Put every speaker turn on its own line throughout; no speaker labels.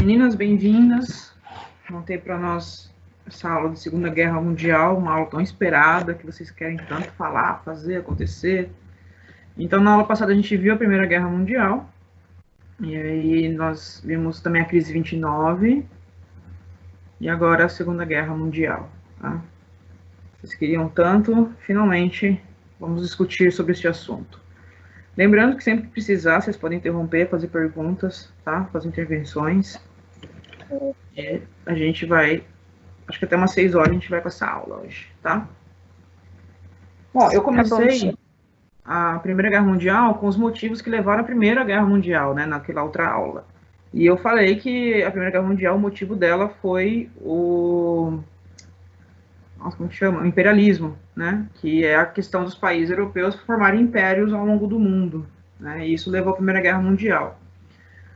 meninas, bem-vindas. Vão ter para nós essa aula de Segunda Guerra Mundial, uma aula tão esperada, que vocês querem tanto falar, fazer, acontecer. Então, na aula passada a gente viu a Primeira Guerra Mundial, e aí nós vimos também a crise 29, e agora a Segunda Guerra Mundial. Tá? Vocês queriam tanto, finalmente vamos discutir sobre este assunto. Lembrando que sempre que precisar, vocês podem interromper, fazer perguntas, tá? Fazer intervenções. E a gente vai, acho que até umas 6 horas a gente vai com essa aula hoje, tá? Bom, eu comecei a Primeira Guerra Mundial com os motivos que levaram à Primeira Guerra Mundial, né, naquela outra aula. E eu falei que a Primeira Guerra Mundial, o motivo dela foi o... Nossa, como chama? O imperialismo, né? Que é a questão dos países europeus formarem impérios ao longo do mundo, né? E isso levou à Primeira Guerra Mundial.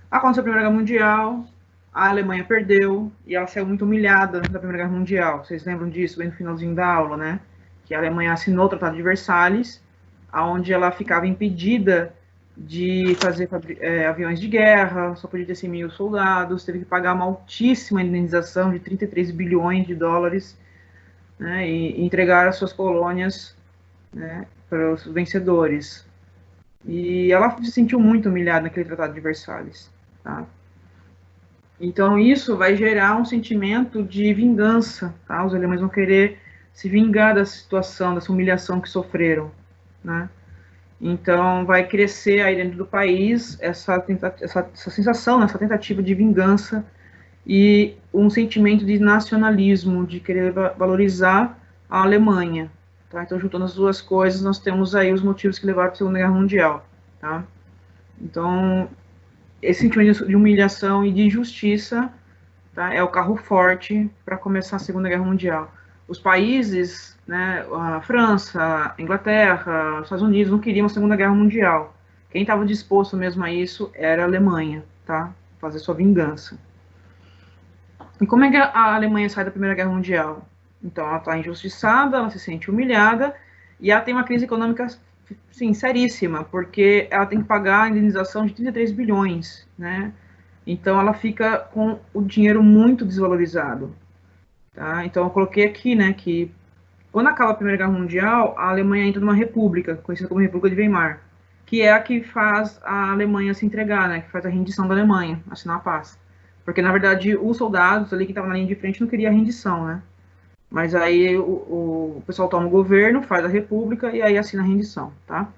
Aconteceu a Primeira Guerra Mundial, a Alemanha perdeu e ela saiu muito humilhada da Primeira Guerra Mundial. Vocês lembram disso bem no finalzinho da aula, né? Que a Alemanha assinou o Tratado de Versalhes, onde ela ficava impedida de fazer aviões de guerra, só podia ter 100 mil soldados, teve que pagar uma altíssima indenização de 33 bilhões de dólares, né, e entregar as suas colônias, né, para os vencedores. E ela se sentiu muito humilhada naquele Tratado de Versalhes. Tá? Então isso vai gerar um sentimento de vingança. Tá? Os alemães vão querer se vingar da situação, dessa humilhação que sofreram. Né? Então vai crescer aí dentro do país essa sensação, essa tentativa de vingança e um sentimento de nacionalismo, de querer valorizar a Alemanha. Tá? Então, juntando as duas coisas, nós temos aí os motivos que levaram à Segunda Guerra Mundial. Tá? Então, esse sentimento de humilhação e de injustiça, tá, é o carro forte para começar a Segunda Guerra Mundial. Os países, né, a França, a Inglaterra, os Estados Unidos, não queriam a Segunda Guerra Mundial. Quem estava disposto mesmo a isso era a Alemanha, tá? Fazer sua vingança. E como é que a Alemanha sai da Primeira Guerra Mundial? Então, ela está injustiçada, ela se sente humilhada, e ela tem uma crise econômica, sim, seríssima, porque ela tem que pagar a indenização de 33 bilhões, né? Então, ela fica com o dinheiro muito desvalorizado. Tá? Então, eu coloquei aqui, né, que quando acaba a Primeira Guerra Mundial, a Alemanha entra numa república, conhecida como República de Weimar, que é a que faz a Alemanha se entregar, né, que faz a rendição da Alemanha, assinar a paz. Porque, na verdade, os soldados ali que estavam na linha de frente não queriam a rendição, né? Mas aí o pessoal toma o governo, faz a república e aí assina a rendição, tá?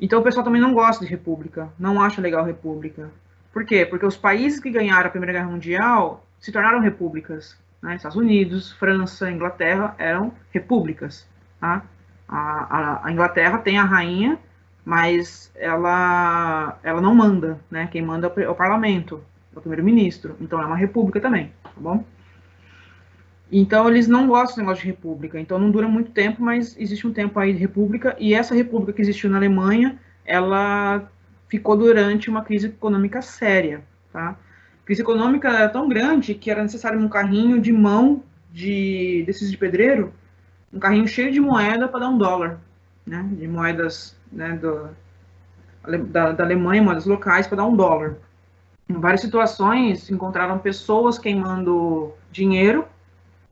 Então o pessoal também não gosta de república, não acha legal república. Por quê? Porque os países que ganharam a Primeira Guerra Mundial se tornaram repúblicas, né? Estados Unidos, França, Inglaterra eram repúblicas, tá? A Inglaterra tem a rainha, mas ela não manda, né? Quem manda é o parlamento, é o primeiro-ministro. Então é uma república também, tá bom? Então eles não gostam do negócio de república. Então não dura muito tempo, mas existe um tempo aí de república. E essa república que existiu na Alemanha, ela ficou durante uma crise econômica séria, tá? A crise econômica era tão grande que era necessário um carrinho de mão desses de pedreiro, um carrinho cheio de moeda para dar $1, né? De moedas, né, da Alemanha, moedas locais, para dar $1. Em várias situações, encontraram pessoas queimando dinheiro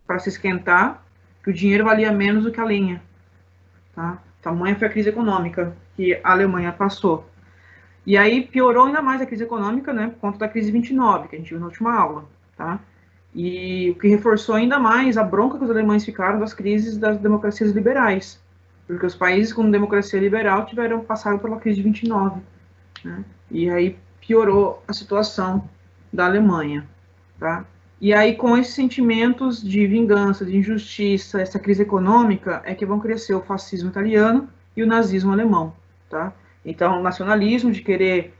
para se esquentar, que o dinheiro valia menos do que a lenha. Tá? Tamanha foi a crise econômica que a Alemanha passou. E aí piorou ainda mais a crise econômica, né, por conta da crise 29, que a gente viu na última aula. Tá? E o que reforçou ainda mais a bronca que os alemães ficaram das crises das democracias liberais. Porque os países com democracia liberal passaram pela crise de 29. Né? E aí piorou a situação da Alemanha. Tá? E aí, com esses sentimentos de vingança, de injustiça, essa crise econômica, é que vão crescer o fascismo italiano e o nazismo alemão, tá? Então, o nacionalismo de querer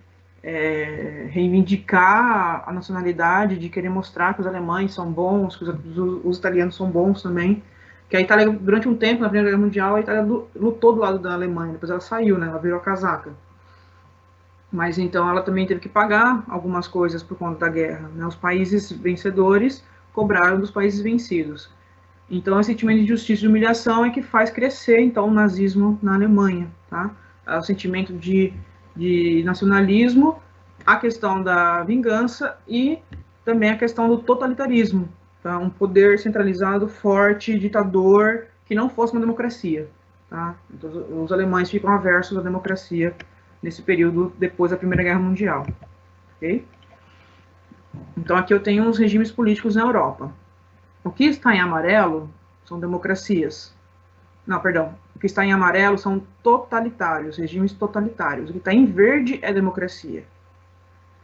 reivindicar a nacionalidade, de querer mostrar que os alemães são bons, que os italianos são bons também, que a Itália, durante um tempo, na Primeira Guerra Mundial, a Itália lutou do lado da Alemanha, depois ela saiu, né? Ela virou a casaca. Mas então ela também teve que pagar algumas coisas por conta da guerra, né? Os países vencedores cobraram dos países vencidos. Então, esse sentimento de justiça e de humilhação é que faz crescer, então, o nazismo na Alemanha, tá? O sentimento de nacionalismo, a questão da vingança e também a questão do totalitarismo, tá? Um poder centralizado, forte, ditador, que não fosse uma democracia. Tá? Então, os alemães ficam aversos à democracia nesse período depois da Primeira Guerra Mundial. Okay? Então, aqui eu tenho os regimes políticos na Europa. O que está em amarelo são democracias. Não, perdão. O que está em amarelo são totalitários, regimes totalitários. O que está em verde é democracia.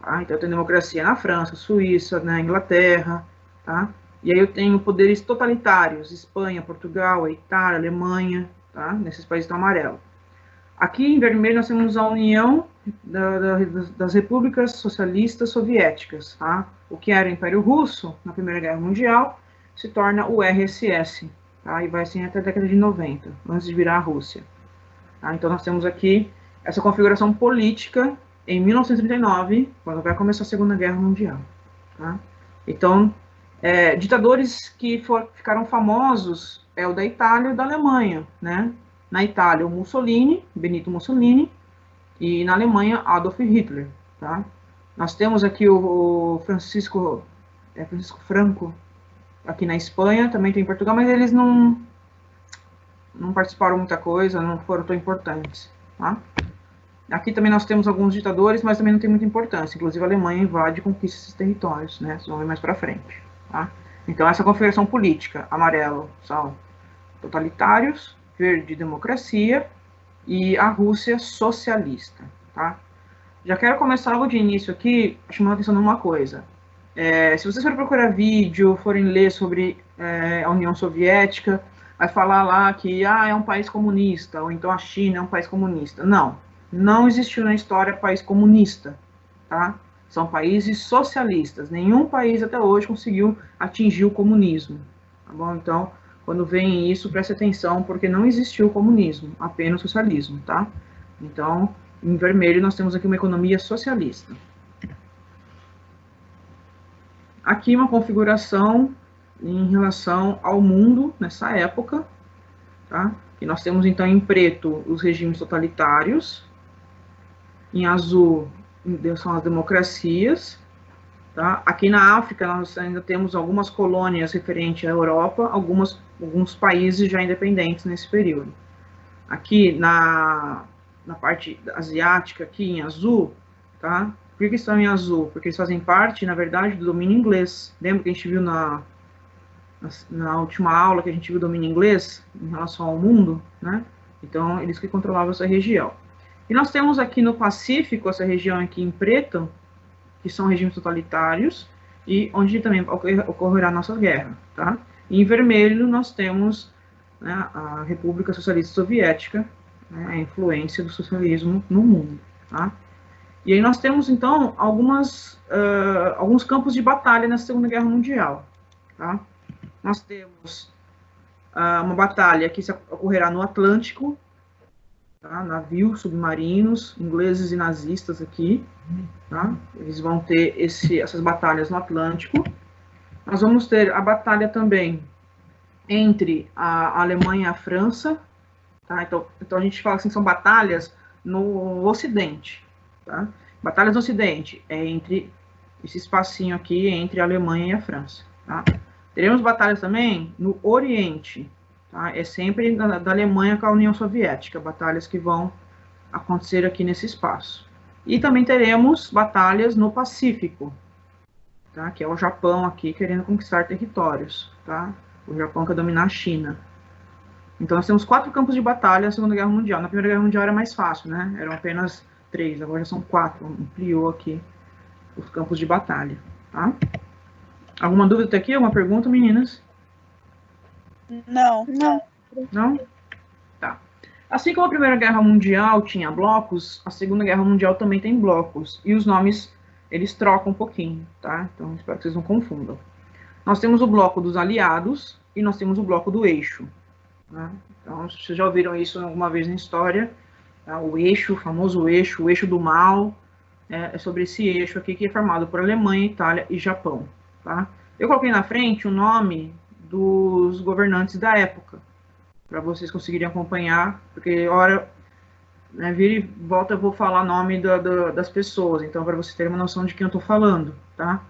Tá? Então, eu tenho democracia na França, Suíça, na Inglaterra. Tá? E aí eu tenho poderes totalitários, Espanha, Portugal, Itália, Alemanha, tá? Nesses países estão amarelo. Aqui em vermelho nós temos a União das Repúblicas Socialistas Soviéticas, tá? O que era o Império Russo na Primeira Guerra Mundial se torna o RSS, tá? E vai assim até a década de 90, antes de virar a Rússia. Tá? Então nós temos aqui essa configuração política em 1939, quando vai começar a Segunda Guerra Mundial. Tá? Então, ditadores que ficaram famosos é o da Itália e o da Alemanha, né? Na Itália, o Mussolini, Benito Mussolini, e na Alemanha, Adolf Hitler, tá? Nós temos aqui o Francisco Franco, aqui na Espanha, também tem em Portugal, mas eles não participaram muita coisa, não foram tão importantes, tá? Aqui também nós temos alguns ditadores, mas também não tem muita importância, inclusive a Alemanha invade e conquista esses territórios, né? Vocês vão ver mais para frente, tá? Então, essa configuração política, amarelo, são totalitários, verde, democracia, e a Rússia socialista, tá? Já quero começar logo de início aqui, chamando a atenção numa coisa. Se vocês forem procurar vídeo, forem ler sobre a União Soviética, vai falar lá que é um país comunista, ou então a China é um país comunista. Não, não existiu na história país comunista, tá? São países socialistas. Nenhum país até hoje conseguiu atingir o comunismo, tá bom? Então, quando vem isso, preste atenção, porque não existiu comunismo, apenas socialismo, tá? Então, em vermelho, nós temos aqui uma economia socialista. Aqui uma configuração em relação ao mundo nessa época, tá? E nós temos, então, em preto, os regimes totalitários, em azul são as democracias, tá? Aqui na África, nós ainda temos algumas colônias referentes à Europa, alguns países já independentes nesse período. Aqui na parte asiática, aqui em azul, tá? Por que estão em azul? Porque eles fazem parte, na verdade, do domínio inglês. Lembra que a gente viu na última aula que a gente viu o domínio inglês em relação ao mundo, né? Então, eles que controlavam essa região. E nós temos aqui no Pacífico, essa região aqui em preto, que são regimes totalitários, e onde também ocorrerá a nossa guerra, tá? E em vermelho nós temos, né, a República Socialista Soviética, né, a influência do socialismo no mundo, tá? E aí nós temos, então, alguns campos de batalha na Segunda Guerra Mundial, tá? Nós temos uma batalha que ocorrerá no Atlântico, tá? Navios, submarinos, ingleses e nazistas aqui, tá? Eles vão ter essas batalhas no Atlântico. Nós vamos ter a batalha também entre a Alemanha e a França, tá? Então a gente fala assim, são batalhas no Ocidente, tá? Batalhas no Ocidente é entre esse espacinho aqui entre a Alemanha e a França, tá? Teremos batalhas também no Oriente, tá? É sempre da Alemanha com a União Soviética, batalhas que vão acontecer aqui nesse espaço. E também teremos batalhas no Pacífico, tá? Que é o Japão aqui querendo conquistar territórios, tá? O Japão quer dominar a China. Então nós temos 4 campos de batalha na Segunda Guerra Mundial. Na Primeira Guerra Mundial era mais fácil, né? Eram apenas 3, agora já são 4. Ampliou aqui os campos de batalha, tá? Alguma dúvida até aqui? Alguma pergunta, meninas?
Não.
Não? Tá. Assim como a Primeira Guerra Mundial tinha blocos, a Segunda Guerra Mundial também tem blocos. E os nomes, eles trocam um pouquinho, tá? Então, espero que vocês não confundam. Nós temos o bloco dos aliados e nós temos o bloco do eixo. Tá? Então, vocês já ouviram isso alguma vez na história. Tá? O eixo, o famoso eixo, o eixo do mal, é sobre esse eixo aqui que é formado por Alemanha, Itália e Japão. Tá? Eu coloquei na frente o nome dos governantes da época, para vocês conseguirem acompanhar, porque hora, né, vira e volta eu vou falar o nome das pessoas, então para vocês terem uma noção de quem eu estou falando, tá?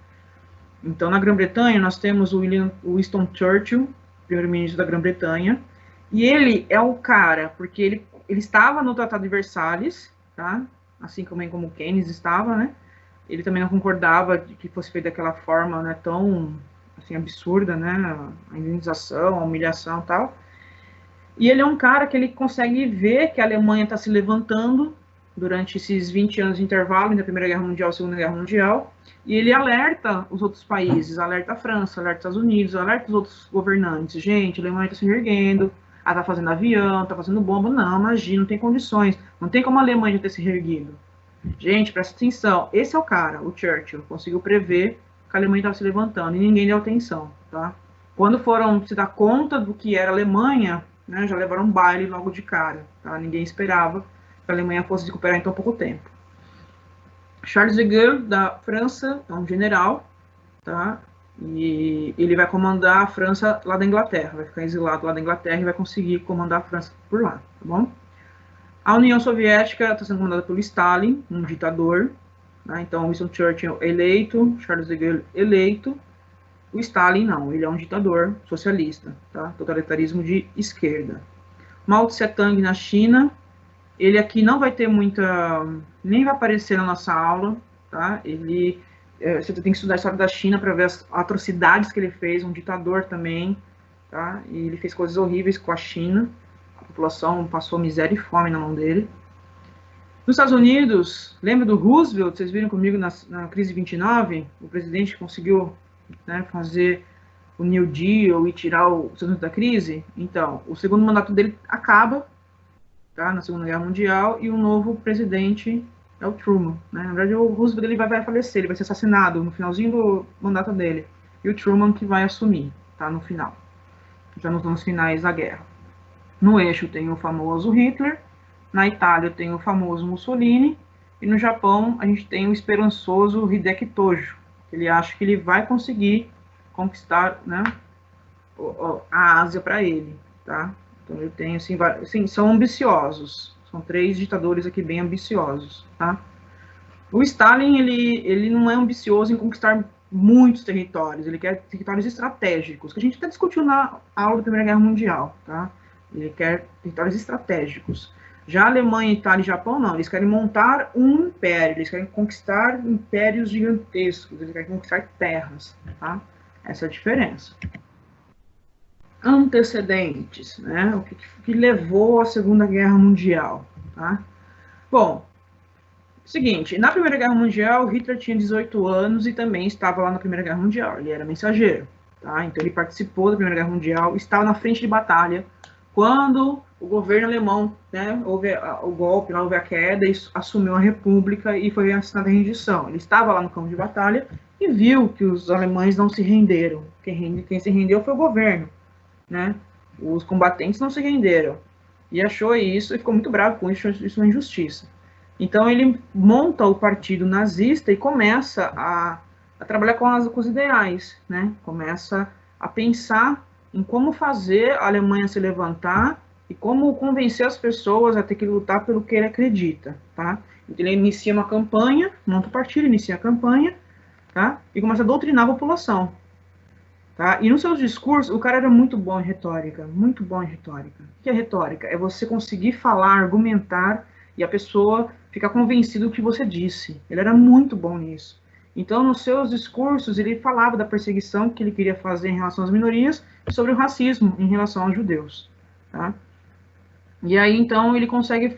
Então, na Grã-Bretanha, nós temos o Winston Churchill, primeiro-ministro da Grã-Bretanha, e ele é o cara, porque ele estava no Tratado de Versalhes, tá? Assim como Keynes estava, né? Ele também não concordava de que fosse feito daquela forma, né, tão assim, absurda, né? A indenização, a humilhação e tal. E ele é um cara que ele consegue ver que a Alemanha está se levantando durante esses 20 anos de intervalo, entre a Primeira Guerra Mundial e a Segunda Guerra Mundial, e ele alerta os outros países, alerta a França, alerta os Estados Unidos, alerta os outros governantes. Gente, a Alemanha está se reerguendo, ela está fazendo avião, está fazendo bomba. Não, imagina, não tem condições, não tem como a Alemanha ter se reerguido. Gente, presta atenção, esse é o cara, o Churchill, conseguiu prever que a Alemanha estava se levantando e ninguém deu atenção, tá? Quando foram se dar conta do que era a Alemanha, né, já levaram um baile logo de cara, tá? Ninguém esperava que a Alemanha fosse se recuperar em tão pouco tempo. Charles de Gaulle, da França, é um general, tá? E ele vai comandar a França lá da Inglaterra, vai ficar exilado lá da Inglaterra e vai conseguir comandar a França por lá, tá bom? A União Soviética está sendo comandada pelo Stalin, um ditador, né? Então Winston Churchill eleito, Charles de Gaulle eleito. O Stalin não, ele é um ditador socialista, tá? Totalitarismo de esquerda. Mao Tse-tung na China, ele aqui não vai ter muita, nem vai aparecer na nossa aula, tá? Você tem que estudar a história da China para ver as atrocidades que ele fez, um ditador também, tá? E ele fez coisas horríveis com a China, a população passou miséria e fome na mão dele. Nos Estados Unidos, lembra do Roosevelt? Vocês viram comigo na crise de 29? O presidente conseguiu, né, fazer o New Deal e tirar o Estados Unidos da crise. Então, o segundo mandato dele acaba, tá, na Segunda Guerra Mundial, e o novo presidente é o Truman, né? Na verdade, o Roosevelt ele vai falecer, ele vai ser assassinado no finalzinho do mandato dele, e o Truman que vai assumir, tá, no final, já nos anos finais da guerra. No eixo tem o famoso Hitler, na Itália tem o famoso Mussolini, e no Japão a gente tem o esperançoso Hideki Tojo. Ele acha que ele vai conseguir conquistar, né, a Ásia para ele, tá? Então eu tenho assim, são ambiciosos, são 3 ditadores aqui bem ambiciosos, tá? O Stalin ele não é ambicioso em conquistar muitos territórios, ele quer territórios estratégicos, que a gente até discutiu na aula da Primeira Guerra Mundial, tá? Ele quer territórios estratégicos. Já a Alemanha, Itália e Japão, não. Eles querem montar um império, eles querem conquistar impérios gigantescos, eles querem conquistar terras, tá? Essa é a diferença. Antecedentes, né? O que levou à Segunda Guerra Mundial, tá? Bom, seguinte, na Primeira Guerra Mundial, Hitler tinha 18 anos e também estava lá na Primeira Guerra Mundial, ele era mensageiro, tá? Então ele participou da Primeira Guerra Mundial, estava na frente de batalha, quando o governo alemão, né, houve o golpe, houve a queda, e assumiu a república e foi assinada a rendição. Ele estava lá no campo de batalha e viu que os alemães não se renderam. Quem se rendeu foi o governo, né? Os combatentes não se renderam. E achou isso e ficou muito bravo com isso, isso é uma injustiça. Então ele monta o partido nazista e começa a trabalhar com os ideais, né? Começa a pensar em como fazer a Alemanha se levantar e como convencer as pessoas a ter que lutar pelo que ele acredita, tá? Então ele inicia uma campanha, monta o partido, inicia a campanha, tá? E começa a doutrinar a população, tá? E nos seus discursos, o cara era muito bom em retórica, muito bom em retórica. O que é retórica? É você conseguir falar, argumentar e a pessoa ficar convencida do que você disse. Ele era muito bom nisso. Então, nos seus discursos, ele falava da perseguição que ele queria fazer em relação às minorias e sobre o racismo em relação aos judeus, tá? E aí, então, ele consegue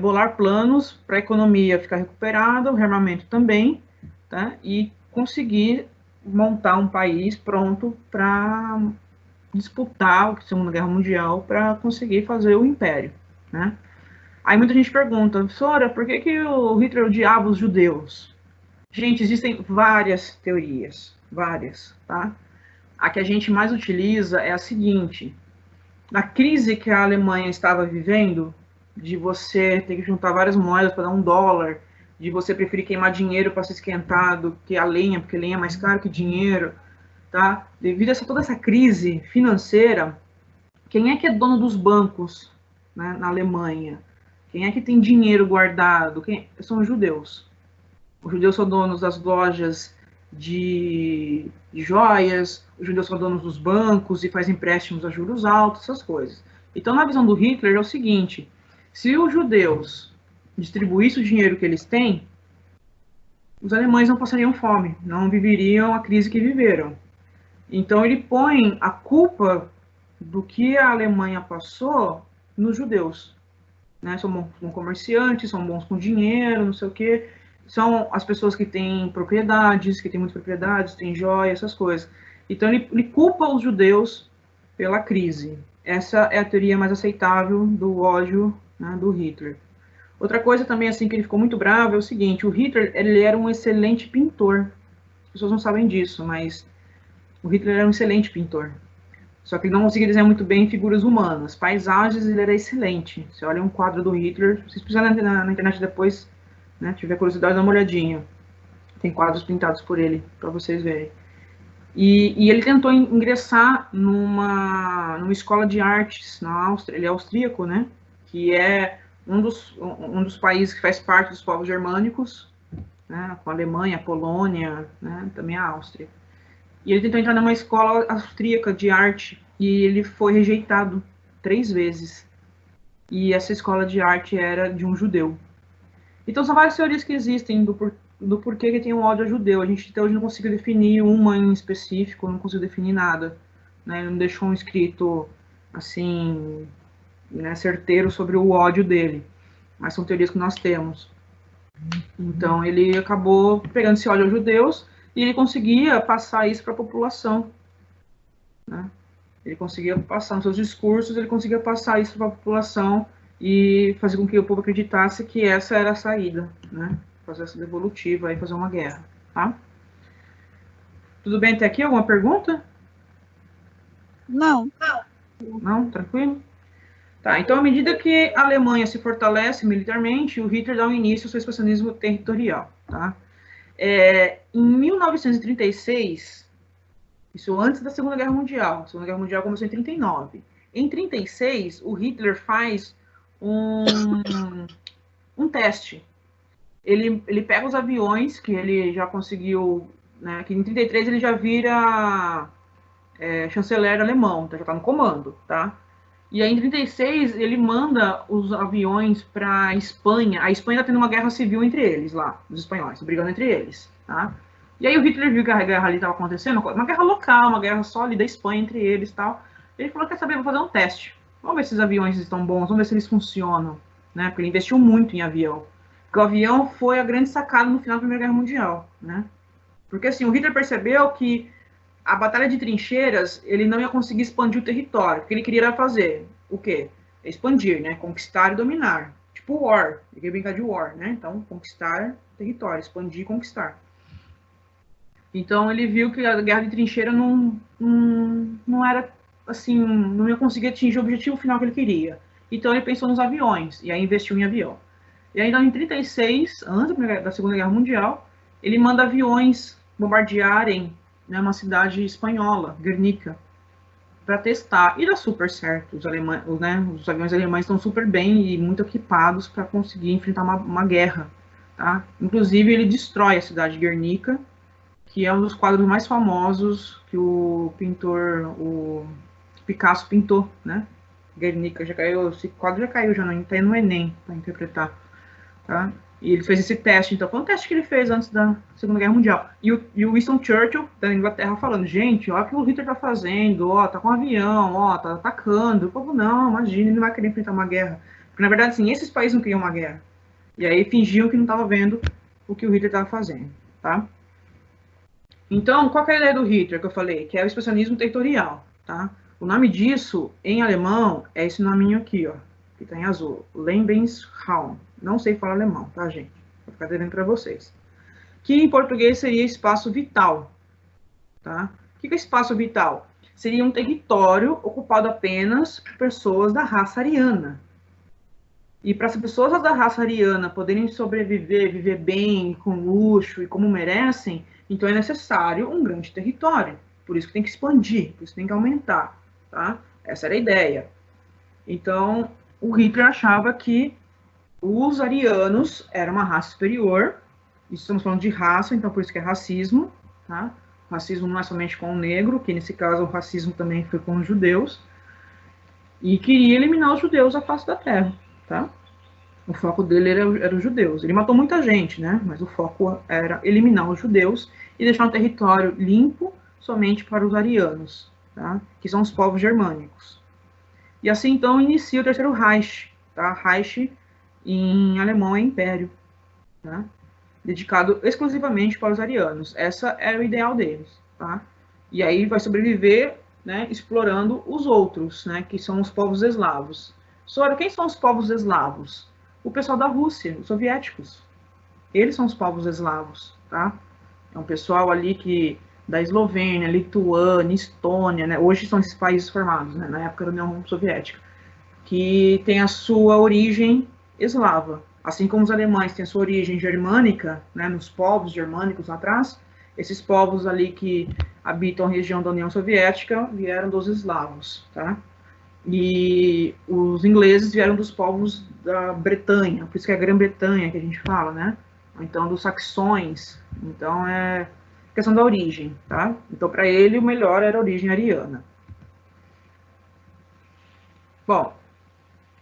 bolar planos para a economia ficar recuperada, o rearmamento também, tá? E conseguir montar um país pronto para disputar a Segunda Guerra Mundial para conseguir fazer o império, né? Aí muita gente pergunta, Sora, por que o Hitler odiava os judeus? Gente, existem várias teorias, várias, tá? A que a gente mais utiliza é a seguinte: na crise que a Alemanha estava vivendo, de você ter que juntar várias moedas para dar $1, de você preferir queimar dinheiro para se esquentar do que a lenha, porque lenha é mais caro que dinheiro, tá? Devido a toda essa crise financeira, quem é que é dono dos bancos, né, na Alemanha? Quem é que tem dinheiro guardado? São os judeus. Os judeus são donos das lojas de joias, os judeus são donos dos bancos e faz empréstimos a juros altos, essas coisas. Então, na visão do Hitler, é o seguinte, se os judeus distribuíssem o dinheiro que eles têm, os alemães não passariam fome, não viveriam a crise que viveram. Então, ele põe a culpa do que a Alemanha passou nos judeus. Né? São bons comerciantes, são bons com dinheiro, não sei o quê. São as pessoas que têm propriedades, que têm muitas propriedades, têm joias, essas coisas. Então, ele culpa os judeus pela crise. Essa é a teoria mais aceitável do ódio, né, do Hitler. Outra coisa também, assim, que ele ficou muito bravo é o seguinte, o Hitler, ele era um excelente pintor. As pessoas não sabem disso, mas o Hitler era um excelente pintor. Só que ele não conseguia desenhar muito bem figuras humanas. Paisagens, ele era excelente. Você olha um quadro do Hitler, se vocês precisarem na internet depois, né, tiver curiosidade, dá uma olhadinha. Tem quadros pintados por ele, para vocês verem. E ele tentou ingressar numa escola de artes na Áustria. Ele é austríaco, né? Que é um dos países que faz parte dos povos germânicos, né, com a Alemanha, a Polônia, né, também a Áustria. E ele tentou entrar numa escola austríaca de arte e ele foi rejeitado 3 vezes. E essa escola de arte era de um judeu. Então são várias teorias que existem do porquê que tem um ódio a judeu. A gente até hoje não conseguiu definir uma em específico, não conseguiu definir nada. Né? Ele não deixou um escrito assim, né, certeiro sobre o ódio dele. Mas são teorias que nós temos. Então ele acabou pegando esse ódio aos judeus e ele conseguia passar isso para a população. Né? Ele conseguia passar nos seus discursos, ele conseguia passar isso para a população e fazer com que o povo acreditasse que essa era a saída, né? Fazer essa devolutiva e fazer uma guerra. Tá? Tudo bem até aqui? Alguma pergunta?
Não.
Não? Tranquilo? Tá, então, à medida que a Alemanha se fortalece militarmente, o Hitler dá um início ao seu expansionismo territorial. Tá? Em 1936, isso antes da Segunda Guerra Mundial, a Segunda Guerra Mundial começou em 1939. Em 1936, o Hitler faz um teste. Ele pega os aviões que ele já conseguiu, né, que em 1933 ele já vira chanceler alemão, já está no comando, tá? E aí, em 1936, ele manda os aviões para a Espanha. A Espanha está tendo uma guerra civil entre eles lá, os espanhóis, brigando entre eles, tá? E aí o Hitler viu que a guerra ali estava acontecendo, uma guerra local, uma guerra só ali da Espanha entre eles e tal. Ele falou, quer saber, vou fazer um teste. Vamos ver se esses aviões estão bons, vamos ver se eles funcionam, né? Porque ele investiu muito em avião. Porque o avião foi a grande sacada no final da Primeira Guerra Mundial, né? Porque assim, o Hitler percebeu que a batalha de trincheiras, ele não ia conseguir expandir o território. O que ele queria fazer? O quê? Expandir, né? Conquistar e dominar. Tipo war. Ele queria brincar de war, né? Então, conquistar território, expandir e conquistar. Então, ele viu que a guerra de trincheira não era, assim, não ia conseguir atingir o objetivo final que ele queria. Então, ele pensou nos aviões, e aí investiu em avião. E aí, em 1936, antes da Segunda Guerra Mundial, ele manda aviões bombardearem, né, uma cidade espanhola, Guernica, para testar. E dá super certo. Os aviões alemães estão super bem e muito equipados para conseguir enfrentar uma guerra. Tá? Inclusive, ele destrói a cidade de Guernica, que é um dos quadros mais famosos que o pintor, o Picasso, pintou. Né? Guernica, já caiu, esse quadro já caiu, já não está no Enem para interpretar. Tá? E ele fez esse teste, então foi um teste que ele fez antes da Segunda Guerra Mundial. E o Winston Churchill, da Inglaterra, falando, gente, olha o que o Hitler tá fazendo, ó, tá com um avião, ó, tá atacando. O povo, não, imagina, ele não vai querer enfrentar uma guerra. Porque, na verdade, assim, esses países não queriam uma guerra. E aí fingiam que não estavam vendo o que o Hitler estava fazendo, tá? Então, qual que é a ideia do Hitler que eu falei? Que é o expansionismo territorial, tá? O nome disso, em alemão, é esse nominho aqui, ó, que tá em azul, Lebensraum. Não sei falar alemão, tá, gente? Vou ficar devendo para vocês. Que em português seria espaço vital, tá? O que é espaço vital? Seria um território ocupado apenas por pessoas da raça ariana. E para as pessoas da raça ariana poderem sobreviver, viver bem, com luxo e como merecem, então é necessário um grande território. Por isso que tem que expandir, por isso que tem que aumentar, tá? Essa era a ideia. Então, o Hitler achava que os arianos eram uma raça superior. Estamos falando de raça, então por isso que é racismo, tá? O racismo não é somente com o negro, que nesse caso o racismo também foi com os judeus, e queria eliminar os judeus da face da terra, tá? O foco dele era os judeus. Ele matou muita gente, né? Mas o foco era eliminar os judeus e deixar um território limpo somente para os arianos, tá? Que são os povos germânicos. E assim, então, inicia o terceiro Reich, tá? Reich, em alemão, é império, tá? Dedicado exclusivamente para os arianos. Essa era o ideal deles, tá? E aí vai sobreviver, né, explorando os outros, né, que são os povos eslavos. Sora, quem são os povos eslavos? O pessoal da Rússia, os soviéticos. Eles são os povos eslavos, tá? É um pessoal ali que da Eslovênia, Lituânia, Estônia, né? Hoje são esses países formados, né? Na época da União Soviética, que tem a sua origem eslava. Assim como os alemães têm a sua origem germânica, né? Nos povos germânicos lá atrás, esses povos ali que habitam a região da União Soviética vieram dos eslavos, tá? E os ingleses vieram dos povos da Bretanha, por isso que é a Grã-Bretanha que a gente fala, né? Então, dos saxões. Então, é questão da origem, tá? Então, para ele, o melhor era a origem ariana. Bom,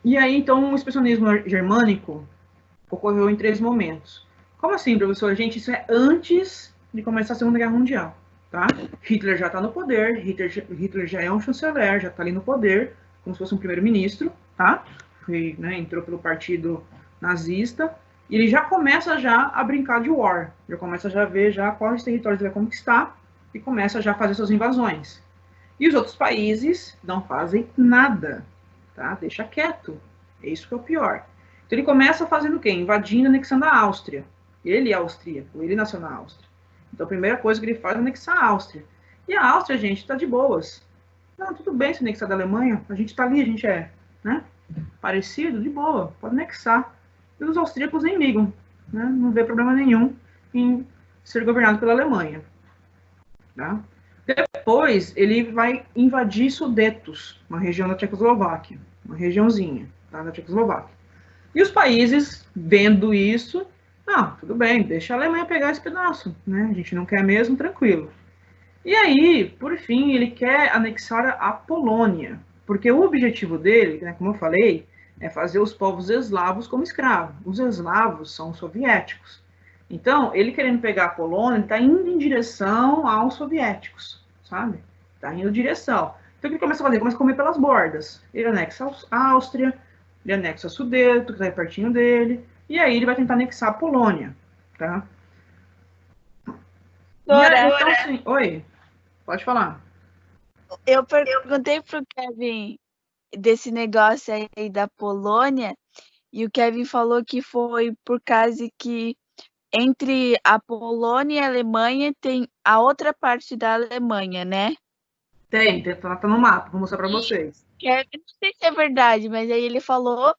e aí, então, o expressionismo germânico ocorreu em 3 momentos. Como assim, professor? Gente, isso é antes de começar a Segunda Guerra Mundial, tá? Hitler já está no poder, Hitler já é um chanceler, já está ali no poder, como se fosse um primeiro-ministro, tá? Foi, né, entrou pelo partido nazista, e ele já começa já a brincar de war, já começa já a ver já quais territórios ele vai conquistar, e começa já a fazer suas invasões. E os outros países não fazem nada, tá? Deixa quieto, é isso que é o pior. Então ele começa fazendo o quê? Invadindo, anexando a Áustria. Ele é austríaco, ele nasceu na Áustria. Então a primeira coisa que ele faz é anexar a Áustria. E a Áustria, gente, está de boas. Não, tudo bem se anexar da Alemanha, a gente está ali, a gente é, né? Parecido, de boa, pode anexar. E os austríacos nem ligam, né? Não vê problema nenhum em ser governado pela Alemanha. Tá? Depois ele vai invadir Sudetos, uma região da Tchecoslováquia, uma regiãozinha, tá, da Tchecoslováquia. E os países, vendo isso, tudo bem, deixa a Alemanha pegar esse pedaço, né? A gente não quer mesmo, tranquilo. E aí, por fim, ele quer anexar a Polônia, porque o objetivo dele, né, como eu falei, é fazer os povos eslavos como escravos. Os eslavos são soviéticos. Então, ele querendo pegar a Polônia, ele está indo em direção aos soviéticos, sabe? Está indo em direção. Então, o que ele começa a fazer? Ele começa a comer pelas bordas. Ele anexa a Áustria, ele anexa Sudeto, que está aí pertinho dele, e aí ele vai tentar anexar a Polônia, tá? E aí, então, assim, oi, pode falar.
Eu perguntei pro Kevin desse negócio aí da Polônia, e o Kevin falou que foi por causa que entre a Polônia e a Alemanha tem a outra parte da Alemanha, né?
Tá no mapa, vou mostrar para vocês.
Kevin, não sei se é verdade, mas aí ele falou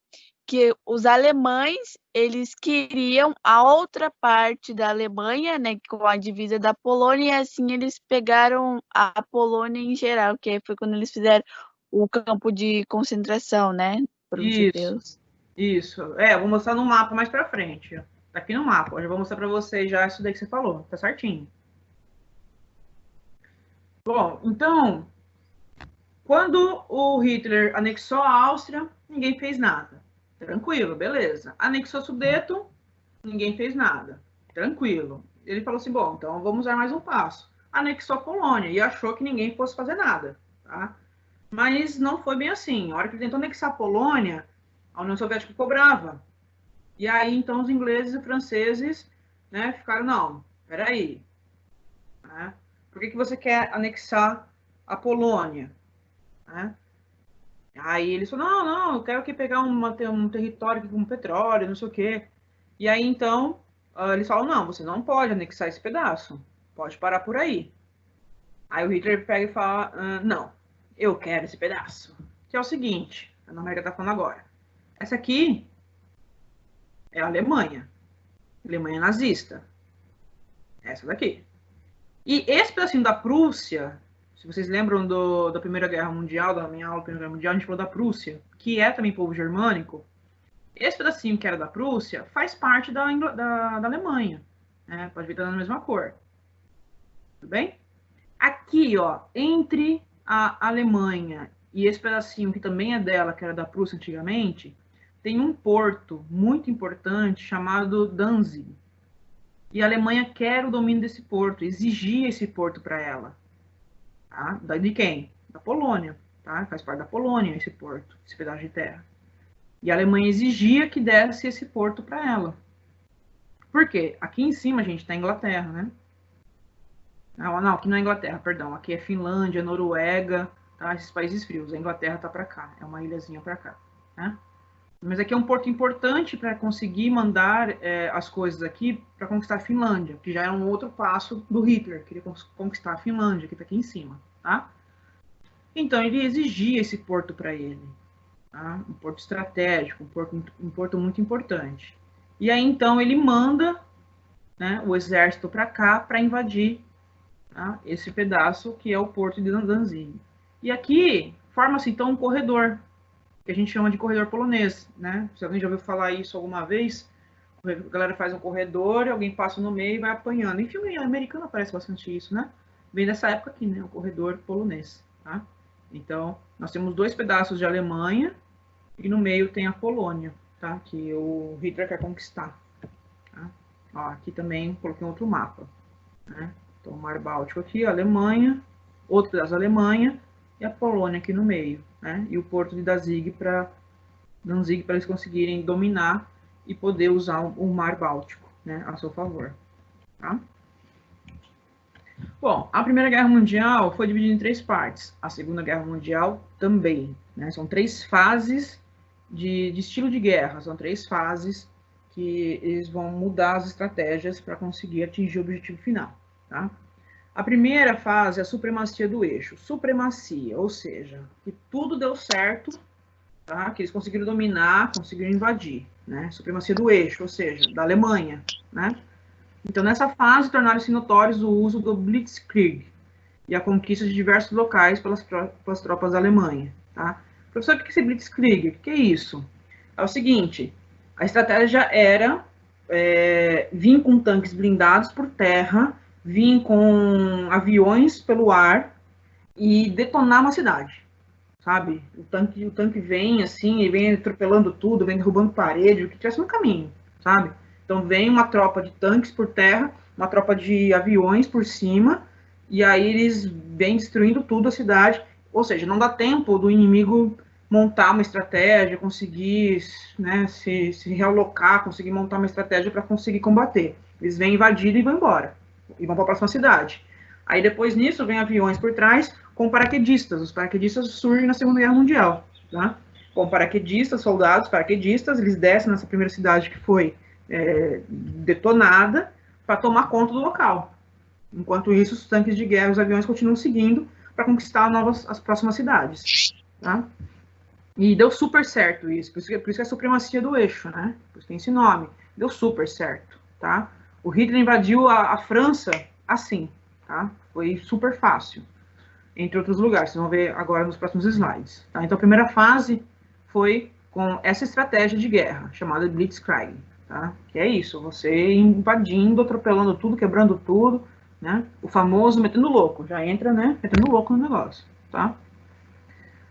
que os alemães, eles queriam a outra parte da Alemanha, né, com a divisa da Polônia, e assim eles pegaram a Polônia em geral, que foi quando eles fizeram o campo de concentração, né, para os judeus.
Isso. Eu vou mostrar no mapa mais para frente. Tá aqui no mapa, eu já vou mostrar para vocês já isso daí que você falou, tá certinho. Bom, então, quando o Hitler anexou a Áustria, ninguém fez nada. Tranquilo, beleza. Anexou Sudeto, ninguém fez nada. Tranquilo. Ele falou assim, bom, então vamos dar mais um passo. Anexou a Polônia e achou que ninguém fosse fazer nada, tá? Mas não foi bem assim. A hora que ele tentou anexar a Polônia, a União Soviética cobrava. E aí, então, os ingleses e franceses, né, ficaram, não, peraí, né? Por que você quer anexar a Polônia? Né? Aí eles falaram, não, eu quero aqui pegar um território com petróleo, não sei o quê. E aí, então, eles falam, não, você não pode anexar esse pedaço, pode parar por aí. Aí o Hitler pega e fala, não, eu quero esse pedaço. Que é o seguinte, a Ana América tá falando agora. Essa aqui é a Alemanha. Alemanha nazista. Essa daqui. E esse pedacinho da Prússia, se vocês lembram da Primeira Guerra Mundial, da minha aula da Primeira Guerra Mundial, a gente falou da Prússia, que é também povo germânico. Esse pedacinho que era da Prússia faz parte da Alemanha. Né? Pode ver que tá na mesma cor. Tudo bem? Aqui, ó, entre a Alemanha e esse pedacinho que também é dela, que era da Prússia antigamente, tem um porto muito importante chamado Danzig. E a Alemanha quer o domínio desse porto, exigia esse porto para ela. Tá? De quem? Da Polônia. Tá? Faz parte da Polônia esse porto, esse pedaço de terra. E a Alemanha exigia que desse esse porto para ela. Por quê? Aqui em cima, gente, está a Inglaterra, né? Não, aqui não é Inglaterra, perdão. Aqui é Finlândia, Noruega, tá? Esses países frios. A Inglaterra está para cá, é uma ilhazinha para cá, né? Mas aqui é um porto importante para conseguir mandar as coisas aqui para conquistar a Finlândia, que já é um outro passo do Hitler, queria conquistar a Finlândia, que está aqui em cima, tá? Então ele exigia esse porto para ele, tá? Um porto estratégico, um porto muito importante. E aí então ele manda, né, o exército para cá para invadir, tá, esse pedaço que é o porto de Danzig. E aqui forma-se então um corredor, que a gente chama de corredor polonês, né? Se alguém já ouviu falar isso alguma vez, a galera faz um corredor, alguém passa no meio e vai apanhando. Em filme americano aparece bastante isso, né? Vem dessa época aqui, né? O corredor polonês, tá? Então, nós temos dois pedaços de Alemanha e no meio tem a Polônia, tá? Que o Hitler quer conquistar. Tá? Ó, aqui também coloquei um outro mapa, né? Então, o Mar Báltico aqui, a Alemanha, outro pedaço da Alemanha e a Polônia aqui no meio, né? E o porto de Danzig para eles conseguirem dominar e poder usar o Mar Báltico, né, a seu favor, tá? Bom, a Primeira Guerra Mundial foi dividida em 3 partes, a Segunda Guerra Mundial também, né? São 3 fases de estilo de guerra, são 3 fases que eles vão mudar as estratégias para conseguir atingir o objetivo final, tá? A primeira fase é a supremacia do eixo, supremacia, ou seja, que tudo deu certo, tá? Que eles conseguiram dominar, conseguiram invadir, né? Supremacia do eixo, ou seja, da Alemanha, né? Então, nessa fase, tornaram-se notórios o uso do Blitzkrieg e a conquista de diversos locais pelas tropas da Alemanha, tá? Professor, o que é esse Blitzkrieg? O que é isso? É o seguinte, a estratégia era vir com tanques blindados por terra, vir com aviões pelo ar e detonar uma cidade, sabe? O tanque vem assim, ele vem atropelando tudo, vem derrubando parede, o que tivesse no caminho, sabe? Então vem uma tropa de tanques por terra, uma tropa de aviões por cima, e aí eles vêm destruindo tudo a cidade, ou seja, não dá tempo do inimigo montar uma estratégia, conseguir, né, se realocar, conseguir montar uma estratégia para conseguir combater. Eles vêm invadir e vão embora, e vão para a próxima cidade. Aí depois nisso vem aviões por trás com paraquedistas. Os paraquedistas surgem na Segunda Guerra Mundial, tá? Com paraquedistas, soldados, paraquedistas, eles descem nessa primeira cidade que foi detonada para tomar conta do local. Enquanto isso, os tanques de guerra, os aviões continuam seguindo para conquistar as próximas cidades, tá? E deu super certo isso, por isso que é a supremacia do eixo, né? Por isso tem esse nome. Deu super certo, tá? O Hitler invadiu a França assim, tá? Foi super fácil, entre outros lugares. Vocês vão ver agora nos próximos slides, tá? Então, a primeira fase foi com essa estratégia de guerra, chamada Blitzkrieg, tá? Que é isso, você invadindo, atropelando tudo, quebrando tudo, né? O famoso metendo louco, já entra, né? Metendo louco no negócio, tá?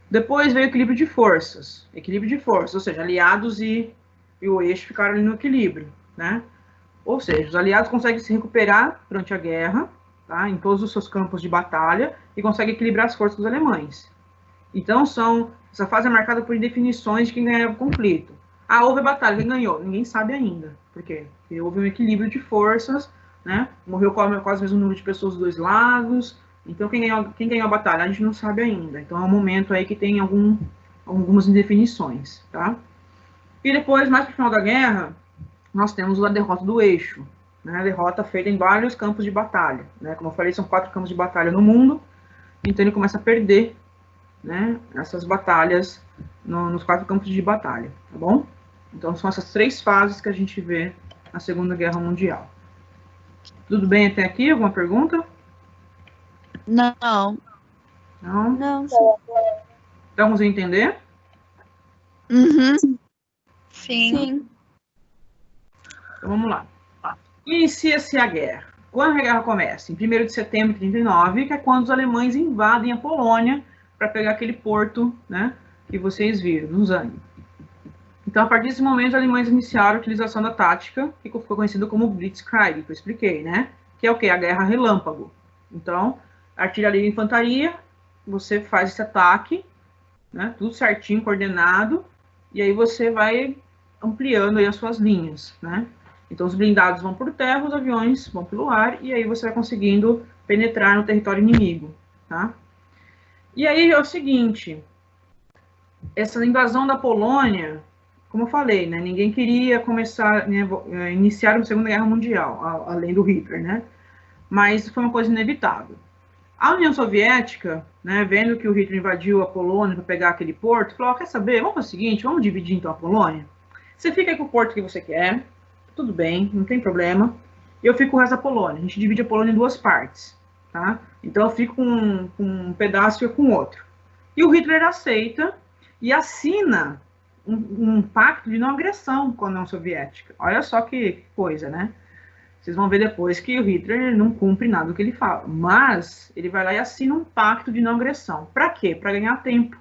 Depois veio o equilíbrio de forças, ou seja, aliados e o eixo ficaram ali no equilíbrio, né? Ou seja, os aliados conseguem se recuperar durante a guerra, tá? Em todos os seus campos de batalha, e conseguem equilibrar as forças dos alemães. Então, essa fase é marcada por indefinições de quem ganhava o conflito. Ah, houve a batalha, quem ganhou? Ninguém sabe ainda. Por quê? Porque houve um equilíbrio de forças, né? Morreu quase o mesmo número de pessoas dos dois lados. Então, quem ganhou a batalha? A gente não sabe ainda. Então, é um momento aí que tem algumas indefinições, tá? E depois, mais para o final da guerra, nós temos a derrota do eixo, né? A derrota feita em vários campos de batalha, né? Como eu falei, são 4 campos de batalha no mundo, então ele começa a perder, né, essas batalhas nos 4 campos de batalha, tá bom? Então são essas 3 fases que a gente vê na Segunda Guerra Mundial. Tudo bem até aqui? Alguma pergunta?
Não.
Não?
Não.
Então vamos entender?
Uhum.
Sim.
Então vamos lá. Inicia-se a guerra. Quando a guerra começa? Em 1º de setembro de 39, que é quando os alemães invadem a Polônia para pegar aquele porto, né, que vocês viram, no Zań. Então, a partir desse momento, os alemães iniciaram a utilização da tática, que ficou conhecida como Blitzkrieg, que eu expliquei, né? Que é o quê? A guerra relâmpago. Então, artilharia e infantaria, você faz esse ataque, né, tudo certinho, coordenado, e aí você vai ampliando aí as suas linhas, né? Então, os blindados vão por terra, os aviões vão pelo ar, e aí você vai conseguindo penetrar no território inimigo, tá? E aí é o seguinte, essa invasão da Polônia, como eu falei, né, ninguém queria começar, né, iniciar uma Segunda Guerra Mundial, além do Hitler, né? Mas foi uma coisa inevitável. A União Soviética, né, vendo que o Hitler invadiu a Polônia para pegar aquele porto, falou, quer saber, vamos fazer o seguinte, vamos dividir então a Polônia? Você fica aí com o porto que você quer, tudo bem, não tem problema, eu fico com o resto da Polônia, a gente divide a Polônia em 2 partes, tá? Então eu fico com um pedaço e eu com outro. E o Hitler aceita e assina um pacto de não agressão com a União Soviética. Olha só que coisa, né? Vocês vão ver depois que o Hitler não cumpre nada do que ele fala. Mas ele vai lá e assina um pacto de não agressão. Para quê? Para ganhar tempo.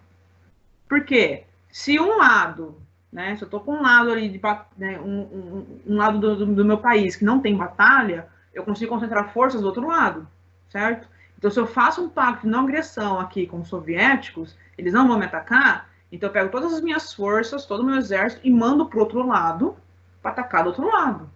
Por quê? Se um lado, né, se eu estou com um lado ali, né, um lado do meu país que não tem batalha, eu consigo concentrar forças do outro lado, certo? Então, se eu faço um pacto de não agressão aqui com os soviéticos, eles não vão me atacar, então eu pego todas as minhas forças, todo o meu exército e mando para o outro lado para atacar do outro lado.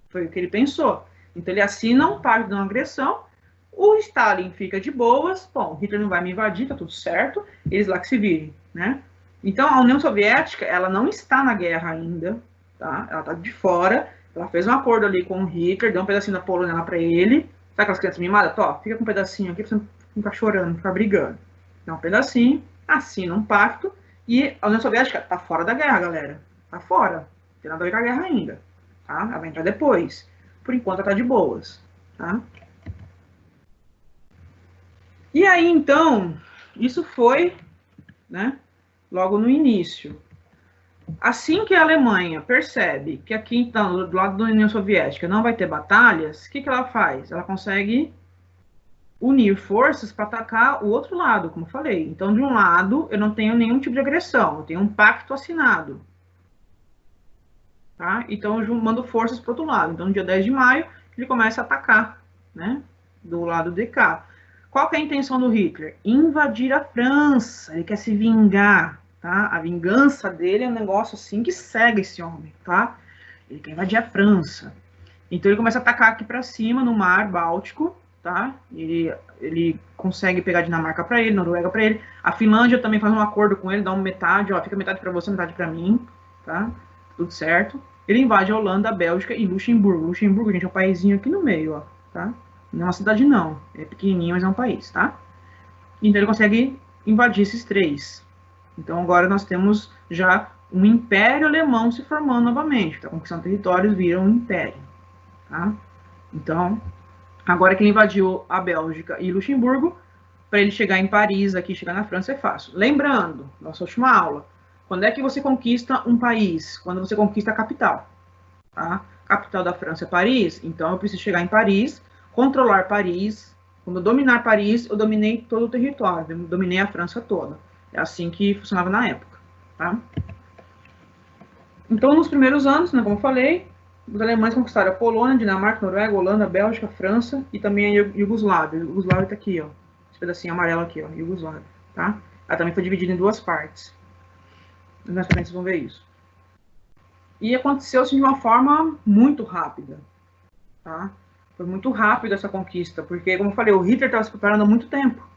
Foi o que ele pensou. Então ele assina um pacto de não agressão, o Stalin fica de boas, bom, Hitler não vai me invadir, tá tudo certo, eles lá que se virem, né? Então a União Soviética, ela não está na guerra ainda, tá? Ela tá de fora, ela fez um acordo ali com o Hitler, deu um pedacinho da Polônia lá para ele, sabe aquelas crianças mimadas? Tó, fica com um pedacinho aqui pra você não ficar chorando, ficar brigando. Dá um pedacinho, assina um pacto, e a União Soviética tá fora da guerra, galera. Tá fora, não tem nada a ver com a guerra ainda. Tá? Ela vai entrar depois. Por enquanto ela tá de boas. Tá? E aí, então, isso foi, né, logo no início. Assim que a Alemanha percebe que aqui, então, do lado da União Soviética não vai ter batalhas, o que ela faz? Ela consegue unir forças para atacar o outro lado, como eu falei. Então, de um lado, eu não tenho nenhum tipo de agressão, eu tenho um pacto assinado. Tá? Então, eu mando forças para o outro lado. Então, no dia 10 de maio, ele começa a atacar, né? Do lado de cá. Qual que é a intenção do Hitler? Invadir a França. Ele quer se vingar, tá? A vingança dele é um negócio assim que cega esse homem, tá? Ele quer invadir a França. Então, ele começa a atacar aqui para cima, no mar Báltico, tá? Ele consegue pegar a Dinamarca para ele, Noruega para ele. A Finlândia também faz um acordo com ele, dá uma metade, ó, fica metade para você, metade para mim, tá? Tudo certo. Ele invade a Holanda, a Bélgica e Luxemburgo. Luxemburgo, gente, é um paísinho aqui no meio, ó, tá? Não é uma cidade, não. É pequenininho, mas é um país, tá? Então ele consegue invadir esses 3. Então agora nós temos já um império alemão se formando novamente. Tá conquistando territórios, vira um império, tá? Então, agora que ele invadiu a Bélgica e Luxemburgo, para ele chegar em Paris, aqui chegar na França é fácil. Lembrando, nossa última aula, quando é que você conquista um país? Quando você conquista a capital. Tá? A capital da França é Paris, então eu preciso chegar em Paris, controlar Paris. Quando eu dominar Paris, eu dominei todo o território, eu dominei a França toda. É assim que funcionava na época. Tá? Então, nos primeiros anos, né, como eu falei, os alemães conquistaram a Polônia, Dinamarca, Noruega, Holanda, Bélgica, França e também a Iugoslávia. A Iugoslávia está aqui, ó. Esse pedacinho amarelo aqui, ó, Iugoslávia. Tá? Ela também foi dividida em 2 partes. Nas frentes vocês vão ver isso. E aconteceu assim, de uma forma muito rápida. Tá? Foi muito rápido essa conquista, porque, como eu falei, o Hitler estava se preparando há muito tempo.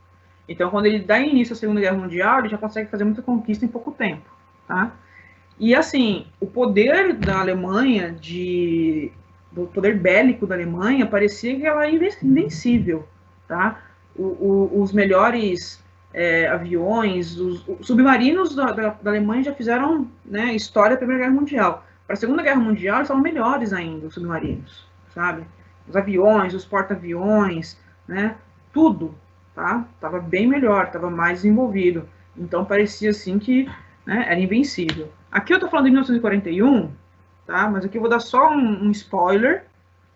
Então, quando ele dá início à Segunda Guerra Mundial, ele já consegue fazer muita conquista em pouco tempo. Tá? E, assim, o poder da Alemanha, do poder bélico da Alemanha, parecia que ela era invencível. Tá? Os melhores aviões, os submarinos da Alemanha já fizeram, né, história da Primeira Guerra Mundial. Para a Segunda Guerra Mundial, eles são melhores ainda, os submarinos, sabe? Os aviões, os porta-aviões, né? Tudo, tá? Tava bem melhor, tava mais desenvolvido. Então, parecia assim que, né, era invencível. Aqui eu tô falando de 1941, tá? Mas aqui eu vou dar só um spoiler.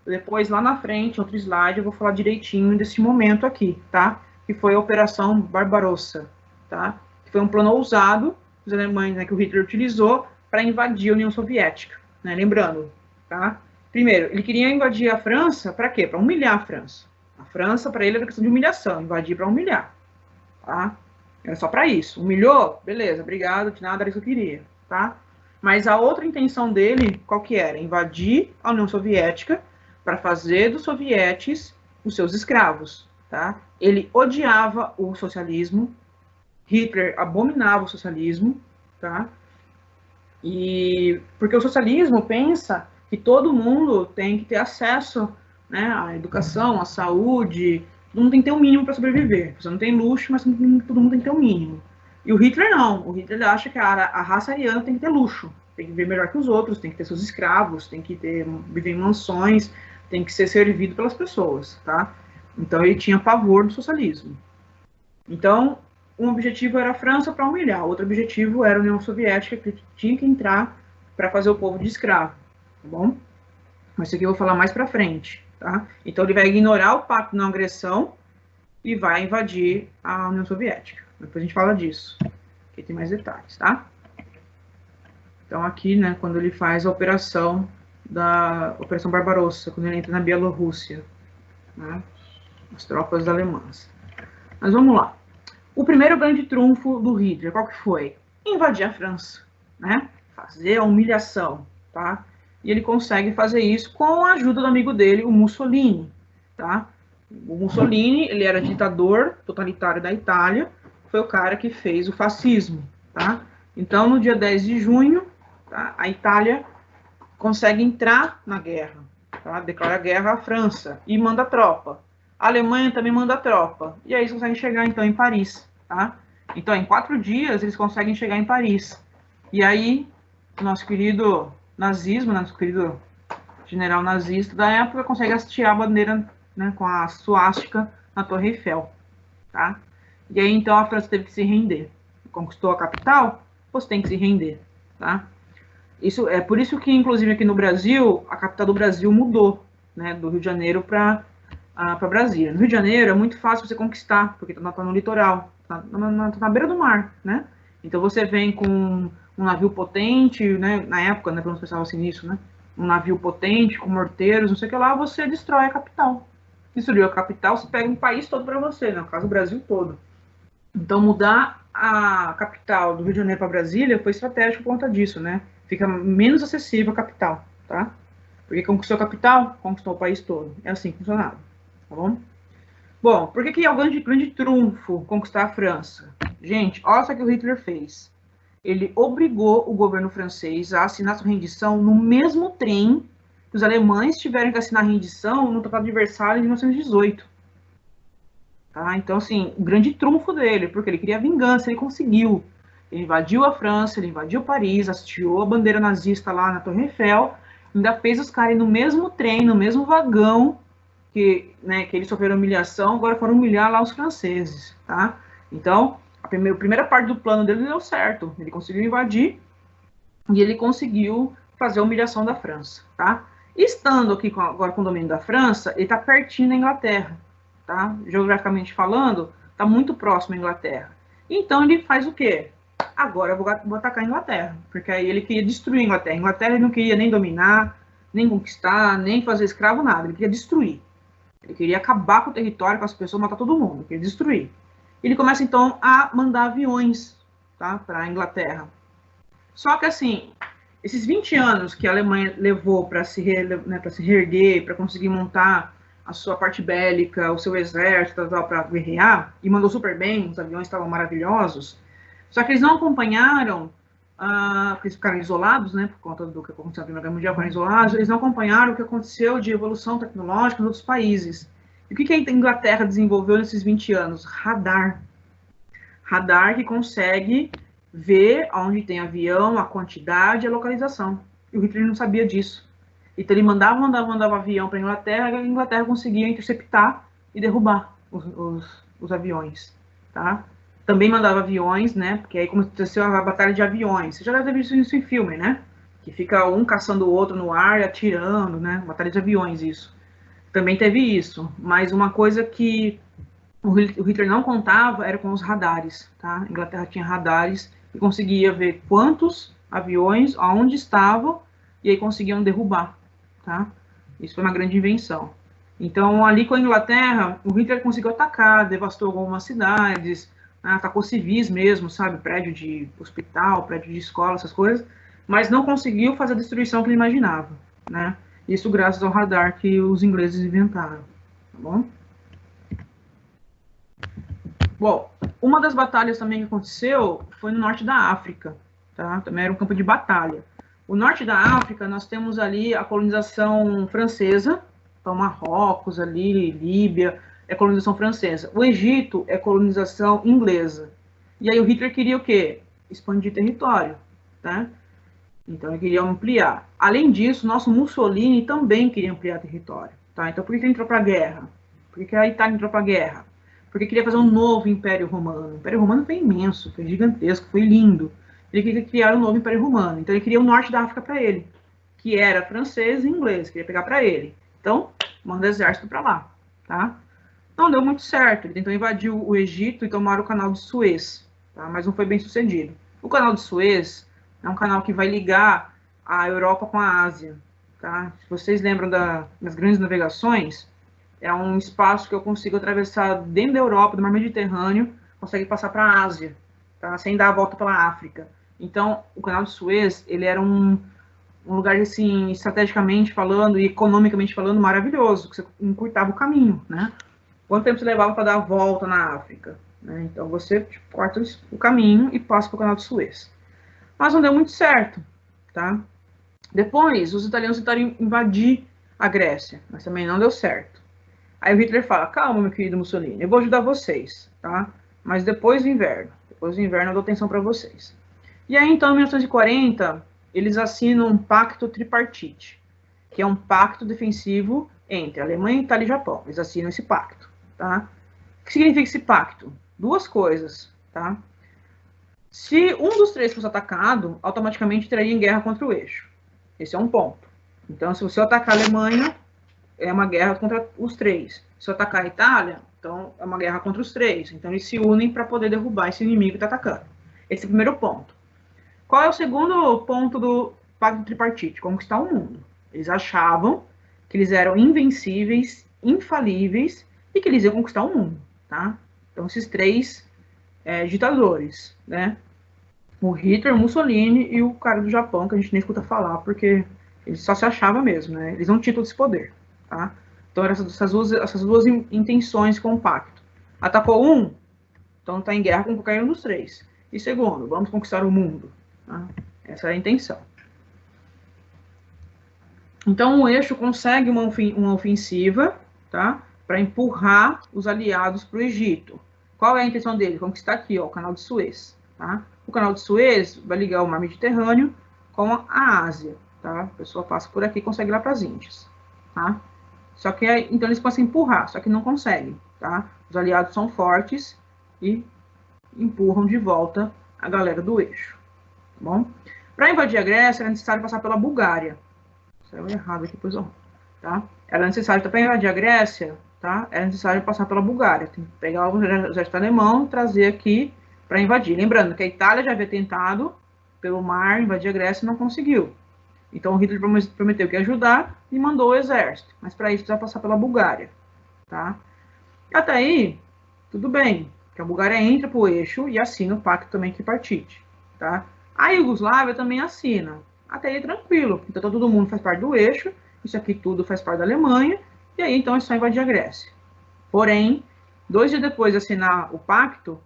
Depois, lá na frente, outro slide, eu vou falar direitinho desse momento aqui, tá? Que foi a Operação Barbarossa, tá? Que foi um plano ousado dos alemães, né, que o Hitler utilizou para invadir a União Soviética, né? Lembrando, tá? Primeiro, ele queria invadir a França, para quê? Para humilhar a França. A França, para ele, era questão de humilhação, invadir para humilhar, tá? Era só para isso. Humilhou? Beleza, obrigado, de nada, era isso que eu queria, tá? Mas a outra intenção dele, qual que era? Invadir a União Soviética para fazer dos sovietes os seus escravos, tá? Ele odiava o socialismo, Hitler abominava o socialismo, tá? E porque o socialismo pensa que todo mundo tem que ter acesso, né, à educação, à saúde, todo mundo tem que ter o mínimo para sobreviver. Você não tem luxo, mas todo mundo tem que ter o mínimo. E o Hitler não. O Hitler acha que a raça ariana tem que ter luxo, tem que viver melhor que os outros, tem que ter seus escravos, tem que viver em mansões, tem que ser servido pelas pessoas, tá? Então ele tinha pavor do socialismo. Então, um objetivo era a França para humilhar, outro objetivo era a União Soviética, que tinha que entrar para fazer o povo de escravo, tá bom? Mas isso aqui eu vou falar mais para frente, tá? Então ele vai ignorar o pacto de não agressão e vai invadir a União Soviética. Depois a gente fala disso, aqui tem mais detalhes, tá? Então aqui, né, quando ele faz a Operação Barbarossa, quando ele entra na Bielorrússia, né, as tropas alemãs. Mas vamos lá. O primeiro grande trunfo do Hitler, qual que foi? Invadir a França, né? Fazer a humilhação, tá? E ele consegue fazer isso com a ajuda do amigo dele, o Mussolini, tá? O Mussolini, ele era ditador totalitário da Itália, foi o cara que fez o fascismo, tá? Então, no dia 10 de junho, tá, a Itália consegue entrar na guerra, tá? Declara guerra à França e manda tropa. A Alemanha também manda tropa. E aí eles conseguem chegar, então, em Paris, tá? Então, em 4 dias, eles conseguem chegar em Paris. E aí, nosso querido nazismo, nosso querido general nazista da época, consegue hastear a bandeira, né, com a suástica na Torre Eiffel, tá? E aí, então, a França teve que se render. Conquistou a capital, você tem que se render, tá? Isso, é por isso que, inclusive, aqui no Brasil, a capital do Brasil mudou, né, do Rio de Janeiro para Brasília. No Rio de Janeiro é muito fácil você conquistar, porque está no litoral, tá na beira do mar, né? Então você vem com um navio potente, né? Na época, né, quando pensava assim nisso, né? Um navio potente, com morteiros, não sei o que lá, você destrói a capital. Destruiu a capital, você pega um país todo para você, né? No caso, o Brasil todo. Então mudar a capital do Rio de Janeiro para Brasília foi estratégico por conta disso, né? Fica menos acessível a capital, tá? Porque conquistou a capital, conquistou o país todo. É assim que funcionava. Tá bom? Bom, por que é o grande trunfo conquistar a França? Gente, olha só o que o Hitler fez. Ele obrigou o governo francês a assinar sua rendição no mesmo trem que os alemães tiveram que assinar a rendição no Tratado de Versalhes em 1918. Tá? Então, assim, o grande trunfo dele, porque ele queria vingança, ele conseguiu. Ele invadiu a França, ele invadiu Paris, hasteou a bandeira nazista lá na Torre Eiffel, ainda fez os caras ir no mesmo trem, no mesmo vagão, que eles sofreram humilhação, agora foram humilhar lá os franceses, tá? Então, a primeira parte do plano dele deu certo. Ele conseguiu invadir e ele conseguiu fazer a humilhação da França, tá? Estando aqui agora com o domínio da França, ele está pertinho da Inglaterra, tá? Geograficamente falando, está muito próximo à Inglaterra. Então, ele faz o quê? Agora eu vou atacar a Inglaterra, porque aí ele queria destruir a Inglaterra. A Inglaterra ele não queria nem dominar, nem conquistar, nem fazer escravo, nada. Ele queria destruir. Ele queria acabar com o território, com as pessoas, matar todo mundo. Ele queria destruir. Ele começa, então, a mandar aviões, tá, para a Inglaterra. Só que, assim, esses 20 anos que a Alemanha levou para se reerguer, para conseguir montar a sua parte bélica, o seu exército, para guerrear, e mandou super bem, os aviões estavam maravilhosos, só que eles não acompanharam, porque eles ficaram isolados, né, por conta do que aconteceu na Primeira Guerra Mundial, ficaram isolados, eles não acompanharam o que aconteceu de evolução tecnológica nos outros países. E o que a Inglaterra desenvolveu nesses 20 anos? Radar. Radar que consegue ver onde tem avião, a quantidade e a localização. E o Hitler não sabia disso. Então ele mandava avião para a Inglaterra conseguia interceptar e derrubar os aviões, tá? Também mandava aviões, né? Porque aí aconteceu a batalha de aviões. Você já deve ter visto isso em filme, né? Que fica um caçando o outro no ar e atirando, né? Batalha de aviões, isso. Também teve isso, mas uma coisa que o Hitler não contava era com os radares, tá? A Inglaterra tinha radares e conseguia ver quantos aviões, aonde estavam, e aí conseguiam derrubar, tá? Isso foi uma grande invenção. Então, ali com a Inglaterra, o Hitler conseguiu atacar, devastou algumas cidades, atacou civis mesmo, sabe? Prédio de hospital, prédio de escola, essas coisas, mas não conseguiu fazer a destruição que ele imaginava, né? Isso graças ao radar que os ingleses inventaram, tá bom? Bom, uma das batalhas também que aconteceu foi no norte da África, tá? Também era um campo de batalha. O norte da África, nós temos ali a colonização francesa, então Marrocos ali, Líbia, é colonização francesa. O Egito é colonização inglesa. E aí o Hitler queria o quê? Expandir território, tá? Então ele queria ampliar. Além disso, nosso Mussolini também queria ampliar território, tá? Então por que ele entrou para a guerra? Por que a Itália entrou para a guerra? Porque queria fazer um novo Império Romano. O Império Romano foi imenso, foi gigantesco, foi lindo. Ele queria criar um novo Império Romano. Então ele queria o norte da África para ele, que era francês e inglês, queria pegar para ele. Então, manda exército para lá, tá? Não deu muito certo. Ele tentou invadir o Egito e tomar o canal de Suez, tá? Mas não foi bem sucedido. O canal de Suez é um canal que vai ligar a Europa com a Ásia, tá? Se vocês lembram das grandes navegações, é um espaço que eu consigo atravessar dentro da Europa, do mar Mediterrâneo, consegue passar para a Ásia, tá? Sem dar a volta pela África. Então, o canal de Suez, ele era um lugar, assim, estrategicamente falando e economicamente falando, maravilhoso, que você encurtava o caminho, né? Quanto tempo você levava para dar a volta na África? Né? Então, você corta o caminho e passa para o canal de Suez. Mas não deu muito certo, tá? Depois, os italianos tentaram invadir a Grécia, mas também não deu certo. Aí o Hitler fala, calma, meu querido Mussolini, eu vou ajudar vocês, tá? Mas depois do inverno eu dou atenção para vocês. E aí, então, em 1940, eles assinam um pacto tripartite, que é um pacto defensivo entre Alemanha, Itália e Japão. Eles assinam esse pacto, tá? O que significa esse pacto? Duas coisas, tá? Se um dos três fosse atacado, automaticamente entraria em guerra contra o eixo. Esse é um ponto. Então, se você atacar a Alemanha, é uma guerra contra os três. Se eu atacar a Itália, então é uma guerra contra os três. Então eles se unem para poder derrubar esse inimigo que está atacando. Esse é o primeiro ponto. Qual é o segundo ponto do pacto tripartite? Conquistar o mundo. Eles achavam que eles eram invencíveis, infalíveis e que eles iam conquistar o mundo, tá? Então esses três ditadores, né? O Hitler, o Mussolini e o cara do Japão, que a gente nem escuta falar, porque ele só se achava mesmo, né? Eles não tinham todo esse poder, tá? Então eram essas duas intenções com o pacto. Atacou um, então está em guerra com qualquer um dos três. E segundo, vamos conquistar o mundo. Tá? Essa é a intenção. Então o eixo consegue uma ofensiva, tá? Para empurrar os aliados para o Egito. Qual é a intenção dele? Conquistar aqui, ó, o canal de Suez. Tá? O canal de Suez vai ligar o mar Mediterrâneo com a Ásia. Tá? A pessoa passa por aqui e consegue ir lá para as Índias. Tá? Só que então eles podem empurrar, só que não conseguem. Tá? Os aliados são fortes e empurram de volta a galera do eixo. Tá bom? Para invadir a Grécia era necessário passar pela Bulgária. Saiu errado aqui, pois não. Tá? Era necessário, para invadir a Grécia, tá? Era necessário passar pela Bulgária. Tem que pegar o exército alemão e trazer aqui para invadir. Lembrando que a Itália já havia tentado pelo mar invadir a Grécia e não conseguiu. Então o Hitler prometeu que ia ajudar e mandou o exército. Mas para isso precisa passar pela Bulgária. Tá? Até aí, tudo bem. Que a Bulgária entra para o eixo e assina o pacto também tripartite. Tá? A Iugoslávia também assina. Até aí tranquilo. Então todo mundo faz parte do eixo. Isso aqui tudo faz parte da Alemanha. E aí então é só invadir a Grécia. Porém, 2 dias depois de assinar o pacto,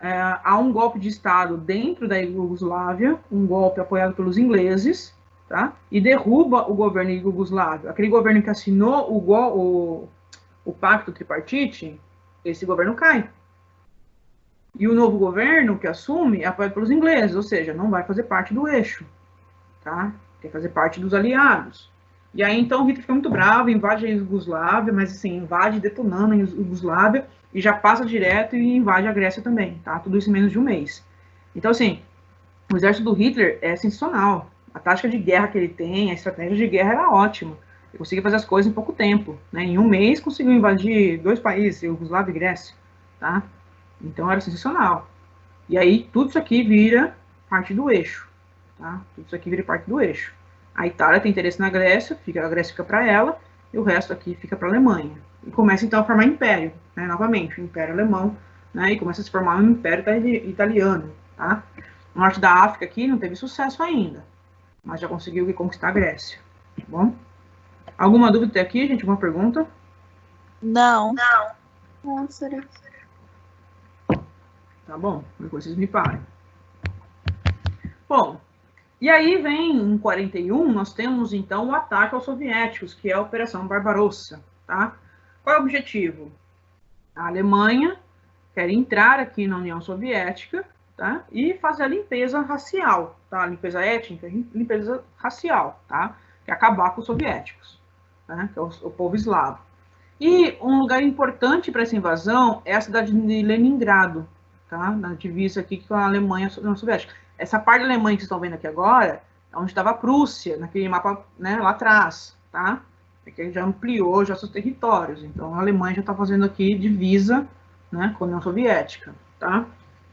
há um golpe de Estado dentro da Iugoslávia, um golpe apoiado pelos ingleses, tá? E derruba o governo iugoslávio. Aquele governo que assinou o pacto tripartite, esse governo cai. E o novo governo que assume é apoiado pelos ingleses, ou seja, não vai fazer parte do eixo, tá? Quer fazer parte dos aliados. E aí, então, o Hitler fica muito bravo, invade a Iugoslávia, mas assim, invade detonando a Iugoslávia e já passa direto e invade a Grécia também, tá? Tudo isso em menos de um mês. Então, assim, o exército do Hitler é sensacional. A tática de guerra que ele tem, a estratégia de guerra era ótima. Ele conseguia fazer as coisas em pouco tempo, né? Em um mês conseguiu invadir 2 países, Iugoslávia e Grécia, tá? Então era sensacional. E aí tudo isso aqui vira parte do eixo, tá? Tudo isso aqui vira parte do eixo. A Itália tem interesse na Grécia, a Grécia fica para ela, e o resto aqui fica para a Alemanha. E começa então a formar império, né? Novamente, o Império Alemão, né? E começa a se formar um Império Italiano, tá? O norte da África aqui não teve sucesso ainda, mas já conseguiu conquistar a Grécia, tá bom? Alguma dúvida até aqui, gente? Alguma pergunta?
Não.
Não, será?
Tá bom, depois vocês me parem. Bom, e aí vem em 41, nós temos então o ataque aos soviéticos, que é a Operação Barbarossa, tá? Qual é o objetivo? A Alemanha quer entrar aqui na União Soviética, tá? E fazer a limpeza racial, tá? Limpeza étnica, limpeza racial, tá? Que é acabar com os soviéticos, tá? Que é o povo eslavo. E um lugar importante para essa invasão é a cidade de Leningrado, tá? Na divisa aqui com a Alemanha e a União Soviética. Essa parte da Alemanha que vocês estão vendo aqui agora é onde estava a Prússia, naquele mapa, né, lá atrás, tá? É que já ampliou já seus territórios. Então a Alemanha já está fazendo aqui divisa, né, com a União Soviética, tá?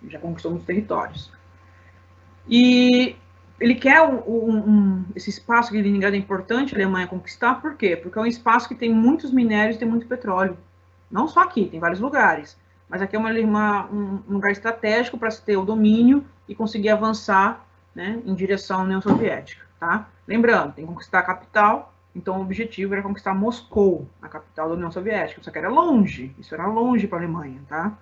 Já conquistou muitos territórios. E ele quer esse espaço de Leningrado é importante a Alemanha conquistar, por quê? Porque é um espaço que tem muitos minérios e tem muito petróleo. Não só aqui, tem vários lugares. Mas aqui é um lugar estratégico para se ter o domínio e conseguir avançar, né, em direção à União Soviética, tá? Lembrando, tem que conquistar a capital, então o objetivo era conquistar Moscou, a capital da União Soviética, só que era longe, isso era longe para a Alemanha, tá?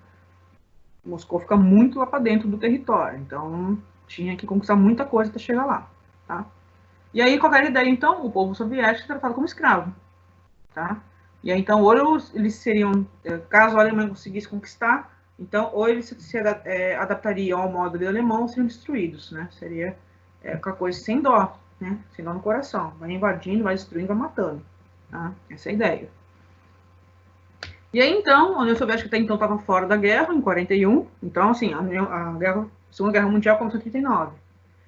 Moscou fica muito lá para dentro do território, então tinha que conquistar muita coisa até chegar lá, tá? E aí, qual era a ideia, então? O povo soviético tratado como escravo, tá? E aí, então, ou eles seriam, caso a Alemanha conseguisse conquistar, então, ou eles se adaptariam ao modo de alemão ou seriam destruídos, né? Seria aquela coisa sem dó, né? Sem dó no coração. Vai invadindo, vai destruindo, vai matando, tá? Essa é a ideia. E aí, então, a União Soviética até então estava fora da guerra, em 41. Então, assim, a Segunda Guerra Mundial começou em 39.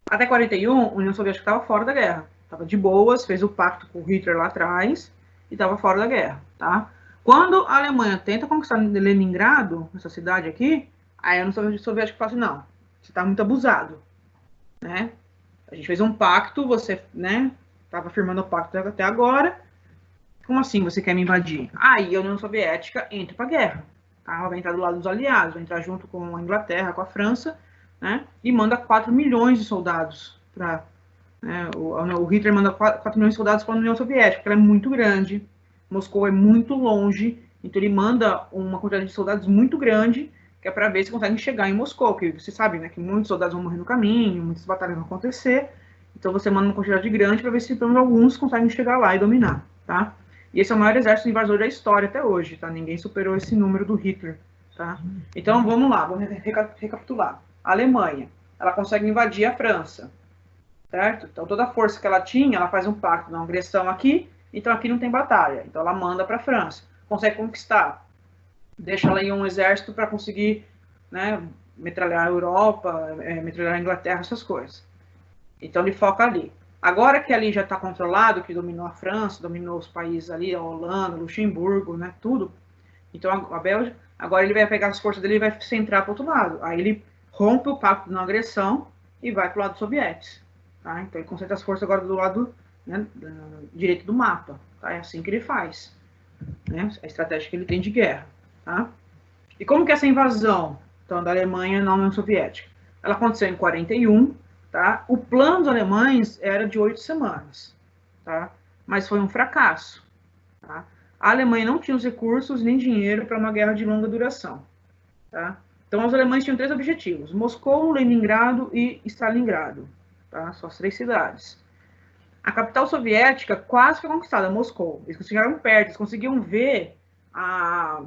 Até 41, a União Soviética estava fora da guerra. Estava de boas, fez o pacto com o Hitler lá atrás e estava fora da guerra, tá? Quando a Alemanha tenta conquistar Leningrado, essa cidade aqui, aí a União Soviética fala assim, não, você está muito abusado, né? A gente fez um pacto, você, né, estava firmando o pacto até agora, como assim você quer me invadir? Aí a União Soviética entra para a guerra, tá? Ela vai entrar do lado dos aliados, vai entrar junto com a Inglaterra, com a França, né? E manda 4 milhões de soldados para... Né, o Hitler manda 4 milhões de soldados para a União Soviética, porque ela é muito grande, Moscou é muito longe, então ele manda uma quantidade de soldados muito grande, que é para ver se conseguem chegar em Moscou, porque você sabe, né, que muitos soldados vão morrer no caminho, muitas batalhas vão acontecer, então você manda uma quantidade grande para ver se pelo menos alguns conseguem chegar lá e dominar, tá? E esse é o maior exército invasor da história até hoje, tá? Ninguém superou esse número do Hitler, tá? Então vamos lá, vamos recapitular. A Alemanha, ela consegue invadir a França, certo? Então toda a força que ela tinha, ela faz um pacto, uma agressão aqui, então aqui não tem batalha, então ela manda para a França, consegue conquistar, deixa ela em um exército para conseguir, né, metralhar a Europa, metralhar a Inglaterra, essas coisas. Então ele foca ali. Agora que ali já está controlado, que dominou a França, dominou os países ali, a Holanda, Luxemburgo, né, tudo, então a Bélgica, agora ele vai pegar as forças dele e vai centrar para o outro lado. Aí ele rompe o pacto de não agressão e vai para o lado soviético. Tá? Então ele concentra as forças agora do lado, né, direito do mapa. Tá? É assim que ele faz. Né? A estratégia que ele tem de guerra. Tá? E como que é essa invasão, então, da Alemanha na União Soviética? Ela aconteceu em 41. Tá? O plano dos alemães era de 8 semanas. Tá? Mas foi um fracasso. Tá? A Alemanha não tinha os recursos nem dinheiro para uma guerra de longa duração. Tá? Então os alemães tinham 3 objetivos: Moscou, Leningrado e Stalingrado. Tá? Só as 3 cidades. A capital soviética quase foi conquistada, Moscou. Eles chegaram perto, eles conseguiam ver a...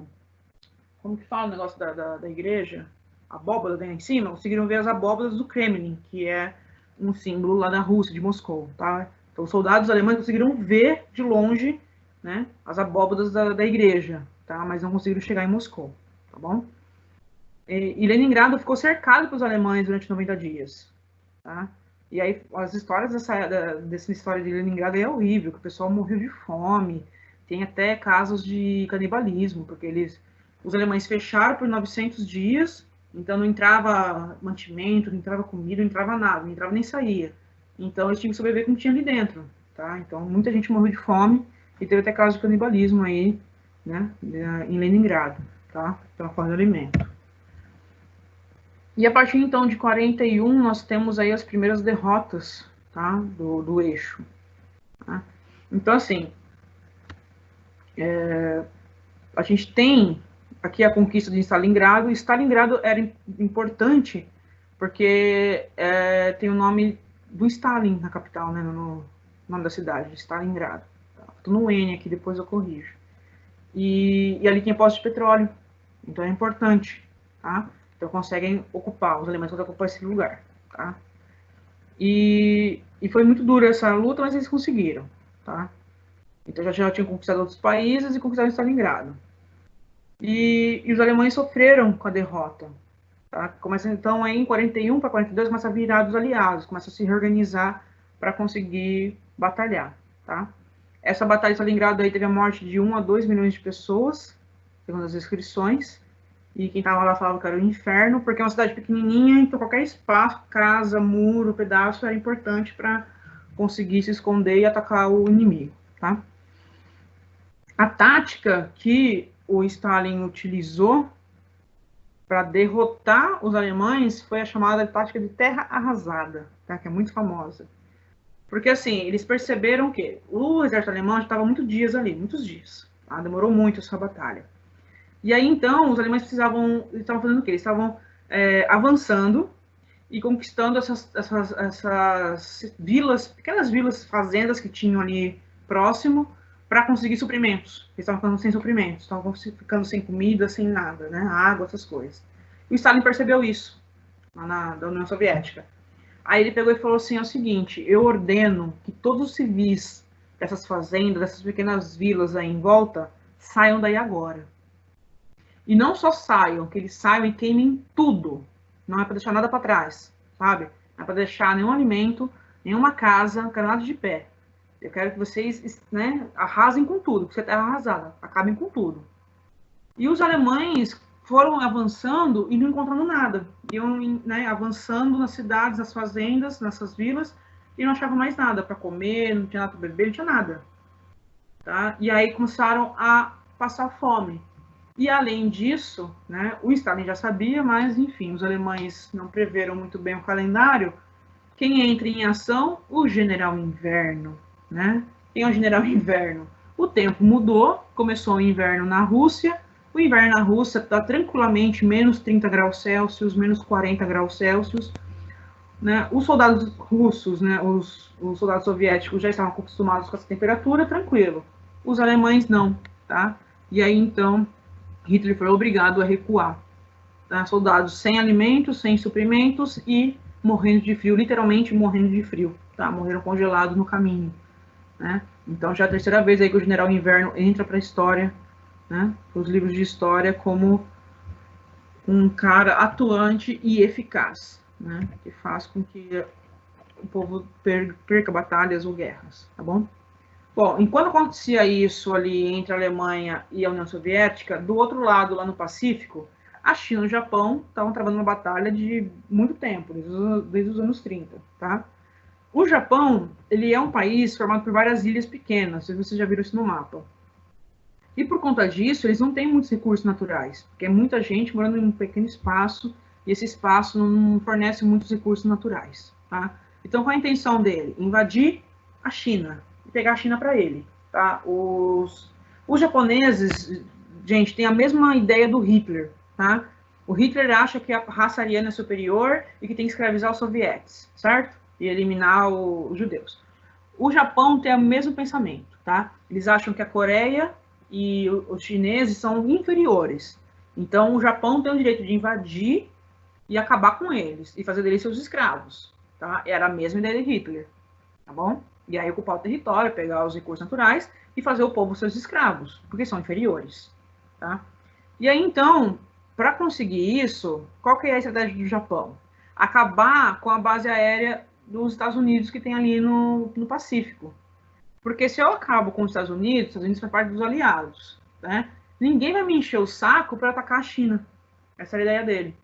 Como que fala o negócio da igreja? A abóbada lá em cima, conseguiram ver as abóbadas do Kremlin, que é um símbolo lá da Rússia, de Moscou. Tá? Então os soldados alemães conseguiram ver de longe, né, as abóbadas da igreja, tá? Mas não conseguiram chegar em Moscou. Tá bom? E Leningrado ficou cercado pelos alemães durante 90 dias. Tá? E aí as histórias dessa história de Leningrado é horrível, que o pessoal morreu de fome, tem até casos de canibalismo, porque os alemães fecharam por 900 dias, então não entrava mantimento, não entrava comida, não entrava nada, não entrava nem saía. Então eles tinham que sobreviver com o que tinha ali dentro, tá? Então muita gente morreu de fome e teve até casos de canibalismo aí, né, em Leningrado, tá? Pela falta de alimento. E a partir então de 41 nós temos aí as primeiras derrotas, tá, do eixo. Tá? Então assim, a gente tem aqui a conquista de Stalingrado. Stalingrado era importante porque tem o nome do Stalin na capital, né, no nome da cidade, Stalingrado. Estou no N aqui, depois eu corrijo. E ali tem poços de petróleo, então é importante, tá? Então conseguem ocupar, os alemães conseguem ocupar esse lugar, tá? E foi muito dura essa luta, mas eles conseguiram, tá? Então já tinham conquistado outros países e conquistaram Stalingrado. E os alemães sofreram com a derrota, tá? Começa então aí em 41 para 42, começa a virar dos aliados, começa a se reorganizar para conseguir batalhar, tá? Essa batalha de Stalingrado aí teve a morte de 1 a 2 milhões de pessoas, segundo as descrições, e quem estava lá falava que era o inferno, porque é uma cidade pequenininha, então qualquer espaço, casa, muro, pedaço era importante para conseguir se esconder e atacar o inimigo, tá? A tática que o Stalin utilizou para derrotar os alemães foi a chamada tática de terra arrasada, tá? Que é muito famosa. Porque, assim, eles perceberam que o exército alemão estava muitos dias ali, muitos dias. Tá? Demorou muito essa batalha. E aí, então, os alemães estavam fazendo o quê? Eles estavam avançando e conquistando essas vilas, pequenas vilas, fazendas que tinham ali próximo, para conseguir suprimentos. Eles estavam ficando sem suprimentos, estavam ficando sem comida, sem nada, né? Água, essas coisas. E o Stalin percebeu isso, lá da União Soviética. Aí ele pegou e falou assim, é o seguinte, eu ordeno que todos os civis dessas fazendas, dessas pequenas vilas aí em volta, saiam daí agora. E não só saiam, que eles saiam e queimem tudo. Não é para deixar nada para trás, sabe? Não é para deixar nenhum alimento, nenhuma casa, não quero nada de pé. Eu quero que vocês, né, arrasem com tudo, porque você está arrasada, acabem com tudo. E os alemães foram avançando e não encontrando nada. Iam, né, avançando nas cidades, nas fazendas, nessas vilas, e não achavam mais nada para comer, não tinha nada para beber, não tinha nada. Tá? E aí começaram a passar fome. E além disso, né, o Stalin já sabia, mas enfim, os alemães não preveram muito bem o calendário. Quem entra em ação? O General Inverno. Né? Quem é o General Inverno? O tempo mudou, começou o inverno na Rússia. O inverno na Rússia está tranquilamente menos 30 graus Celsius, menos 40 graus Celsius. Né? Os soldados russos, né, os soldados soviéticos já estavam acostumados com essa temperatura, tranquilo. Os alemães não, tá? E aí, então, Hitler foi obrigado a recuar. Tá? Soldados sem alimentos, sem suprimentos e morrendo de frio, literalmente morrendo de frio. Tá? Morreram congelados no caminho. Né? Então, já é a terceira vez aí que o General Inverno entra para a história, né, para os livros de história, como um cara atuante e eficaz, né, que faz com que o povo perca batalhas ou guerras, tá bom? Bom, enquanto acontecia isso ali entre a Alemanha e a União Soviética, do outro lado, lá no Pacífico, a China e o Japão estavam travando uma batalha de muito tempo, desde os anos 30, tá? O Japão, ele é um país formado por várias ilhas pequenas, se vocês já viram isso no mapa. E por conta disso, eles não têm muitos recursos naturais, porque é muita gente morando em um pequeno espaço, e esse espaço não fornece muitos recursos naturais, tá? Então, qual é a intenção dele? Invadir a China, e pegar a China para ele, tá? Os japoneses, gente, têm a mesma ideia do Hitler, tá? O Hitler acha que a raça ariana é superior e que tem que escravizar os sovietes, certo? E eliminar os judeus. O Japão tem o mesmo pensamento, tá? Eles acham que a Coreia e os chineses são inferiores. Então, o Japão tem o direito de invadir e acabar com eles, e fazer deles seus escravos, tá? Era a mesma ideia de Hitler, tá bom? E aí ocupar o território, pegar os recursos naturais e fazer o povo seus escravos, porque são inferiores, tá? E aí, então, para conseguir isso, qual que é a estratégia do Japão? Acabar com a base aérea dos Estados Unidos que tem ali no Pacífico. Porque se eu acabo com os Estados Unidos faz parte dos aliados, né? Ninguém vai me encher o saco para atacar a China. Essa era a ideia dele,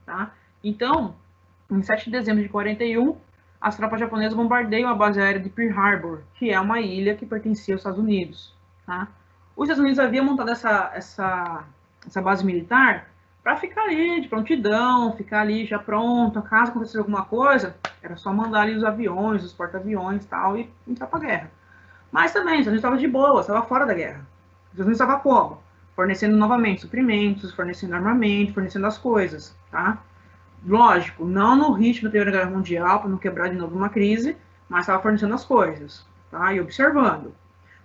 tá? Então, em 7 de dezembro de 41, as tropas japonesas bombardeiam a base aérea de Pearl Harbor, que é uma ilha que pertencia aos Estados Unidos, tá? Os Estados Unidos haviam montado essa base militar para ficar ali de prontidão, ficar ali já pronto, caso acontecesse alguma coisa, era só mandar ali os aviões, os porta-aviões e tal, e entrar para a guerra. Mas também, os Estados Unidos estava de boa, estava fora da guerra. Os Estados Unidos estava como? Fornecendo novamente suprimentos, fornecendo armamento, fornecendo as coisas, tá? Lógico, não no ritmo da Primeira Guerra Mundial, para não quebrar de novo uma crise, mas estava fornecendo as coisas, tá? E observando.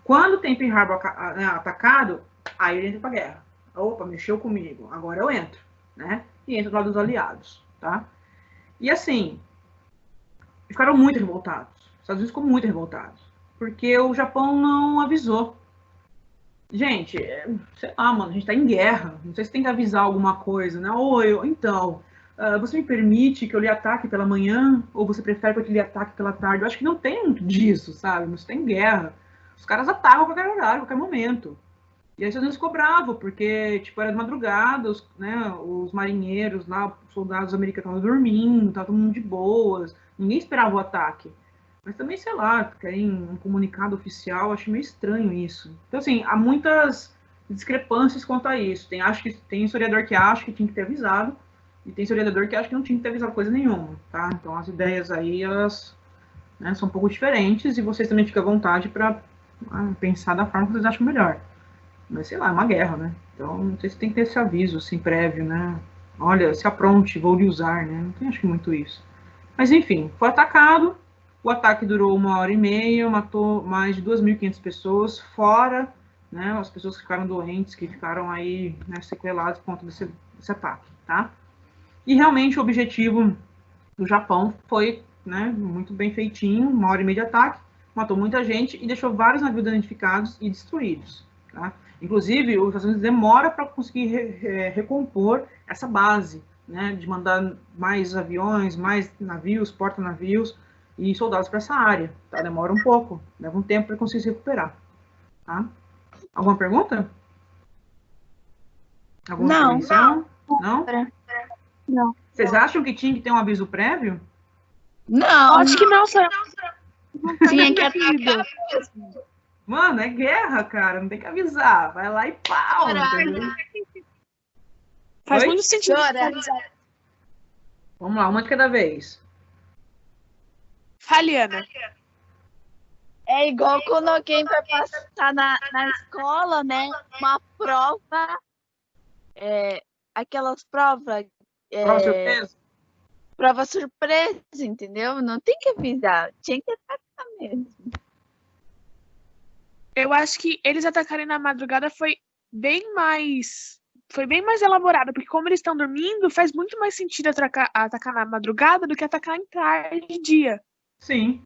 Quando tem Pearl Harbor atacado, aí ele entra para a guerra. Opa, mexeu comigo, agora eu entro, né? E entra do lado dos aliados, tá? E assim, ficaram muito revoltados. Os Estados Unidos ficou muito revoltados, porque o Japão não avisou. Gente, sei lá, mano, a gente tá em guerra, não sei se tem que avisar alguma coisa, né? Então, você me permite que eu lhe ataque pela manhã, ou você prefere que eu lhe ataque pela tarde? Eu acho que não tem muito disso, sabe? Você tá em guerra. Os caras atacam a qualquer horário, a qualquer momento. E aí os Estados Unidos ficou bravo, porque, tipo, era de madrugada, os marinheiros lá, os soldados americanos estavam dormindo, estavam todo mundo de boas, ninguém esperava o ataque. Mas também, sei lá, querem um comunicado oficial, acho meio estranho isso. Então, assim, há muitas discrepâncias quanto a isso. Acho que tem historiador que acha que tinha que ter avisado, e tem historiador que acha que não tinha que ter avisado coisa nenhuma, tá? Então, as ideias aí, elas, né, são um pouco diferentes, e vocês também ficam à vontade para pensar da forma que vocês acham melhor. Mas, sei lá, é uma guerra, né? Então, não sei se tem que ter esse aviso, assim, prévio, né? Olha, se apronte, vou lhe usar, né? Não tem, acho que, muito isso. Mas, enfim, foi atacado. O ataque durou 1h30, matou mais de 2.500 pessoas, fora, né, as pessoas que ficaram doentes, que ficaram aí, né, sequeladas por conta desse ataque, tá? E, realmente, o objetivo do Japão foi, né, muito bem feitinho, 1h30 de ataque, matou muita gente e deixou vários navios danificados e destruídos, tá? Inclusive, os Estados Unidos demora para conseguir recompor essa base, né, de mandar mais aviões, mais navios, porta-navios e soldados para essa área, tá? Demora um pouco, leva um tempo para conseguir se recuperar, tá? Alguma pergunta? Alguma intervenção? Não?
Não.
Vocês acham que tinha que ter um aviso prévio?
Não,
Acho que não, Sam.
tinha que atacar.
Mano, é guerra, cara, não tem que avisar, vai lá e pau, entendeu?
Faz
Oi?
muito sentido.
Vamos lá, uma de cada vez.
Faliana.
É igual quando alguém vai passar na escola, né? Uma prova, aquelas provas.
Prova surpresa?
Prova surpresa, entendeu? Não tem que avisar, tinha que atacar mesmo.
Eu acho que eles atacarem na madrugada foi bem mais elaborado, porque como eles estão dormindo, faz muito mais sentido atacar na madrugada do que atacar em tarde e dia.
Sim.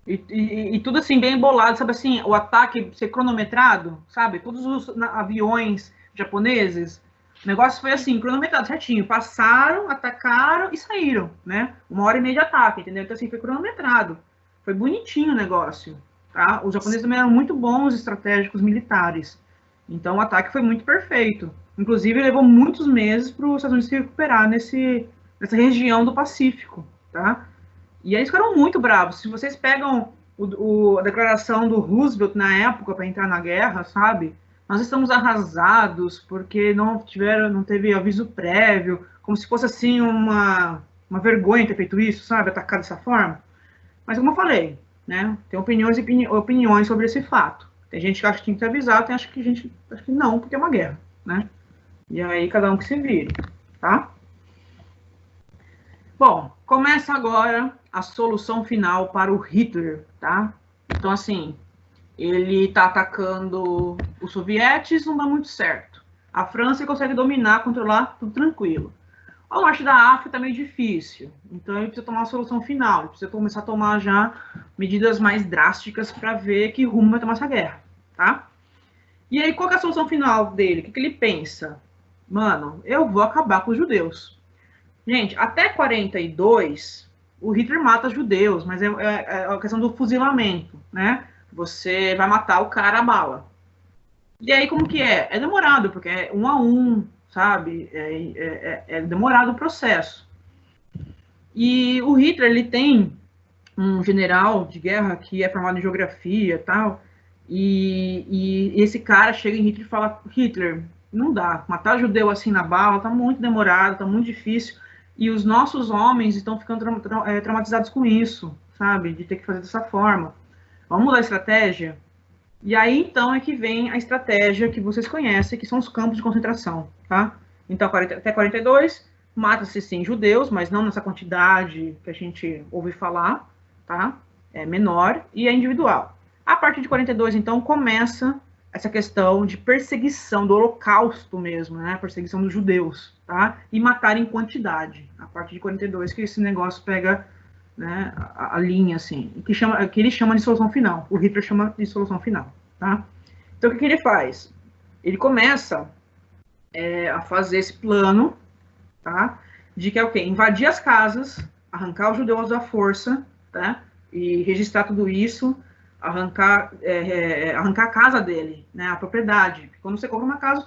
E tudo assim, bem embolado, sabe assim, o ataque ser cronometrado, sabe? Todos os aviões japoneses, o negócio foi assim, cronometrado certinho. Passaram, atacaram e saíram, né? 1h30 de ataque, entendeu? Então assim, foi cronometrado. Foi bonitinho o negócio, tá? Os japoneses também eram muito bons estratégicos militares. Então o ataque foi muito perfeito. Inclusive, levou muitos meses para os Estados Unidos se recuperar nessa região do Pacífico, tá? E eles ficaram muito bravos. Se vocês pegam a declaração do Roosevelt na época para entrar na guerra, sabe? Nós estamos arrasados porque não teve aviso prévio, como se fosse assim uma vergonha ter feito isso, sabe? Atacar dessa forma. Mas como eu falei, né? Tem opiniões e opiniões sobre esse fato. Tem gente que acha que tinha que ter avisado, tem gente que acha que não, porque é uma guerra, né? E aí cada um que se vire, tá? Bom, começa agora a solução final para o Hitler, tá? Então, assim, ele está atacando os sovietes, não dá muito certo. A França consegue dominar, controlar, tudo tranquilo. O norte da África está meio difícil, então ele precisa tomar uma solução final, ele precisa começar a tomar já medidas mais drásticas para ver que rumo vai tomar essa guerra, tá? E aí, qual que é a solução final dele? O que ele pensa? Mano, eu vou acabar com os judeus. Gente, até 42, o Hitler mata judeus, mas é a questão do fuzilamento, né? Você vai matar o cara a bala. E aí, como que é? É demorado, porque é 1 a 1, sabe? É demorado o processo. E o Hitler, ele tem um general de guerra que é formado em geografia e tal, e esse cara chega em Hitler e fala: Hitler, não dá, matar judeu assim na bala tá muito demorado, tá muito difícil, e os nossos homens estão ficando traumatizados com isso, sabe, de ter que fazer dessa forma. Vamos mudar a estratégia? E aí, então, é que vem a estratégia que vocês conhecem, que são os campos de concentração, tá? Então, até 42, mata-se, sim, judeus, mas não nessa quantidade que a gente ouve falar, tá? É menor e é individual. A partir de 42, então, começa essa questão de perseguição, do holocausto mesmo, né? Perseguição dos judeus, tá? E matar em quantidade. A partir de 42 que esse negócio pega, né, a linha, assim, que ele chama de solução final. O Hitler chama de solução final, tá? Então, o que ele faz? Ele começa a fazer esse plano, tá? De que é o quê? Invadir as casas, arrancar os judeus à força, tá? E registrar tudo isso, arrancar a casa dele, né? A propriedade. Quando você compra uma casa,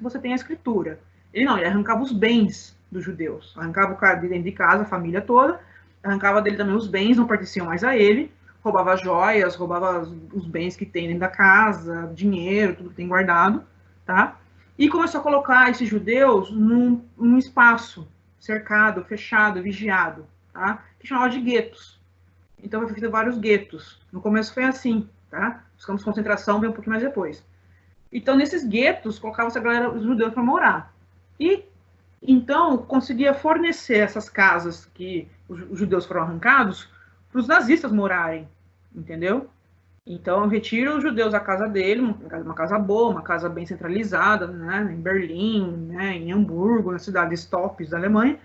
você tem a escritura. Ele não, ele arrancava os bens dos judeus. Arrancava o cara de dentro de casa, a família toda, arrancava dele também os bens, não pertenciam mais a ele, roubava joias, roubava os bens que tem dentro da casa, dinheiro, tudo que tem guardado, tá? E começou a colocar esses judeus num espaço cercado, fechado, vigiado, tá? Que chamava de guetos. Então foi feito vários guetos. No começo foi assim, tá? Os campos de concentração veio um pouquinho mais depois. Então nesses guetos colocavam-se a galera, os judeus, para morar. E então conseguia fornecer essas casas que os judeus foram arrancados para os nazistas morarem, entendeu? Então retira os judeus da casa dele, uma casa boa, uma casa bem centralizada, né, em Berlim, né, em Hamburgo, nas cidades tops da Alemanha,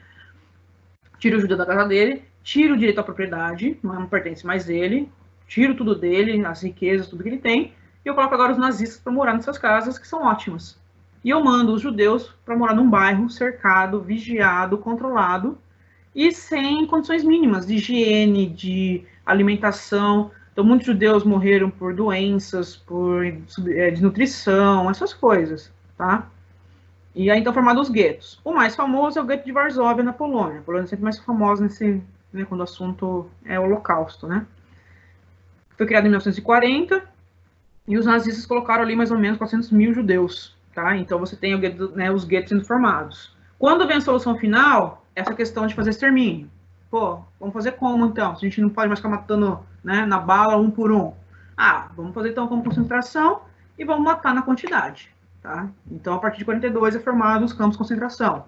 tira o judeu da casa dele, tira o direito à propriedade, não pertence mais dele, tiro tudo dele, as riquezas, tudo que ele tem, e eu coloco agora os nazistas para morar nessas casas, que são ótimas. E eu mando os judeus para morar num bairro cercado, vigiado, controlado, e sem condições mínimas de higiene, de alimentação. Então, muitos judeus morreram por doenças, por desnutrição, essas coisas, tá? E aí, então, formados os guetos. O mais famoso é o gueto de Varsóvia, na Polônia. A Polônia é sempre mais famosa né, quando o assunto é o Holocausto, né? Foi criado em 1940, e os nazistas colocaram ali mais ou menos 400 mil judeus, tá? Então, você tem os guetos sendo formados. Quando vem a solução final, essa questão de fazer extermínio. Pô, vamos fazer como, então? Se a gente não pode mais ficar matando, né, na bala, um por um. Vamos fazer, então, como concentração e vamos matar na quantidade, tá? Então, a partir de 42 é formado os campos de concentração.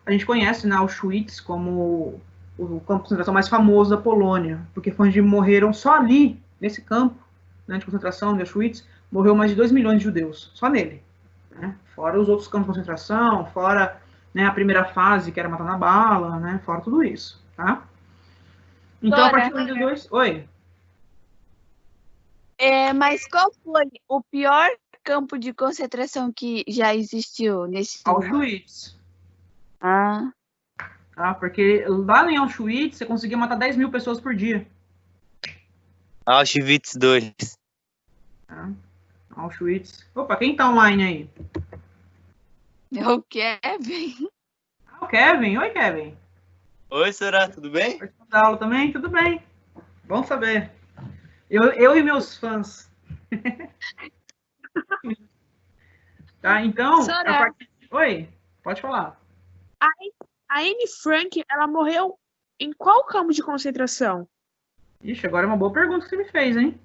A gente conhece, né, Auschwitz como o campo de concentração mais famoso da Polônia, porque foi onde morreram só ali, nesse campo, né, de concentração de Auschwitz, morreu mais de 2 milhões de judeus, só nele, né? Fora os outros campos de concentração, fora, né, a primeira fase, que era matar na bala, né, fora tudo isso, tá? Então, a partir de 42... Oi?
Mas qual foi o pior campo de concentração que já existiu nesse
Auschwitz.
Ah.
Tá? Porque lá em Auschwitz, você conseguia matar 10 mil pessoas por dia.
Auschwitz 2.
Tá? Auschwitz. Opa, quem tá online aí?
É o Kevin.
O Kevin. Oi, Kevin.
Oi, Soraya, tudo bem?
Participando da aula também? Tudo bem. Bom saber. Eu e meus fãs. Tá, então... Oi, pode falar.
A Anne Frank, ela morreu em qual campo de concentração?
Ixi, agora é uma boa pergunta que você me fez, hein?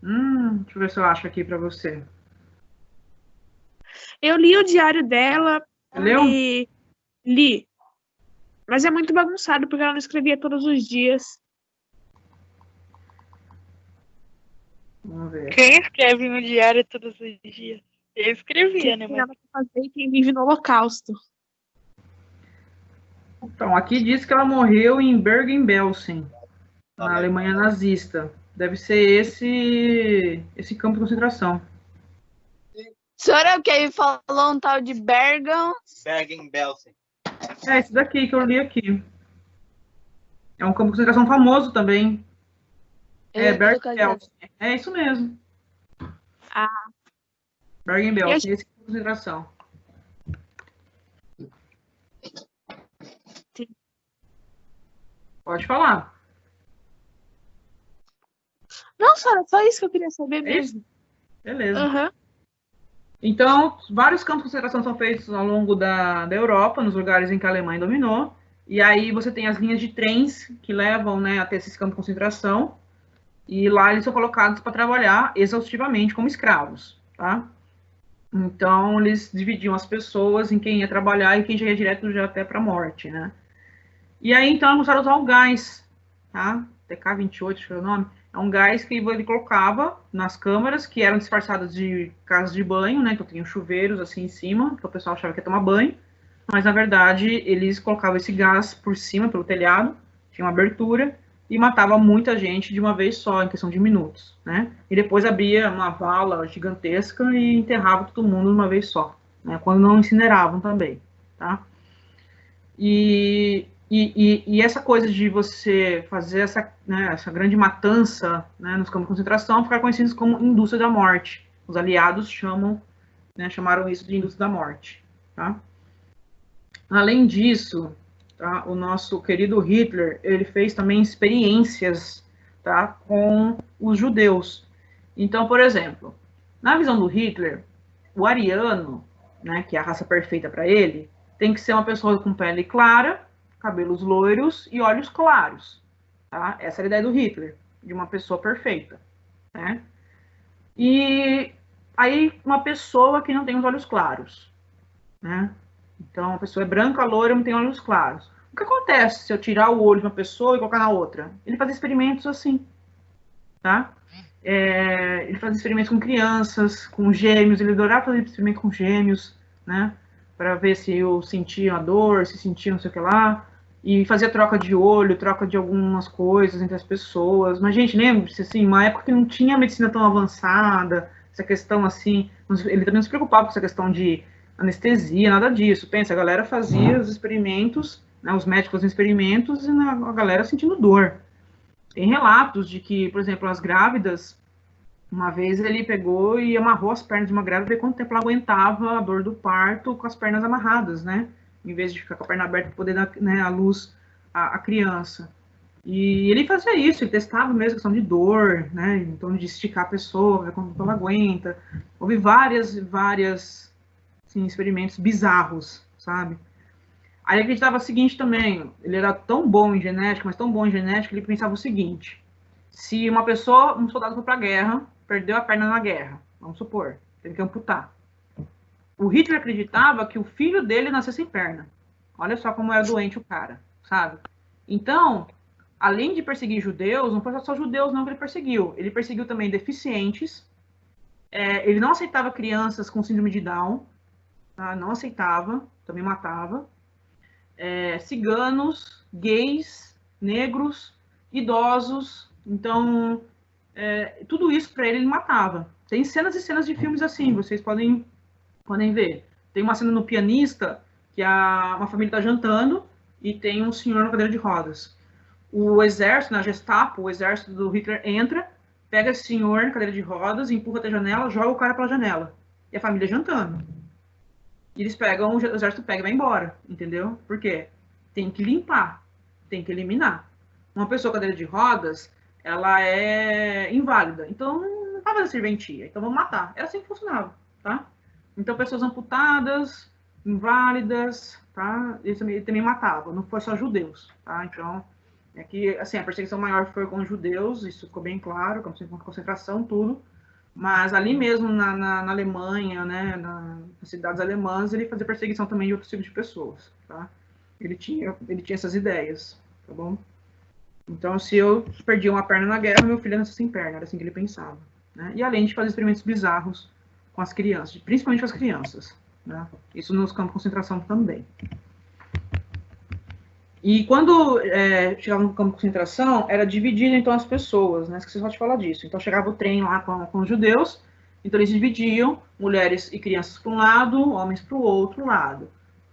Deixa eu ver se eu acho aqui pra você.
Eu li o diário dela.
Leu?
Li. Mas é muito bagunçado, porque ela não escrevia todos os dias.
Vamos ver.
Quem escreve no diário todos os dias? Eu escrevia, né?
Ela fazer quem vive no Holocausto.
Então, aqui diz que ela morreu em Bergen-Belsen, na Alemanha nazista. Deve ser esse campo de concentração.
Senhora, o Kevin falou um tal de
Bergen-Belsen.
É esse daqui que eu li aqui. É um campo de concentração famoso também.
Eu tô
Bergen-Belsen. É isso mesmo.
Ah.
Bergen-Belsen, esse campo de concentração.
Sim.
Pode falar.
Não, só isso que eu queria saber
É
mesmo.
Beleza.
Aham.
Então, vários campos de concentração são feitos ao longo da Europa, nos lugares em que a Alemanha dominou. E aí você tem as linhas de trens que levam, né, até esses campos de concentração. E lá eles são colocados para trabalhar exaustivamente como escravos, tá? Então, eles dividiam as pessoas em quem ia trabalhar e quem já ia direto já até para a morte, né? E aí, então, começaram a usar o gás, tá? TK-28, acho que é o nome. É um gás que ele colocava nas câmaras, que eram disfarçadas de casas de banho, né? Então, tinham chuveiros assim em cima, que o pessoal achava que ia tomar banho. Mas, na verdade, eles colocavam esse gás por cima, pelo telhado, tinha uma abertura, e matava muita gente de uma vez só, em questão de minutos, né? E depois abria uma vala gigantesca e enterrava todo mundo de uma vez só, né? Quando não incineravam também, tá? E essa coisa de você fazer essa, né, essa grande matança, né, nos campos de concentração ficar conhecidos como indústria da morte. Os aliados chamaram isso de indústria da morte, tá? Além disso, tá, o nosso querido Hitler, ele fez também experiências, tá, com os judeus. Então, por exemplo, na visão do Hitler, o ariano, né, que é a raça perfeita para ele, tem que ser uma pessoa com pele clara, cabelos loiros e olhos claros. Tá? Essa é a ideia do Hitler, de uma pessoa perfeita. Né? E aí, uma pessoa que não tem os olhos claros. Né? Então, a pessoa é branca, loira, não tem olhos claros. O que acontece se eu tirar o olho de uma pessoa e colocar na outra? Ele faz experimentos assim. Tá? Ele faz experimentos com crianças, com gêmeos, ele adorava fazer experimento com gêmeos, né? Para ver se eu sentia a dor, se sentia não sei o que lá. E fazia troca de olho, troca de algumas coisas entre as pessoas. Mas, gente, lembre-se, assim, uma época que não tinha medicina tão avançada, essa questão, assim, ele também não se preocupava com essa questão de anestesia, nada disso. Pensa, a galera fazia os experimentos, né, os médicos fazendo experimentos e a galera sentindo dor. Tem relatos de que, por exemplo, as grávidas, uma vez ele pegou e amarrou as pernas de uma grávida, ver quanto tempo ela aguentava a dor do parto com as pernas amarradas, né? Em vez de ficar com a perna aberta para poder dar, né, à luz à criança. E ele fazia isso, ele testava mesmo a questão de dor, né? Então, de esticar a pessoa, ver quanto ela aguenta. Houve várias assim, experimentos bizarros, sabe? Aí ele acreditava o seguinte também, ele era tão bom em genética, mas tão bom em genética, ele pensava o seguinte: se uma pessoa, um soldado foi para a guerra, perdeu a perna na guerra, vamos supor, teve que amputar. O Hitler acreditava que o filho dele nasceu sem perna. Olha só como era doente o cara, sabe? Então, além de perseguir judeus, não foi só judeus não que ele perseguiu também deficientes, ele não aceitava crianças com síndrome de Down, tá? Não aceitava, também matava. Ciganos, gays, negros, idosos. Então, tudo isso para ele matava. Tem cenas e cenas de filmes assim, vocês podem ver. Tem uma cena no Pianista, que uma família está jantando e tem um senhor na cadeira de rodas. O exército, na Gestapo, o exército do Hitler entra, pega esse senhor na cadeira de rodas, empurra até a janela, joga o cara pela janela. E a família jantando. E eles pegam, o exército pega e vai embora, entendeu? Por quê? Tem que limpar, tem que eliminar. Uma pessoa com cadeira de rodas, ela é inválida, então não vai fazer serventia, então vamos matar. Era assim que funcionava, tá? Então pessoas amputadas, inválidas, tá? Ele também matava, não foi só judeus, tá? Então, assim, a perseguição maior foi com os judeus, isso ficou bem claro, com concentração, tudo. Mas ali mesmo na Alemanha, né, nas cidades alemãs, ele fazia perseguição também de outros tipos de pessoas, tá? Ele tinha essas ideias, tá bom? Então, se eu perdia uma perna na guerra, meu filho nascia sem perna, era assim que ele pensava, né? E além de fazer experimentos bizarros com as crianças, principalmente com as crianças, né? Isso nos campos de concentração também. E quando chegava no campo de concentração, era dividido, então, as pessoas, né? Esqueci só de falar disso. Então, chegava o trem lá com os judeus, então eles dividiam mulheres e crianças para um lado, homens para o outro lado.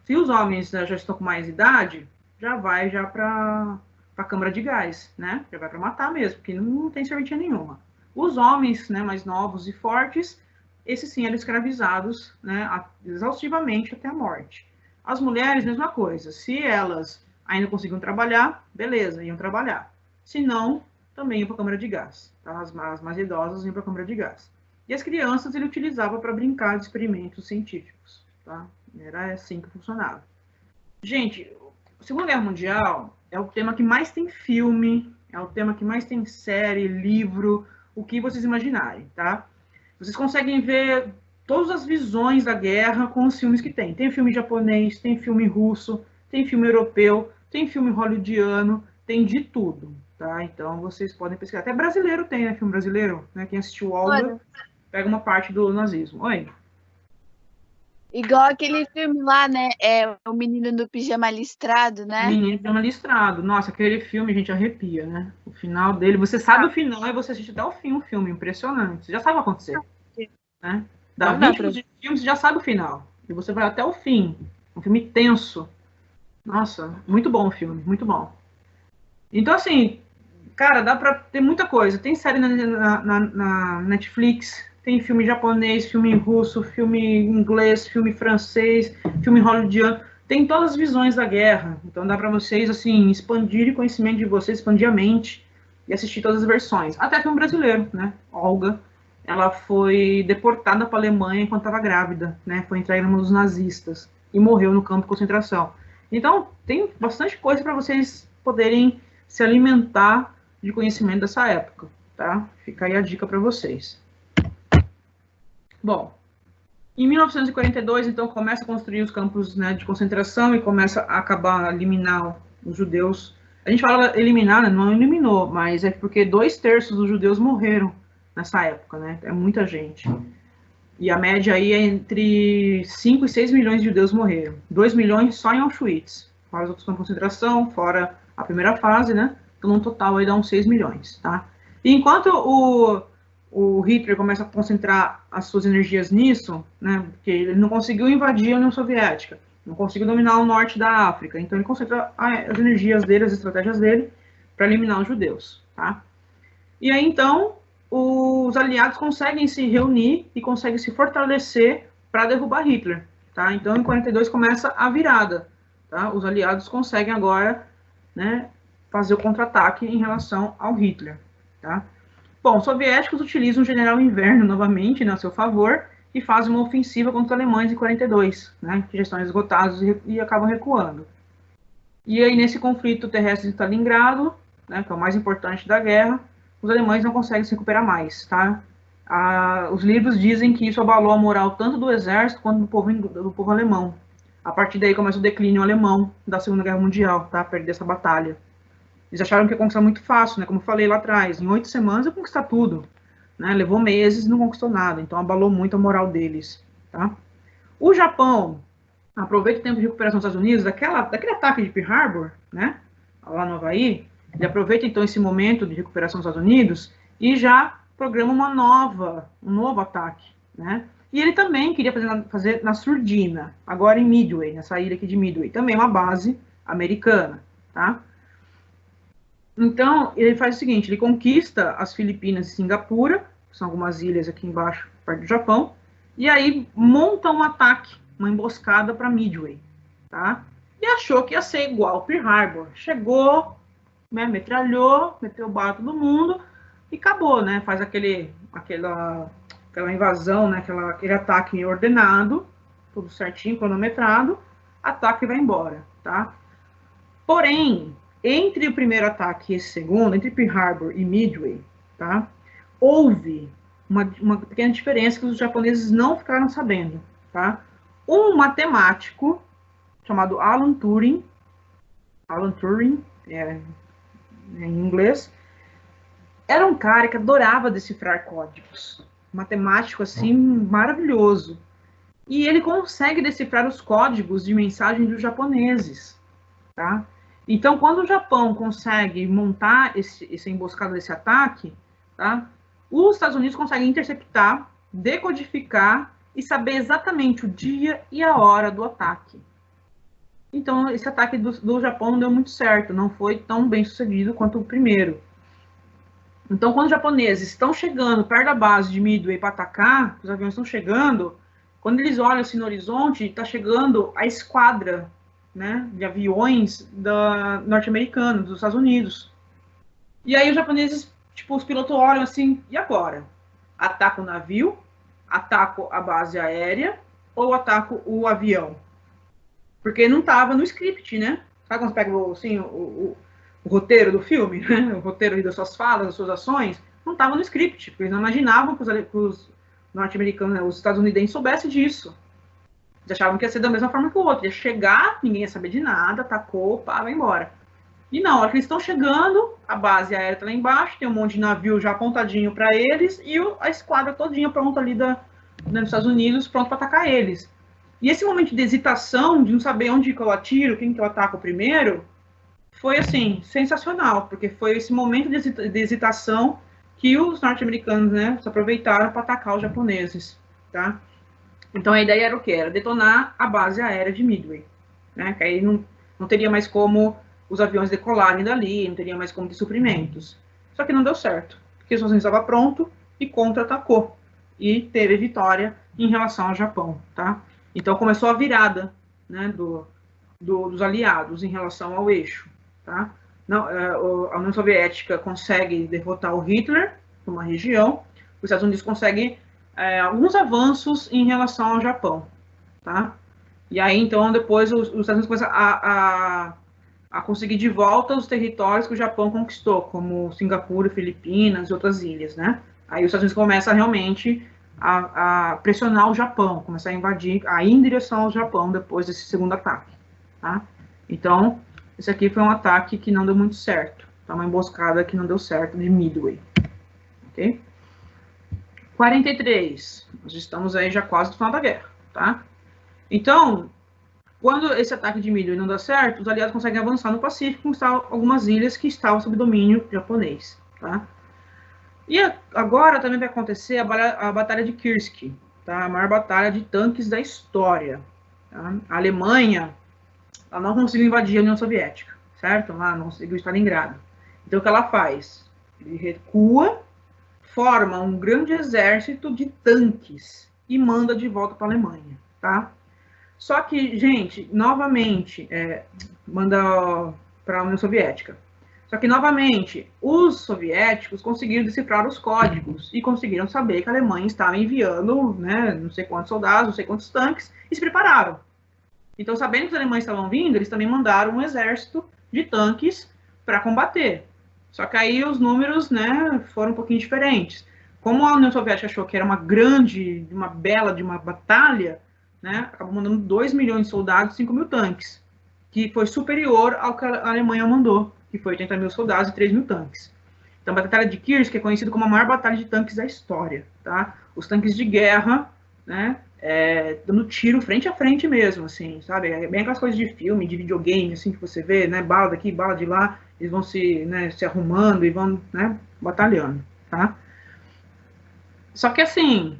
Se os homens, né, já estão com mais idade, já vai para para a câmara de gás, né? Já vai para matar mesmo, porque não tem serventia nenhuma. Os homens, né, mais novos e fortes, esses sim eram escravizados, né, exaustivamente até a morte. As mulheres, mesma coisa. Se elas ainda conseguiam trabalhar, beleza, iam trabalhar. Se não, também iam para a câmara de gás. Tá? As mais idosas iam para a câmara de gás. E as crianças ele utilizava para brincar de experimentos científicos. Tá? Era assim que funcionava. Gente, a Segunda Guerra Mundial é o tema que mais tem filme, é o tema que mais tem série, livro, o que vocês imaginarem, tá? Vocês conseguem ver todas as visões da guerra com os filmes que tem. Tem filme japonês, tem filme russo, tem filme europeu, tem filme hollywoodiano, tem de tudo, tá? Então vocês podem pesquisar. Até brasileiro tem, né? Filme brasileiro, né? Quem assistiu Olga pega uma parte do nazismo. Oi?
Igual aquele filme lá, né? É o Menino do Pijama Listrado, né?
Menino do Pijama Listrado. Nossa, aquele filme a gente arrepia, né? O final dele, você sabe o final e você assiste até o fim o filme. Impressionante. Você já sabe o que vai acontecer. Né? Dá 20 minutos de filme, você já sabe o final. E você vai até o fim. Um filme tenso. Nossa, muito bom o filme, muito bom. Então, assim, cara, dá pra ter muita coisa. Tem série na Netflix, tem filme japonês, filme russo, filme inglês, filme francês, filme hollywoodiano. Tem todas as visões da guerra. Então dá pra vocês, assim, expandir o conhecimento de vocês, expandir a mente e assistir todas as versões. Até filme brasileiro, né? Olga. Ela foi deportada para a Alemanha enquanto estava grávida, né? Foi entregue na mão dos nazistas e morreu no campo de concentração. Então, tem bastante coisa para vocês poderem se alimentar de conhecimento dessa época, tá? Fica aí a dica para vocês. Bom, em 1942, então, começa a construir os campos, né, de concentração e começa a acabar, a eliminar os judeus. A gente fala eliminar, né? Não eliminou, mas é porque 2/3 dos judeus morreram nessa época, né? É muita gente. E a média aí é entre 5 e 6 milhões de judeus morreram. 2 milhões só em Auschwitz. Fora os outros campos de concentração, fora a primeira fase, né? Então, no total aí dá uns 6 milhões, tá? E enquanto o Hitler começa a concentrar as suas energias nisso, né? Porque ele não conseguiu invadir a União Soviética, não conseguiu dominar o norte da África, então ele concentra as energias dele, as estratégias dele, para eliminar os judeus, tá? E aí, então, os aliados conseguem se reunir e conseguem se fortalecer para derrubar Hitler, tá? Então, em 42 começa a virada, tá? Os aliados conseguem agora, né, fazer o contra-ataque em relação ao Hitler, tá? Bom, os soviéticos utilizam o general Inverno novamente, né, a seu favor e fazem uma ofensiva contra os alemães em 42, né, que já estão esgotados e acabam recuando. E aí, nesse conflito terrestre de Stalingrado, né, que é o mais importante da guerra, os alemães não conseguem se recuperar mais, tá? Os livros dizem que isso abalou a moral tanto do exército quanto do povo alemão. A partir daí começa o declínio alemão da Segunda Guerra Mundial, tá? Perder essa batalha. Eles acharam que ia conquistar muito fácil, né? Como eu falei lá atrás, em 8 semanas ia conquistar tudo, né? Levou meses e não conquistou nada, então abalou muito a moral deles, tá? O Japão aproveita o tempo de recuperação dos Estados Unidos, daquele ataque de Pearl Harbor, né? Lá no Havaí. Ele aproveita, então, esse momento de recuperação dos Estados Unidos e já programa um novo ataque, né? E ele também queria fazer na Surdina, agora em Midway, nessa ilha aqui de Midway, também uma base americana, tá? Então, ele faz o seguinte, ele conquista as Filipinas e Singapura, que são algumas ilhas aqui embaixo, perto do Japão, e aí monta um ataque, uma emboscada para Midway, tá? E achou que ia ser igual Pearl Harbor. Chegou, né, metralhou, meteu bala todo mundo e acabou, né? Faz aquela invasão, né? Aquele ataque ordenado, tudo certinho, cronometrado, ataque e vai embora, tá? Porém, entre o primeiro ataque e esse segundo, entre Pearl Harbor e Midway, tá? Houve uma pequena diferença que os japoneses não ficaram sabendo, tá? Um matemático chamado Alan Turing, em inglês, era um cara que adorava decifrar códigos, matemático assim maravilhoso, e ele consegue decifrar os códigos de mensagem dos japoneses, tá? Então, quando o Japão consegue montar essa emboscada desse ataque, tá? Os Estados Unidos conseguem interceptar, decodificar e saber exatamente o dia e a hora do ataque. Então, esse ataque do Japão não deu muito certo, não foi tão bem sucedido quanto o primeiro. Então, quando os japoneses estão chegando perto da base de Midway para atacar, os aviões estão chegando, quando eles olham assim no horizonte, está chegando a esquadra, né, de aviões norte-americanos, dos Estados Unidos. E aí os japoneses, tipo, os pilotos olham assim, e agora? Ataco o navio? Ataco a base aérea? Ou ataco o avião? Porque não estava no script, né? Sabe quando você pega assim, o roteiro do filme, né? O roteiro das suas falas, das suas ações? Não estava no script, porque eles não imaginavam que os norte-americanos, né, os estadunidenses soubessem disso. Eles achavam que ia ser da mesma forma que o outro. Ia chegar, ninguém ia saber de nada, atacou, pá, vai embora. E na hora que eles estão chegando, a base aérea está lá embaixo, tem um monte de navio já apontadinho para eles e a esquadra todinha pronta ali dos Estados Unidos, pronto para atacar eles. E esse momento de hesitação, de não saber onde que eu atiro, quem que eu ataco primeiro, foi, assim, sensacional, porque foi esse momento de hesitação que os norte-americanos, né, se aproveitaram para atacar os japoneses, tá? Então a ideia era o quê? Era detonar a base aérea de Midway, né? Que aí não teria mais como os aviões decolarem dali, não teria mais como ter suprimentos. Só que não deu certo, porque os Estados Unidos estava pronto e contra-atacou. E teve vitória em relação ao Japão, tá? Então começou a virada, né, dos aliados em relação ao eixo, tá? Não, a União Soviética consegue derrotar o Hitler numa região, os Estados Unidos conseguem alguns avanços em relação ao Japão, tá? E aí, então, depois os Estados Unidos começam a conseguir de volta os territórios que o Japão conquistou, como Singapura, Filipinas e outras ilhas, né? Aí os Estados Unidos começam realmente a pressionar o Japão, começar a invadir, a ir em direção ao Japão depois desse segundo ataque, tá? Então, esse aqui foi um ataque que não deu muito certo, tá? Uma emboscada que não deu certo de Midway, ok? 43, nós estamos aí já quase no final da guerra, tá? Então, quando esse ataque de Midway não dá certo, os aliados conseguem avançar no Pacífico, conquistar algumas ilhas que estavam sob domínio japonês, tá? E agora também vai acontecer a Batalha de Kursk, tá? A maior batalha de tanques da história, tá? A Alemanha, ela não conseguiu invadir a União Soviética, certo? Ela não conseguiu Stalingrado. Então, o que ela faz? Ele recua, forma um grande exército de tanques e manda de volta para a Alemanha, tá? Só que, gente, novamente, manda para a União Soviética. Só que, novamente, os soviéticos conseguiram decifrar os códigos e conseguiram saber que a Alemanha estava enviando, né, não sei quantos soldados, não sei quantos tanques, e se prepararam. Então, sabendo que os alemães estavam vindo, eles também mandaram um exército de tanques para combater. Só que aí os números, né, foram um pouquinho diferentes. Como a União Soviética achou que era uma bela de uma batalha, né, acabou mandando 2 milhões de soldados e 5 mil tanques, que foi superior ao que a Alemanha mandou, que foi 80 mil soldados e 3 mil tanques. Então, a Batalha de Kursk é conhecida como a maior batalha de tanques da história, tá? Os tanques de guerra, né, dando tiro frente a frente mesmo, assim, sabe? É bem aquelas coisas de filme, de videogame, assim, que você vê, né, bala daqui, bala de lá, eles vão se arrumando e vão, né, batalhando, tá? Só que, assim,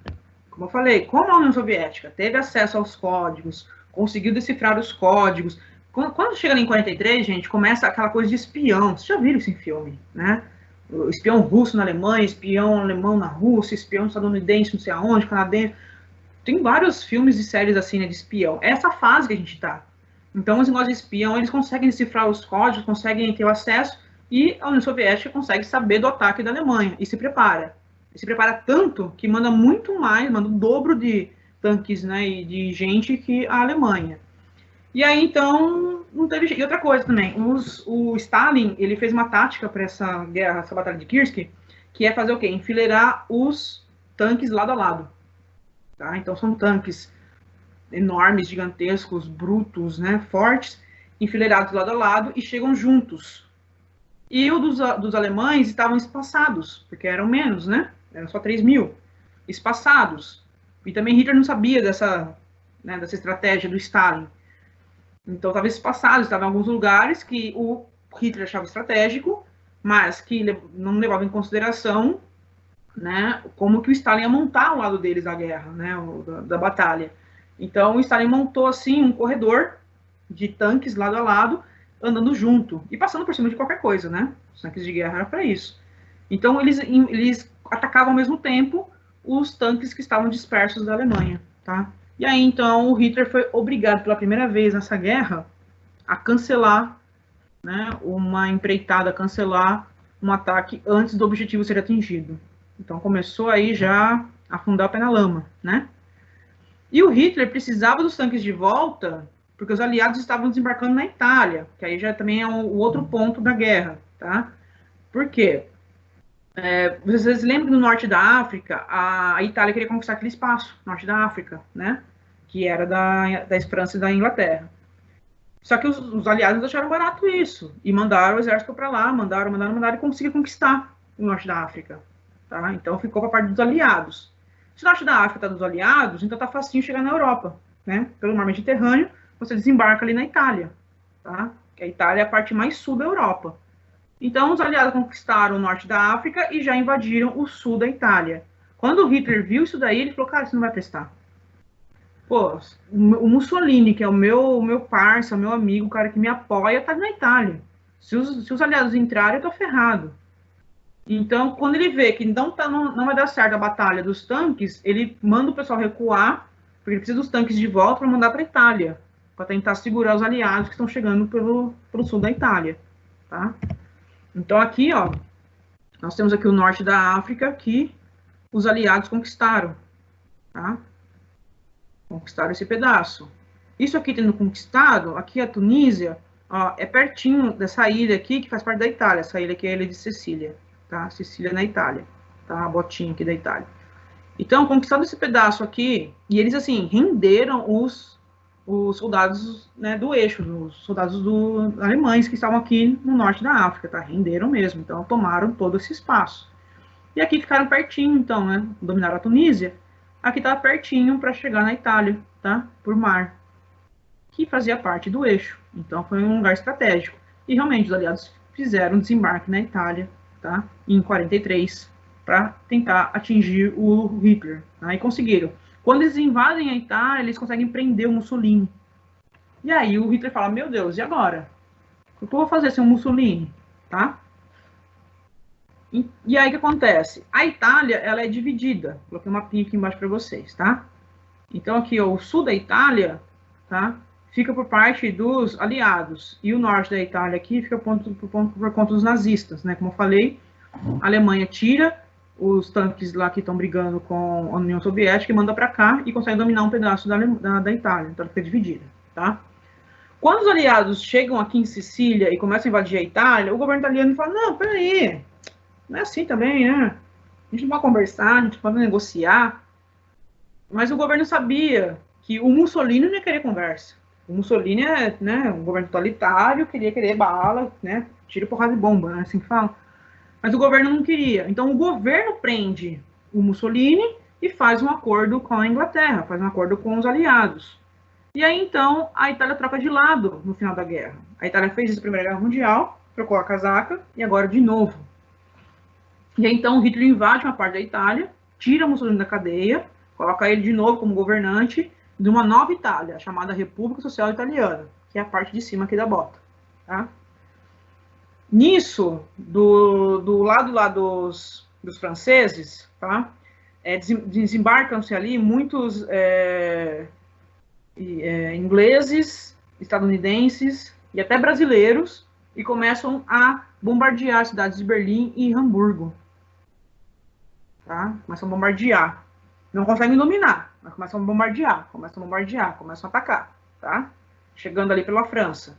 como eu falei, como a União Soviética teve acesso aos códigos, conseguiu decifrar os códigos, quando chega em 43, gente, começa aquela coisa de espião. Vocês já viram isso em filme, né? O espião russo na Alemanha, espião alemão na Rússia, espião estadunidense não sei aonde, canadense. Tem vários filmes e séries assim, né, de espião. É essa fase que a gente tá. Então, os negócios de espião, eles conseguem decifrar os códigos, conseguem ter o acesso, e a União Soviética consegue saber do ataque da Alemanha, e se prepara. E se prepara tanto que manda muito mais, manda o dobro de tanques, né, e de gente que a Alemanha. E aí, então, não teve jeito. E outra coisa também, o Stalin, ele fez uma tática para essa guerra, essa batalha de Kursk, que é fazer o quê? Enfileirar os tanques lado a lado. Tá? Então, são tanques enormes, gigantescos, brutos, né, fortes, enfileirados lado a lado e chegam juntos. E o dos alemães estavam espaçados, porque eram menos, né? Eram só 3 mil, espaçados. E também Hitler não sabia dessa estratégia do Stalin. Então, estava espaçado, estava em alguns lugares que o Hitler achava estratégico, mas que não levava em consideração, né, como que o Stalin ia montar ao lado deles a guerra, né, da batalha. Então, o Stalin montou, assim, um corredor, de tanques lado a lado, andando junto e passando por cima de qualquer coisa, né? Os tanques de guerra era para isso. Então, eles atacavam ao mesmo tempo os tanques que estavam dispersos da Alemanha, tá? E aí, então, o Hitler foi obrigado pela primeira vez nessa guerra a cancelar, né, uma empreitada, a cancelar um ataque antes do objetivo ser atingido. Então, começou aí já a afundar o pé na lama, né? E o Hitler precisava dos tanques de volta porque os aliados estavam desembarcando na Itália, que aí já também é o outro ponto da guerra, tá? Por quê? Vocês lembram que no norte da África, a Itália queria conquistar aquele espaço, norte da África, né? Que era da França e da Inglaterra. Só que os aliados acharam barato isso, e mandaram o exército para lá, mandaram, e conseguiram conquistar o norte da África, tá? Então ficou para a parte dos aliados. Se o norte da África está dos aliados, então tá facinho chegar na Europa, né? Pelo mar Mediterrâneo, você desembarca ali na Itália, tá? Que a Itália é a parte mais sul da Europa. Então, os aliados conquistaram o norte da África e já invadiram o sul da Itália. Quando o Hitler viu isso daí, ele falou, cara, isso não vai prestar. Pô, o Mussolini, que é o meu parça, o meu amigo, o cara que me apoia, tá na Itália. Se os aliados entrarem, eu tô ferrado. Então, quando ele vê que não vai dar certo a batalha dos tanques, ele manda o pessoal recuar, porque ele precisa dos tanques de volta para mandar para a Itália, para tentar segurar os aliados que estão chegando pelo sul da Itália, tá? Então aqui, ó, nós temos aqui o norte da África que os aliados conquistaram, tá? Conquistaram esse pedaço. Isso aqui tendo conquistado, aqui a Tunísia, ó, é pertinho dessa ilha aqui que faz parte da Itália. Essa ilha aqui é a ilha de Sicília, tá? Sicília na Itália, tá? A botinha aqui da Itália. Então, conquistando esse pedaço aqui, e eles, assim, renderam os soldados, né, do eixo, os soldados alemães que estavam aqui no norte da África, tá? Renderam mesmo, então tomaram todo esse espaço. E aqui ficaram pertinho, então, né? Dominaram a Tunísia. Aqui estava pertinho para chegar na Itália, tá? Por mar, que fazia parte do eixo. Então, foi um lugar estratégico. E, realmente, os aliados fizeram um desembarque na Itália, tá? Em 43, para tentar atingir o Hitler, tá? E conseguiram. Quando eles invadem a Itália, eles conseguem prender o Mussolini. E aí o Hitler fala, meu Deus, e agora? O que eu vou fazer sem o Mussolini? Tá? E aí o que acontece? A Itália, ela é dividida. Coloquei um mapinha aqui embaixo para vocês, tá? Então aqui, ó, o sul da Itália, tá? Fica por parte dos aliados. E o norte da Itália aqui fica por conta dos nazistas, né? Como eu falei, a Alemanha tira os tanques lá que estão brigando com a União Soviética e manda para cá e consegue dominar um pedaço da Itália. Então ela fica dividida, tá? Quando os aliados chegam aqui em Sicília e começam a invadir a Itália, o governo italiano fala, não, peraí, não é assim também, né? A gente não vai conversar, a gente pode negociar. Mas o governo sabia que o Mussolini não ia querer conversa. O Mussolini é, né, um governo totalitário, querer bala, né, tiro, porrada e bomba, né, assim que fala. Mas o governo não queria. Então, o governo prende o Mussolini e faz um acordo com a Inglaterra, faz um acordo com os aliados. E aí, então, a Itália troca de lado no final da guerra. A Itália fez isso na Primeira Guerra Mundial, trocou a casaca, e agora de novo. E aí, então, o Hitler invade uma parte da Itália, tira o Mussolini da cadeia, coloca ele de novo como governante de uma nova Itália, chamada República Social Italiana, que é a parte de cima aqui da bota, tá? Nisso, do lado lá dos franceses, tá? Desembarcam-se ali muitos ingleses, estadunidenses e até brasileiros e começam a bombardear as cidades de Berlim e Hamburgo. Tá? Começam a bombardear. Não conseguem dominar, mas começam a bombardear, começam a atacar. Tá? Chegando ali pela França.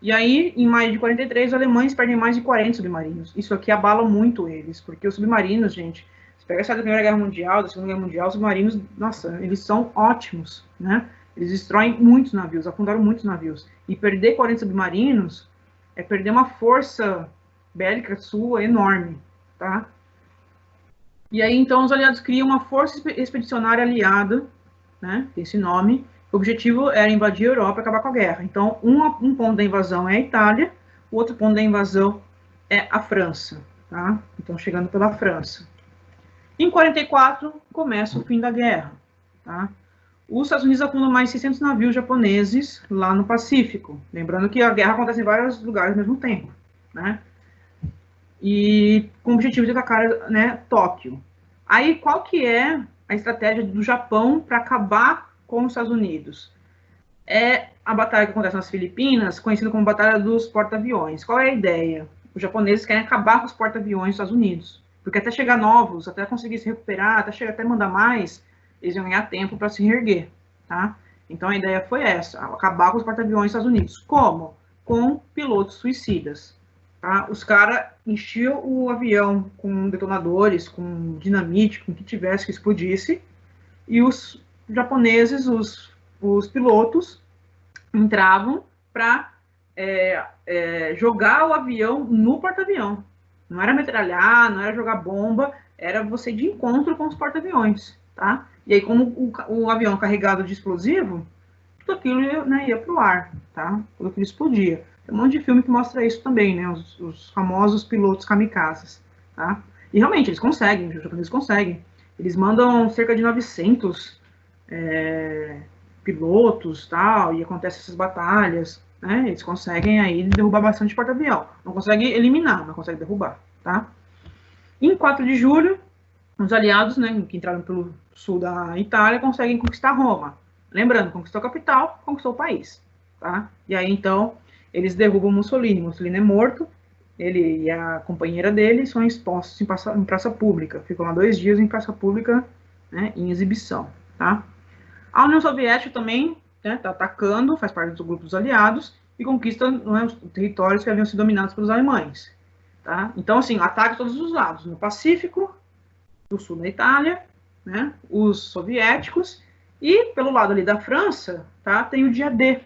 E aí, em maio de 43, os alemães perdem mais de 40 submarinos. Isso aqui abala muito eles, porque os submarinos, gente, se pega essa da Primeira Guerra Mundial, da Segunda Guerra Mundial, os submarinos, nossa, eles são ótimos, né? Eles destroem muitos navios, afundaram muitos navios. E perder 40 submarinos é perder uma força bélica sua enorme, tá? E aí, então, os aliados criam uma força expedicionária aliada, né? Tem esse nome. O objetivo era invadir a Europa e acabar com a guerra. Então, um ponto da invasão é a Itália, o outro ponto da invasão é a França, tá? Então, chegando pela França. Em 44, começa o fim da guerra, tá? os Estados Unidos afundam mais 600 navios japoneses lá no Pacífico. Lembrando que a guerra acontece em vários lugares ao mesmo tempo, né? E com o objetivo de atacar, né, Tóquio. Aí, qual que é a estratégia do Japão para acabar com os Estados Unidos? É a batalha que acontece nas Filipinas, conhecida como Batalha dos Porta-Aviões. Qual é a ideia? Os japoneses querem acabar com os porta-aviões dos Estados Unidos, porque até chegar novos, até conseguir se recuperar, até mandar mais, eles iam ganhar tempo para se reerguer, tá? Então a ideia foi essa, acabar com os porta-aviões dos Estados Unidos. Como? Com pilotos suicidas. Tá? Os caras enchiam o avião com detonadores, com dinamite, com o que tivesse que explodisse, e os japoneses, os pilotos, entravam para jogar o avião no porta-avião. Não era metralhar, não era jogar bomba, era você de encontro com os porta-aviões, tá? E aí, como o avião carregado de explosivo, tudo aquilo, né, ia para o ar, tá? Tudo aquilo explodia. Tem um monte de filme que mostra isso também, né? Os famosos pilotos kamikazes, tá? E realmente, eles conseguem, os japoneses conseguem. Eles mandam cerca de 900 pilotos, tal, e acontecem essas batalhas, né? Eles conseguem aí derrubar bastante porta-avião. Não conseguem eliminar, mas conseguem derrubar, tá? Em 4 de julho, os aliados, né, que entraram pelo sul da Itália, conseguem conquistar Roma. Lembrando, conquistou a capital, conquistou o país, tá? E aí, então, eles derrubam Mussolini. Mussolini é morto, ele e a companheira dele são expostos em praça pública. Ficam lá 2 dias em praça pública, né, em exibição, tá? A União Soviética também está atacando, faz parte dos grupos aliados, e conquista, né, os territórios que haviam sido dominados pelos alemães. Tá? Então, assim, ataque a todos os lados. No Pacífico, no sul da Itália, né, os soviéticos, e pelo lado ali da França, tá, tem o dia D,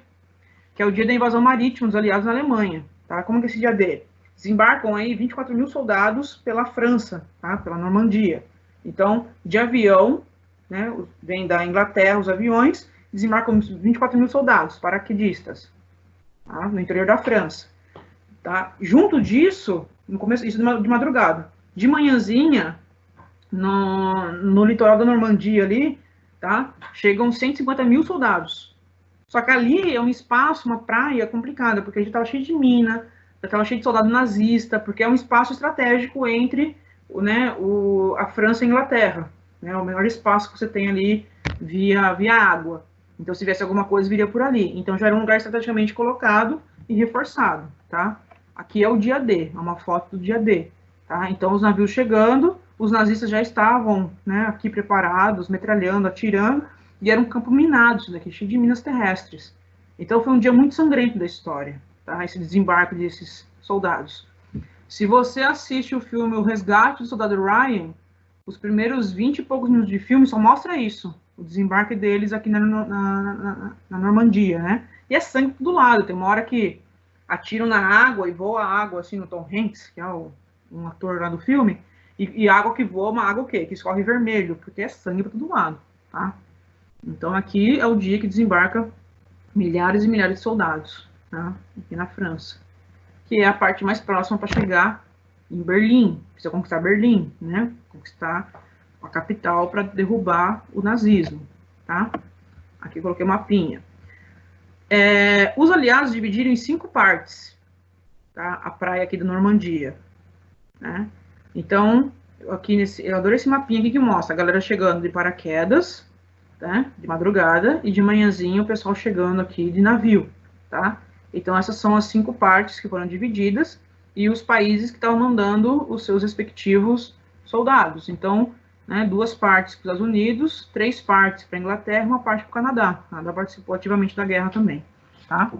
que é o dia da invasão marítima dos aliados na Alemanha. Tá? Como que é esse dia D? Desembarcam aí 24 mil soldados pela França, tá, pela Normandia. Então, de avião, né, vem da Inglaterra os aviões, desembarcam 24 mil soldados, paraquedistas, tá, no interior da França. Tá? Junto disso, no começo, isso de madrugada, de manhãzinha, no litoral da Normandia ali, tá, chegam 150 mil soldados. Só que ali é um espaço, uma praia complicada, porque a gente estava cheio de mina, estava cheio de soldado nazista, porque é um espaço estratégico entre, né, a França e a Inglaterra. Né, o menor espaço que você tem ali via água. Então, se viesse alguma coisa, viria por ali. Então, já era um lugar estrategicamente colocado e reforçado, tá? Aqui é o dia D, é uma foto do dia D, tá? Então, os navios chegando, os nazistas já estavam, né, aqui preparados, metralhando, atirando, e era um campo minado, isso daqui, cheio de minas terrestres. Então, foi um dia muito sangrento da história, tá? Esse desembarque desses soldados. Se você assiste o filme O Resgate do Soldado Ryan, os primeiros 20 e poucos minutos de filme só mostra isso, o desembarque deles aqui na Normandia, né? E é sangue por todo lado, tem uma hora que atiram na água e voa a água, assim, no Tom Hanks, que é um ator lá do filme, e a água que voa, uma água o quê? Que escorre vermelho, porque é sangue por todo lado, tá? Então aqui é o dia que desembarca milhares e milhares de soldados, tá? Aqui na França, que é a parte mais próxima para chegar em Berlim, precisa conquistar Berlim, né? Conquistar a capital para derrubar o nazismo, tá? Aqui eu coloquei uma mapinha. Os aliados dividiram em 5 partes, tá? A praia aqui da Normandia, né? Então, aqui eu adorei esse mapinha aqui que mostra a galera chegando de paraquedas, tá? De madrugada, e de manhãzinho o pessoal chegando aqui de navio, tá? Então, essas são as 5 partes que foram divididas, e os países que estavam mandando os seus respectivos soldados. Então, né, 2 partes para os Estados Unidos, 3 partes para a Inglaterra, 1 parte para o Canadá. O Canadá participou ativamente da guerra também, tá?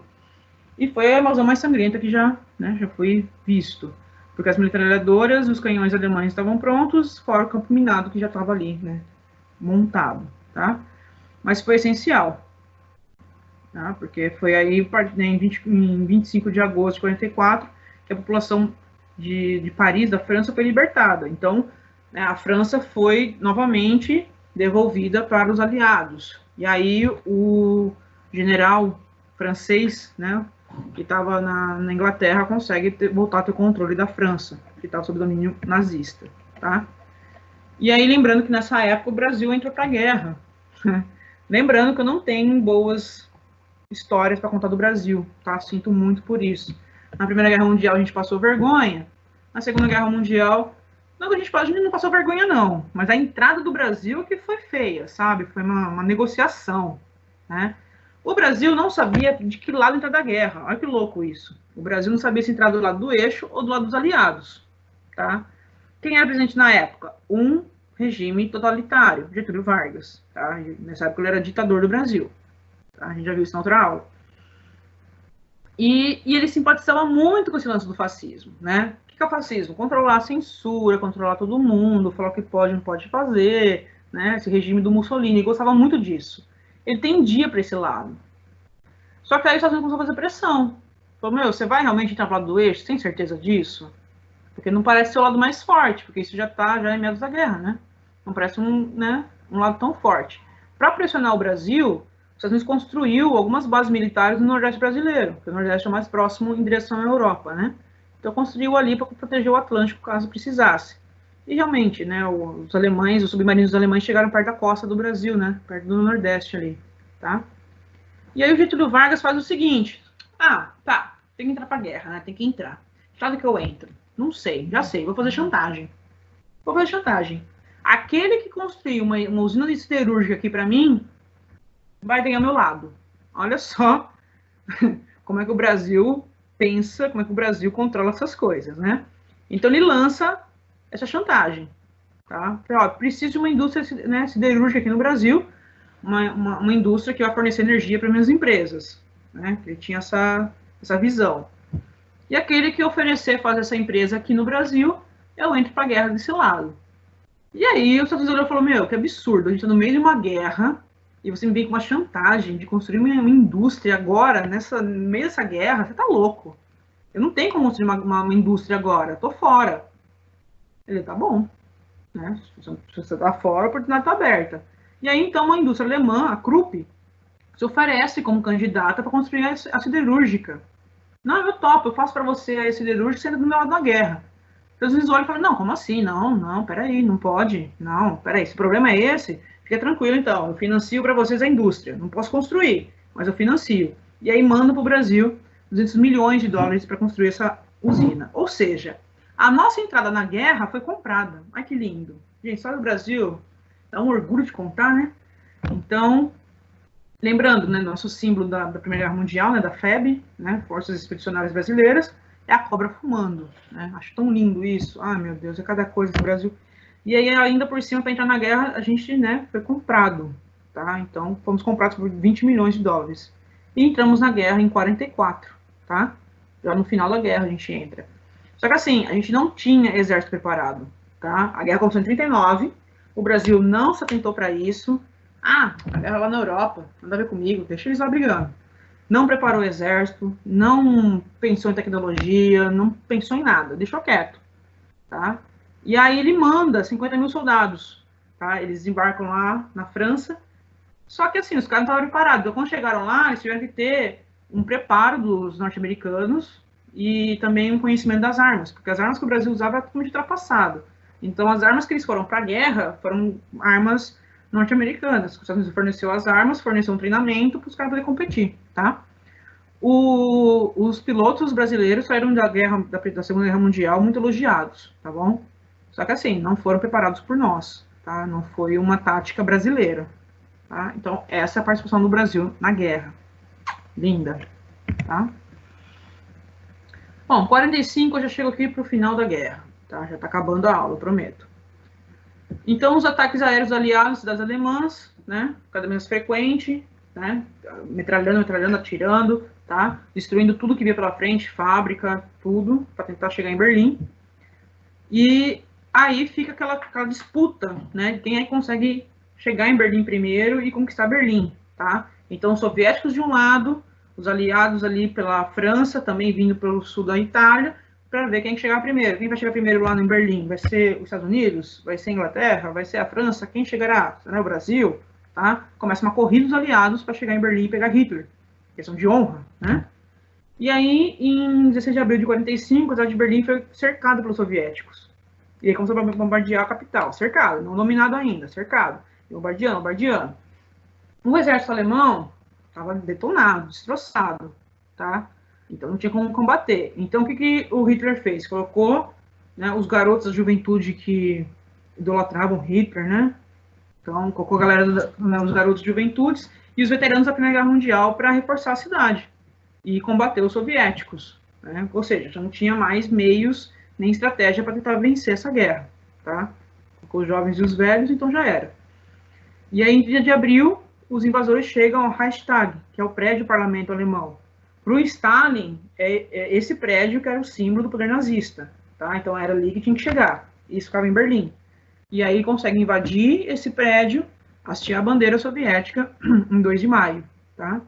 E foi a invasão mais sangrenta que já foi visto, porque as metralhadoras e os canhões alemães estavam prontos, fora o campo minado que já estava ali, né, montado, tá? Mas foi essencial, tá? Porque foi aí em 25 de agosto de 44 que a população de Paris, da França, foi libertada. Então, né, a França foi novamente devolvida para os aliados. E aí o general francês, né, que estava na Inglaterra, consegue voltar a ter controle da França, que estava sob domínio nazista, tá? E aí, lembrando que nessa época o Brasil entrou para a guerra, né? Lembrando que eu não tenho boas histórias para contar do Brasil, tá? Sinto muito por isso. Na Primeira Guerra Mundial a gente passou vergonha, na Segunda Guerra Mundial, não que a gente não passou vergonha não, mas a entrada do Brasil que foi feia, sabe? Foi uma negociação, né? O Brasil não sabia de que lado entrar da guerra, olha que louco isso. O Brasil não sabia se entrar do lado do eixo ou do lado dos aliados, tá? Quem era presidente na época? Um regime totalitário, Getúlio Vargas, tá? Nessa época ele era ditador do Brasil. A gente já viu isso na outra aula. E ele simpatizava muito com esse lance do fascismo, né? O que é o fascismo? Controlar a censura, controlar todo mundo, falar o que pode e não pode fazer, né? Esse regime do Mussolini, ele gostava muito disso. Ele tendia para esse lado. Só que aí os Estados Unidos começou a fazer pressão. Falou, meu, você vai realmente entrar para o lado do eixo? Tem certeza disso? Porque não parece ser o lado mais forte, porque isso já em meados da guerra, né? Não parece um lado tão forte. Para pressionar o Brasil, os Estados Unidos construiu algumas bases militares no Nordeste brasileiro, porque o Nordeste é mais próximo em direção à Europa, né? Então construiu ali para proteger o Atlântico caso precisasse. E realmente, né, os alemães, os submarinos alemães chegaram perto da costa do Brasil, né? Perto do Nordeste ali, tá? E aí o Getúlio Vargas faz o seguinte: tá, tem que entrar para a guerra, né? Tem que entrar. Sabe que eu entro? Não sei, já sei, vou fazer chantagem. Aquele que construiu uma usina de siderúrgica aqui para mim vai ganhar meu lado. Olha só como é que o Brasil pensa, como é que o Brasil controla essas coisas, né? Então ele lança essa chantagem, tá? Preciso de uma indústria, né, siderúrgica aqui no Brasil, uma indústria que vai fornecer energia para minhas empresas, né? Ele tinha essa visão. E aquele que oferecer fazer essa empresa aqui no Brasil, eu entro para a guerra desse lado. E aí o Estados Unidos falou, meu, que absurdo, a gente está no meio de uma guerra, e você me vem com uma chantagem de construir uma indústria agora, no meio dessa guerra, você tá louco. Eu não tenho como construir uma indústria agora, tô fora. Ele, tá bom. Né? Se você tá fora, a oportunidade tá aberta. E aí, então, uma indústria alemã, a Krupp, se oferece como candidata para construir a siderúrgica. Não, eu topo, eu faço para você a siderúrgica sendo do meu lado da guerra. Então, eles olham e falam, não, como assim? Não, peraí, não pode. Não, peraí, se o problema é esse, fica tranquilo, então, eu financio para vocês a indústria. Não posso construir, mas eu financio. E aí mando para o Brasil 200 milhões de dólares para construir essa usina. Ou seja, a nossa entrada na guerra foi comprada. Ai, que lindo. Gente, só do Brasil, dá um orgulho de contar, né? Então, lembrando, né, nosso símbolo da Primeira Guerra Mundial, né, da FEB, né, Forças Expedicionárias Brasileiras, é a cobra fumando. Né? Acho tão lindo isso. Ai, meu Deus, é cada coisa do Brasil. E aí, ainda por cima, para entrar na guerra, a gente, né, foi comprado, tá? Então, fomos comprados por 20 milhões de dólares. E entramos na guerra em 44, tá? Já no final da guerra a gente entra. Só que assim, a gente não tinha exército preparado, tá? A guerra começou em 39, o Brasil não se atentou para isso. A guerra lá na Europa, nada a ver comigo, deixa eles lá brigando. Não preparou o exército, não pensou em tecnologia, não pensou em nada, deixou quieto, tá? E aí ele manda 50 mil soldados, tá? Eles desembarcam lá na França, só que assim, os caras não estavam preparados. Então, quando chegaram lá, eles tiveram que ter um preparo dos norte-americanos e também um conhecimento das armas, porque as armas que o Brasil usava eram totalmente ultrapassado. Então, as armas que eles foram para a guerra foram armas norte-americanas. Os Estados Unidos forneceu as armas, forneceu um treinamento para os caras poderem competir, tá? Os pilotos brasileiros saíram da Segunda Guerra Mundial muito elogiados, tá bom? Só que assim, não foram preparados por nós, tá? Não foi uma tática brasileira, tá? Então, essa é a participação do Brasil na guerra. Linda, tá? Bom, 45 eu já chego aqui para o final da guerra, tá? Já está acabando a aula, eu prometo. Então, os ataques aéreos aliados às cidades alemãs, né? Cada vez mais frequente, né? Metralhando, atirando, tá? Destruindo tudo que via pela frente, fábrica, tudo, para tentar chegar em Berlim. E aí fica aquela disputa, né? Quem aí consegue chegar em Berlim primeiro e conquistar Berlim, tá? Então, os soviéticos de um lado, os aliados ali pela França, também vindo pelo sul da Itália, para ver quem chegar primeiro. Quem vai chegar primeiro lá em Berlim? Vai ser os Estados Unidos? Vai ser a Inglaterra? Vai ser a França? Quem chegará? Será o Brasil? Tá? Começa uma corrida dos aliados para chegar em Berlim e pegar Hitler. Questão de honra, né? E aí, em 16 de abril de 45, a cidade de Berlim foi cercada pelos soviéticos. E aí começou a bombardear a capital. Cercado, não dominado ainda, cercado. Bombardeando. O exército alemão estava detonado, destroçado, tá? Então não tinha como combater. Então o que o Hitler fez? Colocou, né, os garotos da juventude que idolatravam Hitler, né? Então colocou a galera, né, os garotos de juventudes e os veteranos da Primeira Guerra Mundial para reforçar a cidade e combater os soviéticos, né? Ou seja, já não tinha mais meios nem estratégia para tentar vencer essa guerra, tá? Colocou os jovens e os velhos, então já era. E aí, em dia de abril, os invasores chegam ao Reichstag, que é o prédio do parlamento alemão. Para o Stalin, esse prédio que era o símbolo do poder nazista, tá? Então era ali que tinha que chegar. Isso ficava em Berlim. E aí conseguem invadir esse prédio, hastear a bandeira soviética em 2 de maio, tá?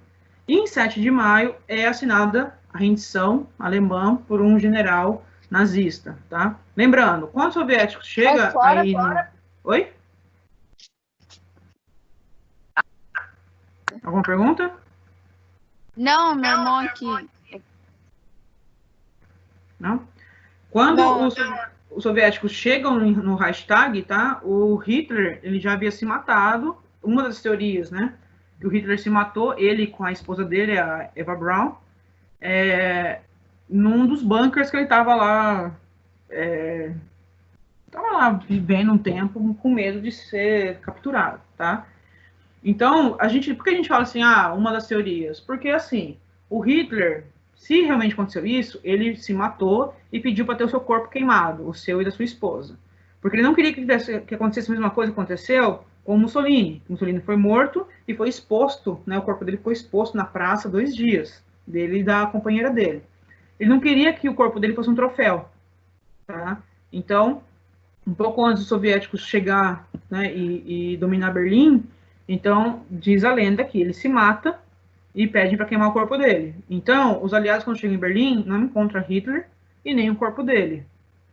E em 7 de maio é assinada a rendição alemã por um general nazista, tá? Lembrando, quando os soviéticos chegam aí... Oi? Alguma pergunta?
Não, meu irmão aqui.
Não? Quando os soviéticos chegam no Reichstag, tá? O Hitler, ele já havia se matado. Uma das teorias, né? Que o Hitler se matou, ele com a esposa dele, a Eva Braun, num dos bunkers que ele estava lá... Estava lá vivendo um tempo com medo de ser capturado, tá? Então, por que a gente fala assim, uma das teorias? Porque, assim, o Hitler, se realmente aconteceu isso, ele se matou e pediu para ter o seu corpo queimado, o seu e da sua esposa. Porque ele não queria que acontecesse a mesma coisa que aconteceu com o Mussolini. O Mussolini foi morto e foi exposto, né, o corpo dele foi exposto na praça 2 dias, dele e da companheira dele. Ele não queria que o corpo dele fosse um troféu, tá? Então, um pouco antes dos soviéticos chegar, né, e dominar Berlim, então, diz a lenda que ele se mata e pede para queimar o corpo dele. Então, os aliados, quando chegam em Berlim, não encontram Hitler e nem o corpo dele.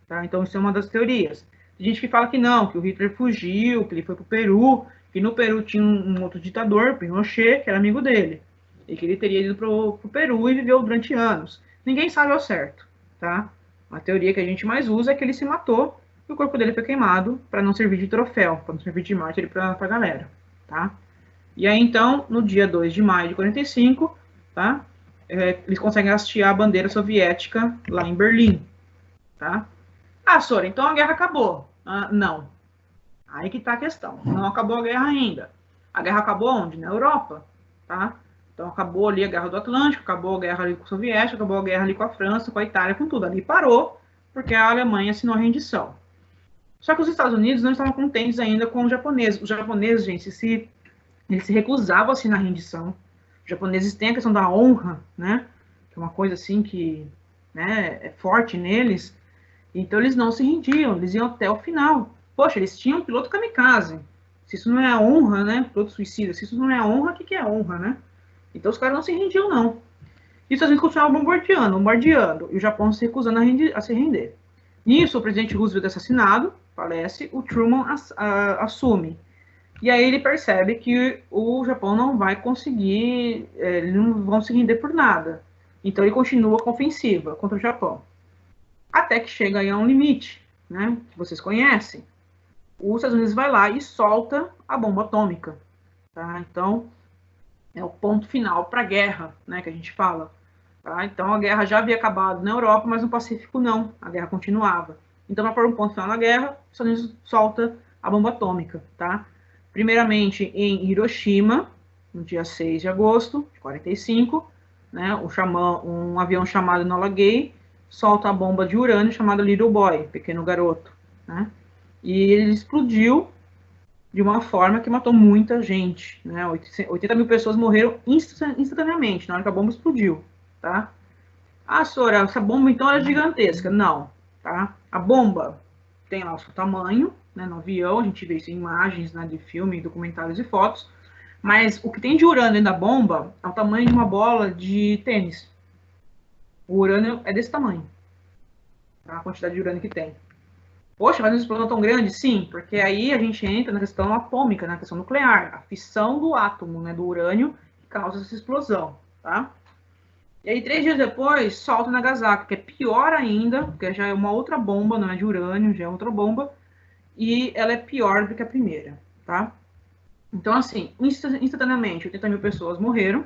Tá? Então, isso é uma das teorias. Tem gente que fala que não, que o Hitler fugiu, que ele foi para o Peru, que no Peru tinha um outro ditador, Pinochet, que era amigo dele, e que ele teria ido para o Peru e viveu durante anos. Ninguém sabe ao certo. Tá? A teoria que a gente mais usa é que ele se matou e o corpo dele foi queimado para não servir de troféu, para não servir de mártir para a galera. Tá? E aí, então, no dia 2 de maio de 45, tá? Eles conseguem hastear a bandeira soviética lá em Berlim. Tá? Sora, então a guerra acabou. Não. Aí que tá a questão. Não acabou a guerra ainda. A guerra acabou onde? Na Europa. Tá? Então acabou ali a guerra do Atlântico, acabou a guerra ali com o Soviético, acabou a guerra ali com a França, com a Itália, com tudo. Ali parou, porque a Alemanha assinou a rendição. Só que os Estados Unidos não estavam contentes ainda com os japoneses. Os japoneses, gente, eles se recusavam a assinar a rendição. Os japoneses têm a questão da honra, né? Que é uma coisa assim que, né, é forte neles. Então eles não se rendiam, eles iam até o final. Poxa, eles tinham um piloto kamikaze. Se isso não é honra, né? Piloto suicida. Se isso não é honra, o que é honra, né? Então os caras não se rendiam, não. E os Estados Unidos continuavam bombardeando. E o Japão se recusando a se render. Nisso, o presidente Roosevelt é assassinado, falece, o Truman assume. E aí ele percebe que o Japão não vai conseguir, eles não vão se render por nada. Então ele continua com a ofensiva contra o Japão. Até que chega aí a um limite, né, que vocês conhecem. Os Estados Unidos vai lá e solta a bomba atômica. Tá? Então, é o ponto final para a guerra, né, que a gente fala. Tá? Então a guerra já havia acabado na Europa, mas no Pacífico não. A guerra continuava. Então, para pôr um ponto final na guerra, os Estados Unidos solta a bomba atômica. Tá? Primeiramente em Hiroshima, no dia 6 de agosto de 45, né, um avião chamado Enola Gay solta a bomba de urânio chamada Little Boy, pequeno garoto. Né? E ele explodiu de uma forma que matou muita gente. Né? 80 mil pessoas morreram instantaneamente na hora que a bomba explodiu. Tá? Sora, essa bomba então era gigantesca. Não. Tá? A bomba tem lá o seu tamanho, né, no avião, a gente vê isso em imagens, né, de filme, documentários e fotos, mas o que tem de urânio dentro da bomba é o tamanho de uma bola de tênis. O urânio é desse tamanho, tá? A quantidade de urânio que tem. Poxa, mas uma explosão tão grande? Sim, porque aí a gente entra na questão atômica, na questão nuclear, a fissão do átomo, né, do urânio, que causa essa explosão, tá? E aí, 3 dias depois, solta Nagasaki, que é pior ainda, porque já é uma outra bomba, não é de urânio, já é outra bomba, e ela é pior do que a primeira, tá? Então, assim, instantaneamente, 80 mil pessoas morreram,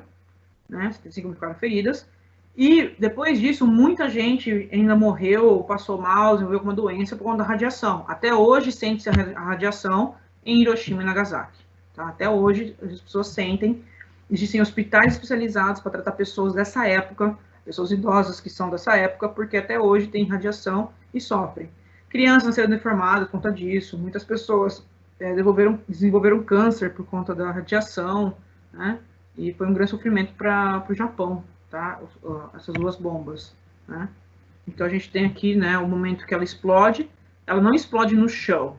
né? 75 mil ficaram feridas. E depois disso, muita gente ainda morreu, passou mal, desenvolveu alguma doença por conta da radiação. Até hoje sente-se a radiação em Hiroshima e Nagasaki. Tá? Até hoje as pessoas sentem. Existem hospitais especializados para tratar pessoas dessa época, pessoas idosas que são dessa época, porque até hoje tem radiação e sofrem. Crianças nasceram deformadas por conta disso. Muitas pessoas desenvolveram câncer por conta da radiação, né? E foi um grande sofrimento para o Japão. Tá? Essas duas bombas, né? Então a gente tem aqui, né, o momento que ela explode. Ela não explode no chão,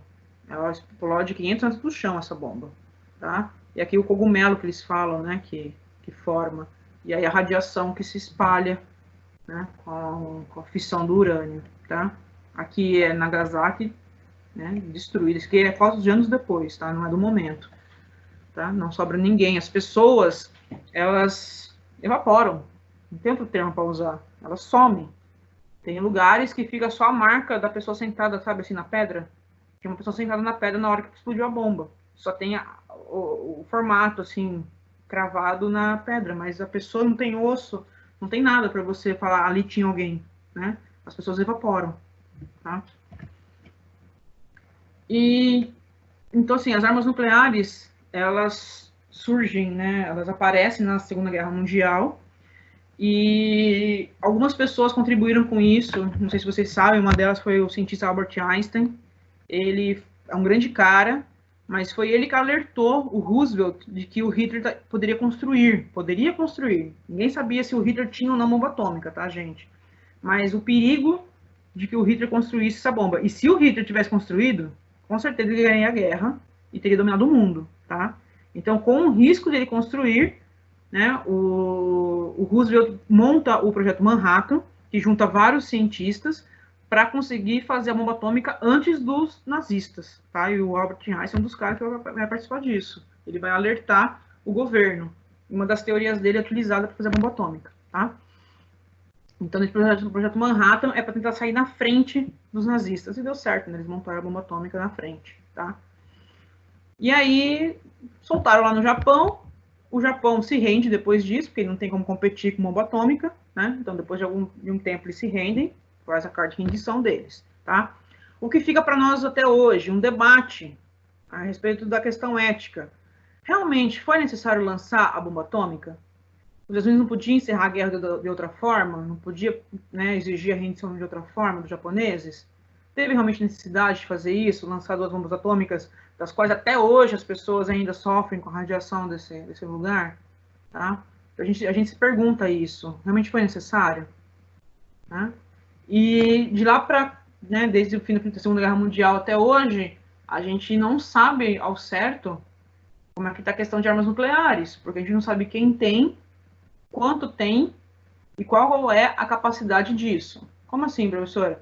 ela explode 500 metros do chão, essa bomba, tá? E aqui o cogumelo que eles falam, né, que forma, e aí a radiação que se espalha, né, com a fissão do urânio, tá? Aqui é Nagasaki, né, destruída, isso aqui é quase anos depois, tá? Não é do momento, tá? Não sobra ninguém, as pessoas, elas evaporam. Não tem outro termo para usar. Elas somem. Tem lugares que fica só a marca da pessoa sentada, sabe, assim, na pedra. Tem uma pessoa sentada na pedra na hora que explodiu a bomba. Só tem o formato, assim, cravado na pedra. Mas a pessoa não tem osso, não tem nada para você falar, ali tinha alguém, né? As pessoas evaporam, tá? E, então, assim, as armas nucleares, elas surgem, né? Elas aparecem na Segunda Guerra Mundial. E algumas pessoas contribuíram com isso, não sei se vocês sabem, uma delas foi o cientista Albert Einstein. Ele é um grande cara, mas foi ele que alertou o Roosevelt de que o Hitler poderia construir. Ninguém sabia se o Hitler tinha ou não bomba atômica, tá, gente? Mas o perigo de que o Hitler construísse essa bomba. E se o Hitler tivesse construído, com certeza ele ganharia a guerra e teria dominado o mundo, tá? Então, com o risco dele construir, né, o Roosevelt monta o projeto Manhattan, que junta vários cientistas para conseguir fazer a bomba atômica antes dos nazistas, tá? E o Albert Einstein é um dos caras que vai participar disso. Ele vai alertar o governo. Uma das teorias dele é utilizada para fazer a bomba atômica, tá? Então, esse projeto Manhattan é para tentar sair na frente dos nazistas. E deu certo, né? Eles montaram a bomba atômica na frente, tá? E aí, soltaram lá no Japão. O Japão se rende depois disso, porque não tem como competir com bomba atômica, né? Então, depois de um tempo, eles se rendem, faz a carta de rendição deles, tá? O que fica para nós até hoje, um debate a respeito da questão ética. Realmente foi necessário lançar a bomba atômica? Os Estados Unidos não podiam encerrar a guerra de outra forma? Não podia, né, exigir a rendição de outra forma dos japoneses? Teve realmente necessidade de fazer isso, lançar 2 bombas atômicas, das quais até hoje as pessoas ainda sofrem com a radiação desse lugar? Tá? A gente se pergunta isso. Realmente foi necessário? Tá? E de lá para, né, desde o fim da Segunda Guerra Mundial até hoje, a gente não sabe ao certo como é que está a questão de armas nucleares, porque a gente não sabe quem tem, quanto tem e qual é a capacidade disso. Como assim, professora?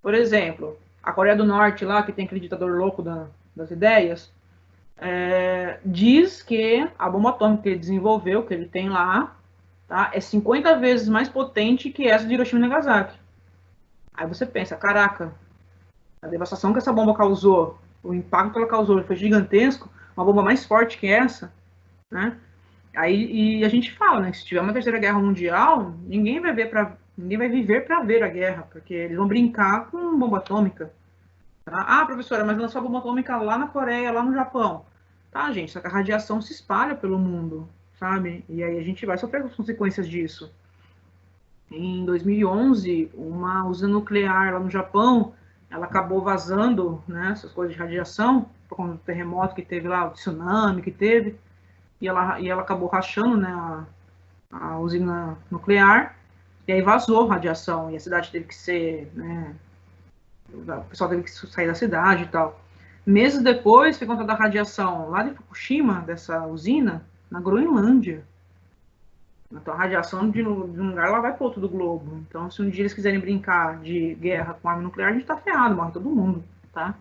Por exemplo, a Coreia do Norte lá, que tem aquele ditador louco das ideias, diz que a bomba atômica que ele desenvolveu, que ele tem lá, tá, é 50 vezes mais potente que essa de Hiroshima e Nagasaki. Aí você pensa, caraca, a devastação que essa bomba causou, o impacto que ela causou foi gigantesco, uma bomba mais forte que essa, né? Aí e a gente fala, né, que se tiver uma terceira guerra mundial, ninguém vai viver para ver a guerra, porque eles vão brincar com bomba atômica. Tá? Ah, professora, mas lançou a bomba atômica lá na Coreia, lá no Japão. Tá, gente, só que a radiação se espalha pelo mundo, sabe? E aí a gente vai sofrer as consequências disso. Em 2011, uma usina nuclear lá no Japão, ela acabou vazando, né, essas coisas de radiação, por conta do terremoto que teve lá, o tsunami que teve, e ela acabou rachando, né, a usina nuclear, e aí vazou radiação, e a cidade teve que ser, né, o pessoal teve que sair da cidade e tal. Meses depois, foi conta da radiação lá de Fukushima, dessa usina, na Groenlândia. Então, a radiação de um lugar, ela vai para outro do globo. Então, se um dia eles quiserem brincar de guerra com arma nuclear, a gente tá ferrado, morre todo mundo, tá?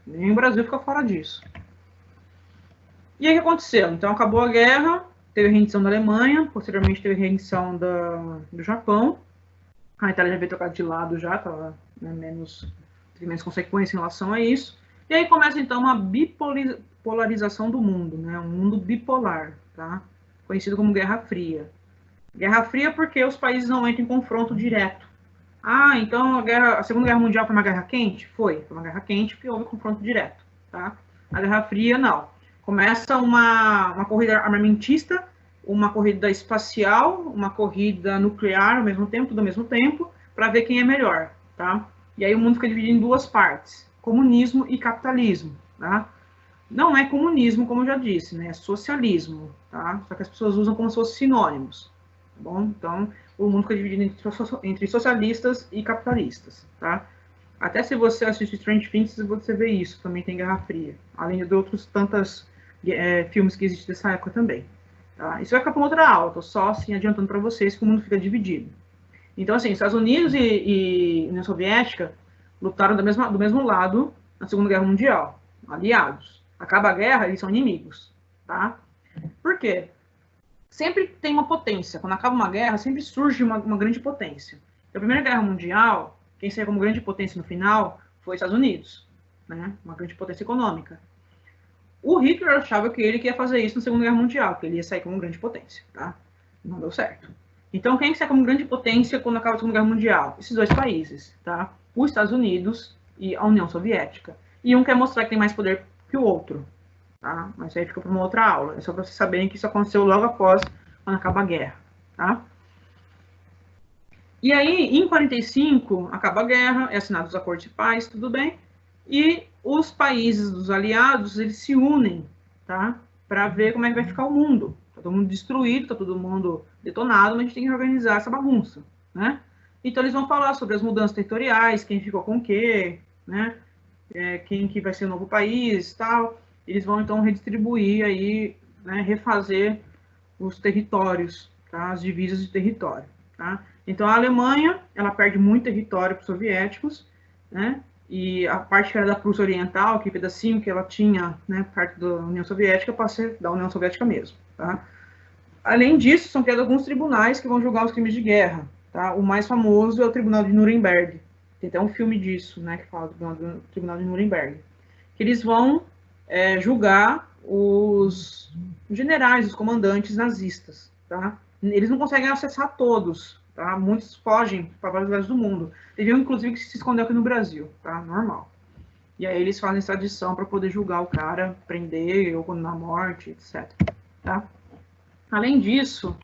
Nem o Brasil fica fora disso. E aí, o que aconteceu? Então, acabou a guerra, teve a rendição da Alemanha, posteriormente teve a rendição do Japão. A Itália já havia trocado de lado já, tava, né, teve menos consequência em relação a isso. E aí começa, então, uma polarização do mundo, né? Um mundo bipolar, tá? Conhecido como Guerra Fria. Guerra Fria porque os países não entram em confronto direto. Ah, então a Segunda Guerra Mundial foi uma guerra quente? Foi uma guerra quente porque houve confronto direto, tá? A Guerra Fria, não. Começa uma corrida armamentista, uma corrida espacial, uma corrida nuclear ao mesmo tempo, tudo ao mesmo tempo, para ver quem é melhor, tá? E aí o mundo fica dividido em duas partes, comunismo e capitalismo, tá? Não é comunismo, como eu já disse, né? É socialismo, tá? Só que as pessoas usam como se fossem sinônimos, tá bom? Então, o mundo fica dividido entre socialistas e capitalistas, tá? Até se você assistir Stranger Things, você vê isso, também tem Guerra Fria, além de outros tantos filmes que existem dessa época também. Tá? Isso vai ficar para outra aula, tô só assim adiantando para vocês que o mundo fica dividido. Então, assim, Estados Unidos e União Soviética lutaram do mesmo lado na Segunda Guerra Mundial, aliados. Acaba a guerra, eles são inimigos, tá? Por quê? Sempre tem uma potência. Quando acaba uma guerra, sempre surge uma grande potência. A Primeira Guerra Mundial, quem saiu como grande potência no final foi os Estados Unidos, né? Uma grande potência econômica. O Hitler achava que ele ia fazer isso na Segunda Guerra Mundial, que ele ia sair como grande potência, tá? Não deu certo. Então, quem sai como grande potência quando acaba a Segunda Guerra Mundial? Esses dois países, tá? Os Estados Unidos e a União Soviética. E um quer mostrar que tem mais poder que o outro, tá? Mas isso aí fica para uma outra aula. É só para vocês saberem que isso aconteceu logo após quando acaba a guerra, tá? E aí, em 45, acaba a guerra, é assinado os acordos de paz, tudo bem, e os países dos aliados, eles se unem, tá? Para ver como é que vai ficar o mundo. Tá todo mundo destruído, tá todo mundo detonado, mas a gente tem que organizar essa bagunça, né? Então, eles vão falar sobre as mudanças territoriais, quem ficou com o quê, né? Quem que vai ser o novo país, tal. Eles vão, então, redistribuir aí, né, refazer os territórios, tá? As divisas de território, tá? Então, a Alemanha, ela perde muito território para os soviéticos, né? E a parte que era da Prússia Oriental, aquele pedacinho que ela tinha, né, parte da União Soviética, passa a ser da União Soviética mesmo, tá? Além disso, são criados alguns tribunais que vão julgar os crimes de guerra, tá? O mais famoso é o Tribunal de Nuremberg. Tem até um filme disso, né, que fala do Tribunal de Nuremberg. Que eles vão julgar os generais, os comandantes nazistas, tá? Eles não conseguem acessar todos, tá? Muitos fogem para vários lugares do mundo. Teve um, inclusive, que se escondeu aqui no Brasil, tá? Normal. E aí eles fazem essa adição para poder julgar o cara, prender ou condenar à morte, etc. Tá? Além disso,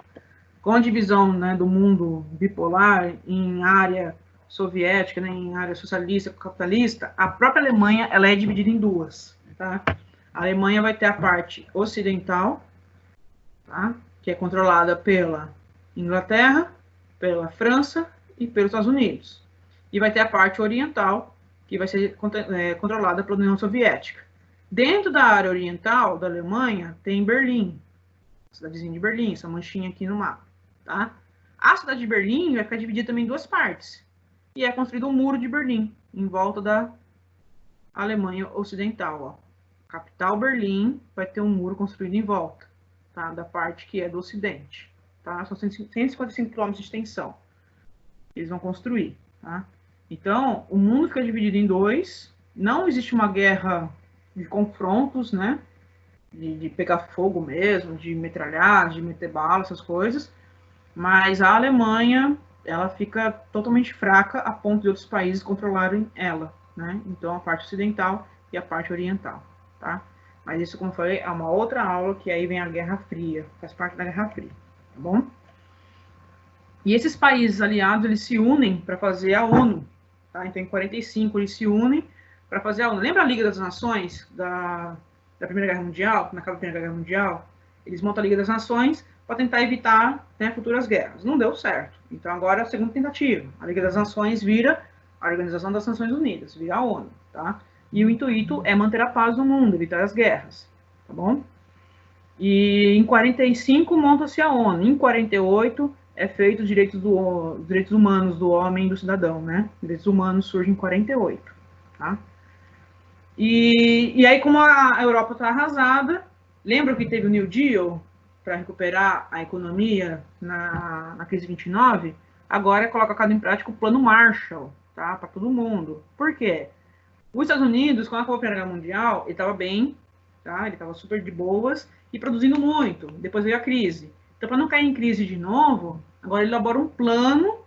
com a divisão, né, do mundo bipolar em área soviética, né, em área socialista, capitalista, a própria Alemanha ela é dividida em duas. Tá? A Alemanha vai ter a parte ocidental, tá? Que é controlada pela Inglaterra, pela França e pelos Estados Unidos. E vai ter a parte oriental, que vai ser controlada pela União Soviética. Dentro da área oriental da Alemanha, tem Berlim, a cidadezinha de Berlim, essa manchinha aqui no mapa. Tá? A cidade de Berlim vai ficar dividida também em duas partes. E é construído um muro de Berlim, em volta da Alemanha Ocidental. Ó. Capital Berlim vai ter um muro construído em volta, tá? Da parte que é do Ocidente. Tá? São 155 km de extensão. Eles vão construir. Tá? Então, o mundo fica dividido em dois. Não existe uma guerra de confrontos, né? De pegar fogo mesmo, de metralhar, de meter bala, essas coisas. Mas a Alemanha, ela fica totalmente fraca a ponto de outros países controlarem ela, né? Então, a parte ocidental e a parte oriental, tá? Mas isso, como eu falei, é uma outra aula, que aí vem a Guerra Fria, faz parte da Guerra Fria, tá bom? E esses países aliados, eles se unem para fazer a ONU, tá? Então, em 45, eles se unem para fazer a ONU. Lembra a Liga das Nações da Primeira Guerra Mundial, na acaba da Primeira Guerra Mundial? Eles montam a Liga das Nações para tentar evitar, né, futuras guerras. Não deu certo. Então, agora é a segunda tentativa. A Liga das Nações vira a Organização das Nações Unidas, vira a ONU, tá? E o intuito é manter a paz no mundo, evitar as guerras, tá bom? E em 45 monta-se a ONU. Em 48 é feito os direitos humanos do homem e do cidadão, né? Direitos humanos surgem em 48, tá? E aí, como a Europa está arrasada, lembra que teve o New Deal para recuperar a economia na crise 29? Agora é colocado em prática o Plano Marshall, tá? Para todo mundo. Por quê? Os Estados Unidos, quando acabou a Primeira Guerra Mundial, ele estava bem tá? Ele estava super de boas e produzindo muito. Depois veio a crise. Então, para não cair em crise de novo, agora ele elabora um plano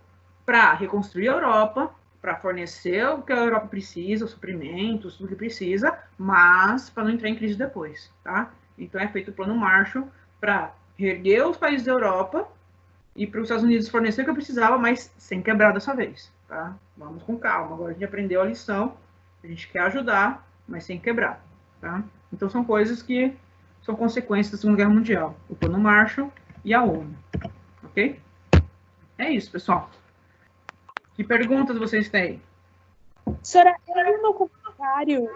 para reconstruir a Europa, para fornecer o que a Europa precisa, os suprimentos, tudo que precisa, mas para não entrar em crise depois, tá? Então, é feito o plano Marshall para reerguer os países da Europa e para os Estados Unidos fornecer o que eu precisava, mas sem quebrar dessa vez, tá? Vamos com calma. Agora a gente aprendeu a lição, a gente quer ajudar, mas sem quebrar, tá? Então são coisas que são consequências da Segunda Guerra Mundial, o Plano Marshall e a ONU, ok? É isso, pessoal. Que perguntas vocês têm?
Senhora, eu vi no comentário,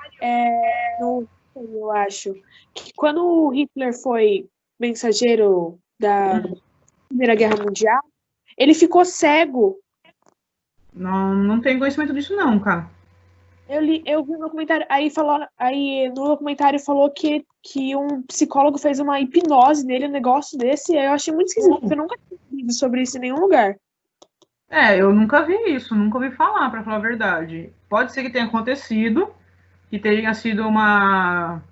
eu acho, que quando o Hitler foi mensageiro da Primeira Guerra Mundial, ele ficou cego.
Não tenho conhecimento disso não, cara.
Eu vi no documentário, aí no documentário falou que um psicólogo fez uma hipnose nele, um negócio desse, eu achei muito esquisito, porque eu nunca tinha lido sobre isso em nenhum lugar.
Eu nunca vi isso, nunca ouvi falar, para falar a verdade. Pode ser que tenha acontecido, que tenha sido uma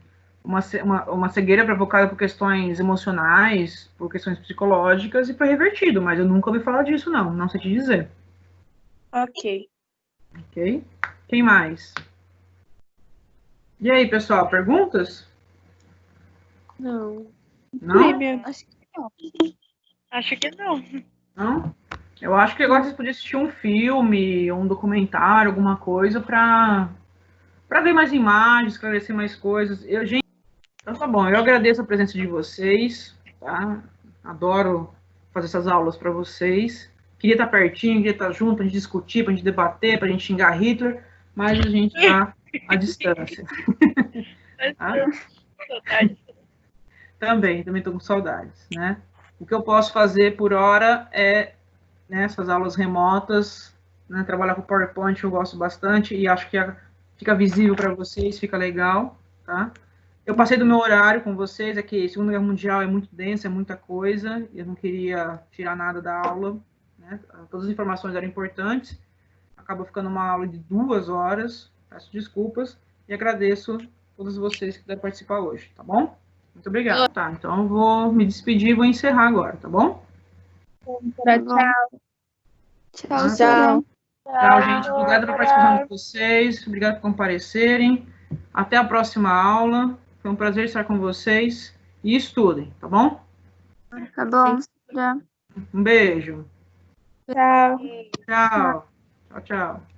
cegueira provocada por questões emocionais, por questões psicológicas e foi revertido, mas eu nunca ouvi falar disso não sei te dizer.
Ok.
Ok? Quem mais? E aí, pessoal, perguntas?
Não.
Não?
Lívia.
Acho que não.
Acho que não.
Não? Eu acho que agora vocês podiam assistir um filme, um documentário, alguma coisa para ver mais imagens, esclarecer mais coisas. Gente, então tá bom, eu agradeço a presença de vocês, tá? Adoro fazer essas aulas para vocês. Queria estar pertinho, queria estar junto, pra gente discutir, pra gente debater, pra gente xingar Hitler, mas a gente tá à distância. Tá?
Saudades.
Também estou com saudades, né? O que eu posso fazer por hora é essas aulas remotas, né, trabalhar com PowerPoint eu gosto bastante e acho que fica visível para vocês, fica legal, tá? Eu passei do meu horário com vocês, é que Segunda Guerra Mundial é muito densa, é muita coisa, eu não queria tirar nada da aula, né? Todas as informações eram importantes, acabou ficando uma aula de 2 horas, peço desculpas e agradeço a todos vocês que puderam participar hoje, tá bom? Muito obrigado. Tá, então eu vou me despedir e vou encerrar agora, tá bom?
Tá bom.
Tchau,
Tchau.
Tchau, gente. Obrigada pela participação de vocês. Obrigado por comparecerem. Até a próxima aula. Foi um prazer estar com vocês. E estudem, tá bom?
Tá bom, Cira.
Um beijo.
Tchau.
Tchau. Tchau, tchau.